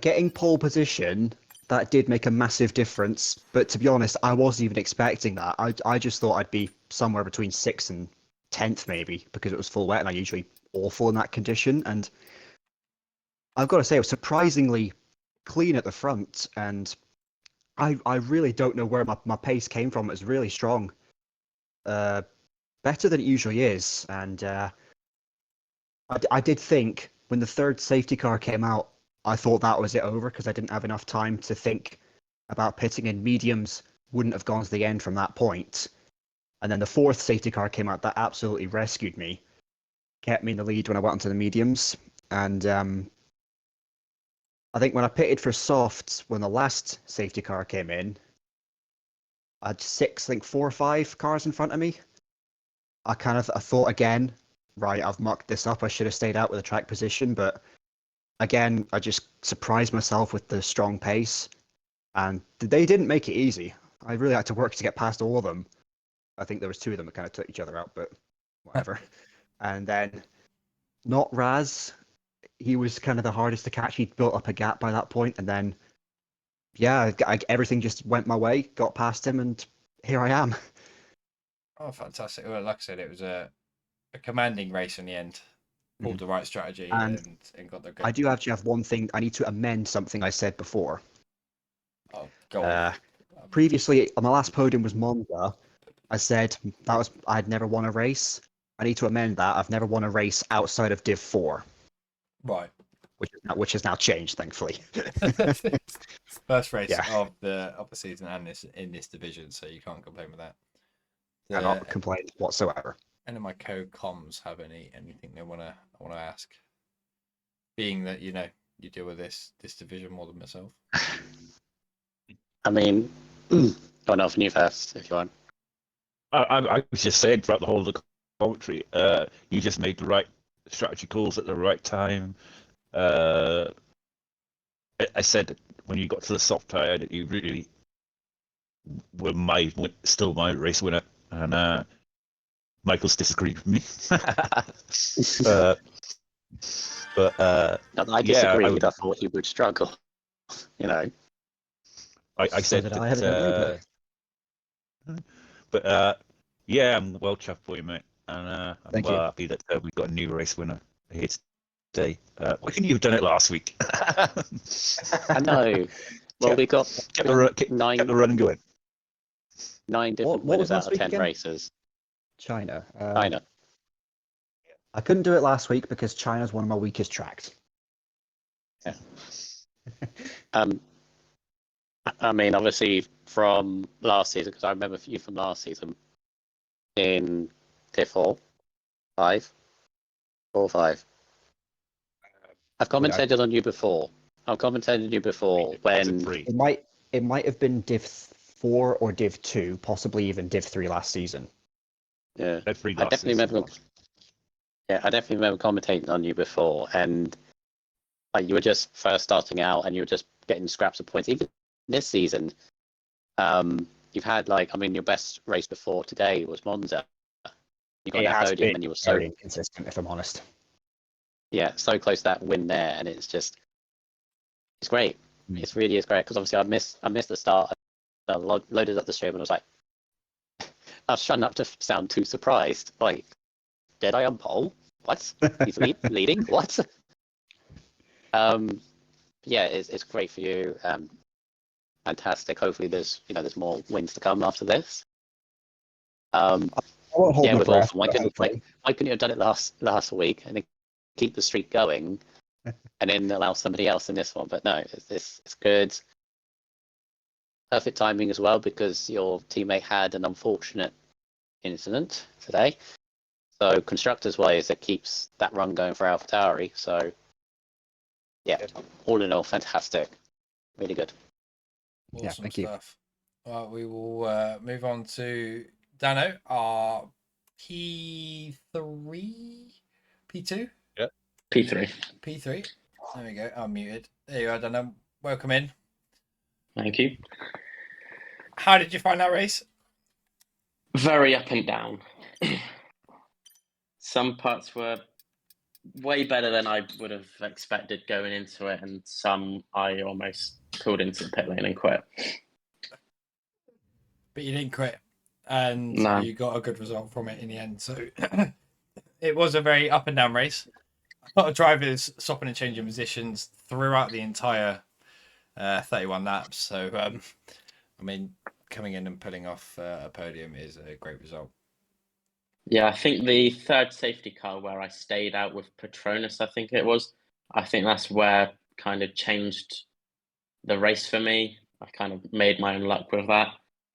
getting pole position, that did make a massive difference. But to be honest, I wasn't even expecting that. I just thought I'd be somewhere between 6th and 10th maybe, because it was full wet and I'm usually awful in that condition. And I've got to say, it was surprisingly clean at the front, and I really don't know where my pace came from. It was really strong. Better than it usually is. And I did think when the third safety car came out, I thought that was it over because I didn't have enough time to think about pitting in. Mediums wouldn't have gone to the end from that point. And then the fourth safety car came out that absolutely rescued me, kept me in the lead when I went onto the mediums. And I think when I pitted for softs, when the last safety car came in, I had 4 or 5 cars in front of me. I thought again, right, I've mucked this up. I should have stayed out with a track position, but again, I just surprised myself with the strong pace, and they didn't make it easy. I really had to work to get past all of them. I think there was 2 of them that kind of took each other out, but whatever. And then not Raz, he was kind of the hardest to catch. He'd built up a gap by that point, and then yeah, everything just went my way. Got past him, and here I am. Oh, fantastic! Well, like I said, it was a commanding race in the end. Pulled the right strategy and got the good. I do actually have one thing. I need to amend something I said before. Oh, go on. Previously, on my last podium was Monza. I said I'd never won a race. I need to amend that. I've never won a race outside of Div 4. Right. Which has now changed, thankfully. First race of the season and in this division, so you can't complain with that. I not complain whatsoever. Any of my co-coms have anything they want to ask? Being that you deal with this division more than myself. I mean, going off you first if you want. I was just saying throughout the whole of the commentary, you just made the right strategy calls at the right time. I said that when you got to the soft tire that you really were still my race winner, and Michael's disagreed with me. Not that I disagreed. I thought he would struggle. I said that. But yeah, I'm well chuffed for you, mate, and I'm well happy that we've got a new race winner here today. Why couldn't you have done it last week? I know. Well, we got kept the run going. 9 different winners out of 10 races. China. China. I couldn't do it last week because China's one of my weakest tracks. Yeah. I mean, obviously from last season, because I remember you from last season in Div 4, 5, 4 or 5. I've commentated on you before. When it might have been Div 4 or Div 2, possibly even Div 3 last season. Yeah, I definitely remember commentating on you before, and you were just first starting out, and you were just getting scraps of points. Even this season, you've had your best race before today was Monza. You got that podium, and you were so inconsistent, if I'm honest. Yeah, so close to that win there, and it's great. It really is great because obviously I missed the start. I loaded up the stream and I was like, I was trying not to sound too surprised. Like, did I on pole? What? He's leading? What? Yeah, it's great for you. Fantastic. Hopefully, there's more wins to come after this. With Wolf, why couldn't you have done it last week and then keep the streak going, and then allow somebody else in this one? But no, it's good. Perfect timing as well because your teammate had an unfortunate incident today. So constructors wise, it keeps that run going for AlphaTauri. So yeah, all in all, fantastic, really good. Awesome thank stuff. You. We will move on to Dano, our P3, P2, P3. P3. There we go. I'm muted. There you are, Dunham. Welcome in. Thank you. How did you find that race? Very up and down. Some parts were way better than I would have expected going into it, and some I almost pulled into the pit lane and quit. But you didn't quit, and No. you got a good result from it in the end. So it was a very up and down race. A lot of drivers swapping and changing positions throughout the entire 31 laps. So, I mean, coming in and pulling off a podium is a great result. Yeah, I think the third safety car where I stayed out with Petronas, I think it was, I think that's where kind of changed the race for me. I kind of made my own luck with that.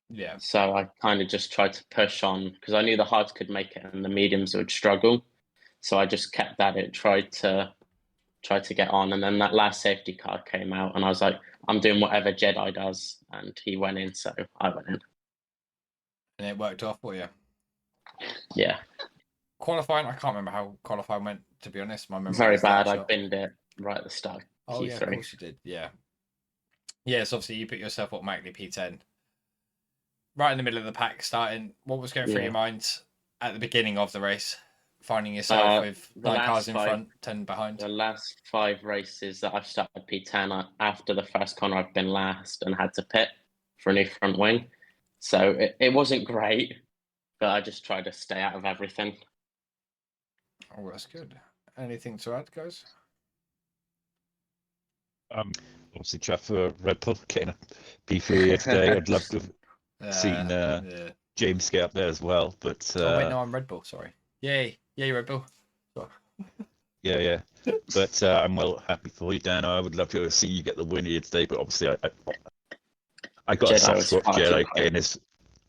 Yeah. So I kind of just tried to push on because I knew the hards could make it and the mediums would struggle. So I just kept at it, tried to get on, and then that last safety car came out, and I was like, I'm doing whatever Jedi does, and he went in, so I went in. And it worked off for you. Yeah. Qualifying, I can't remember how qualifying went, to be honest. My memory Very is bad. I shot. binned it right at the start. Oh, P3. yeah, of course you did. Yeah. Yes, obviously you put yourself automatically P10. Right in the middle of the pack starting. What was going through your mind at the beginning of the race? Finding yourself with 9 cars in front, 10 behind. The last 5 races that I've started P10, after the first corner, I've been last and had to pit for a new front wing. So it wasn't great, but I just tried to stay out of everything. Oh, that's good. Anything to add, guys? Obviously, Jeff for Red Bull getting a P3 today. I'd love to have seen James get up there as well. But oh wait, no, I'm Red Bull. Sorry. Yay, Red Bull. Yeah. But I'm well happy for you, Dan. I would love to see you get the win here today. But obviously, I got a soft spot for Jedi getting his.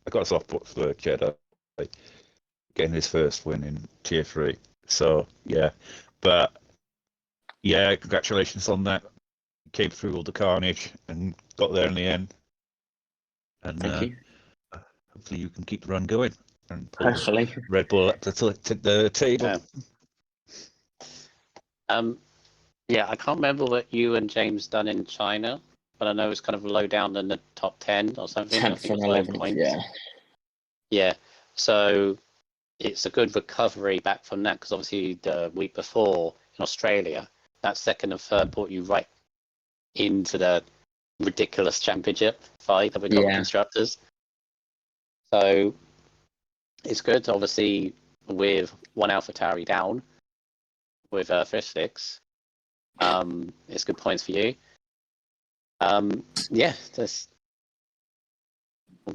I got a soft spot for Jedi getting his first win in Tier 3. So yeah, but yeah, congratulations on that. Came through all the carnage and got there in the end. And Thank you. hopefully you can keep the run going and pull Hopefully. Red Bull up to the table. Yeah, I can't remember what you and James done in China, but I know it's kind of low down in the top 10 or something. 10th and 11th, yeah. Yeah, so it's a good recovery back from that because obviously the week before in Australia, that second and third brought you right into the ridiculous championship fight that we got with constructors. So it's good, obviously, with one AlphaTauri down with Fish Sticks. It's good points for you. Yeah, just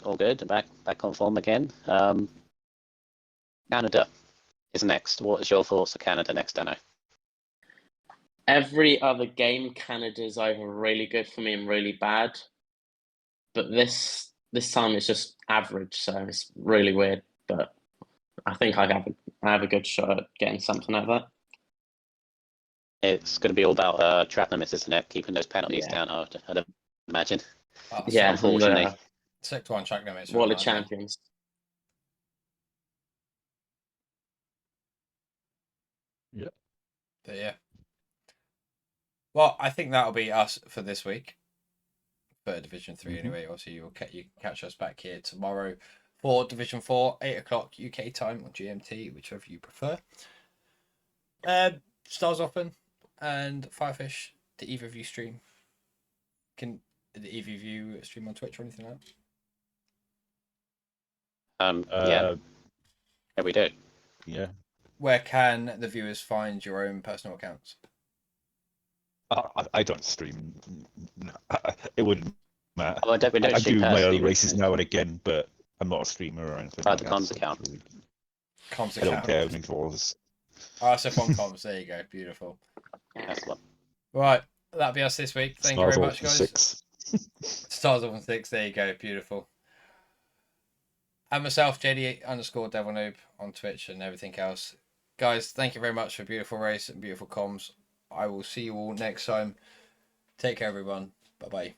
all good. Back on form again. Canada is next. What is your thoughts of Canada next, Dano? Every other game, Canada's either really good for me and really bad. But this time it's just average, so it's really weird. But I think I have a good shot at getting something out of that. It's going to be all about track limits, isn't it? Keeping those penalties down, I'd imagine. Yeah, unfortunately. Sector 1 track limits. What are the champions? Yeah. But yeah. Well, I think that'll be us for this week. For Division 3 anyway. Also, you can catch us back here tomorrow for Division 4, 8 o'clock UK time or GMT, whichever you prefer. Stars Often and Firefish, do either of you stream? Can either of you stream on Twitch or anything like that? Yeah, we do. Yeah. Where can the viewers find your own personal accounts? I don't stream. It wouldn't matter. Oh, we don't I do my own races really. now and again, but I'm not a streamer or anything. Try the comms account. Really, Comms I don't account. care how many followers. RSF1 comms. There you go. Beautiful. That's one. Right. That'll be us this week. Thank you very much, guys. 6. Stars on 6. There you go. Beautiful. And myself, JD_DevilNoob on Twitch and everything else. Guys, thank you very much for a beautiful race and beautiful comms. I will see you all next time. Take care, everyone. Bye-bye.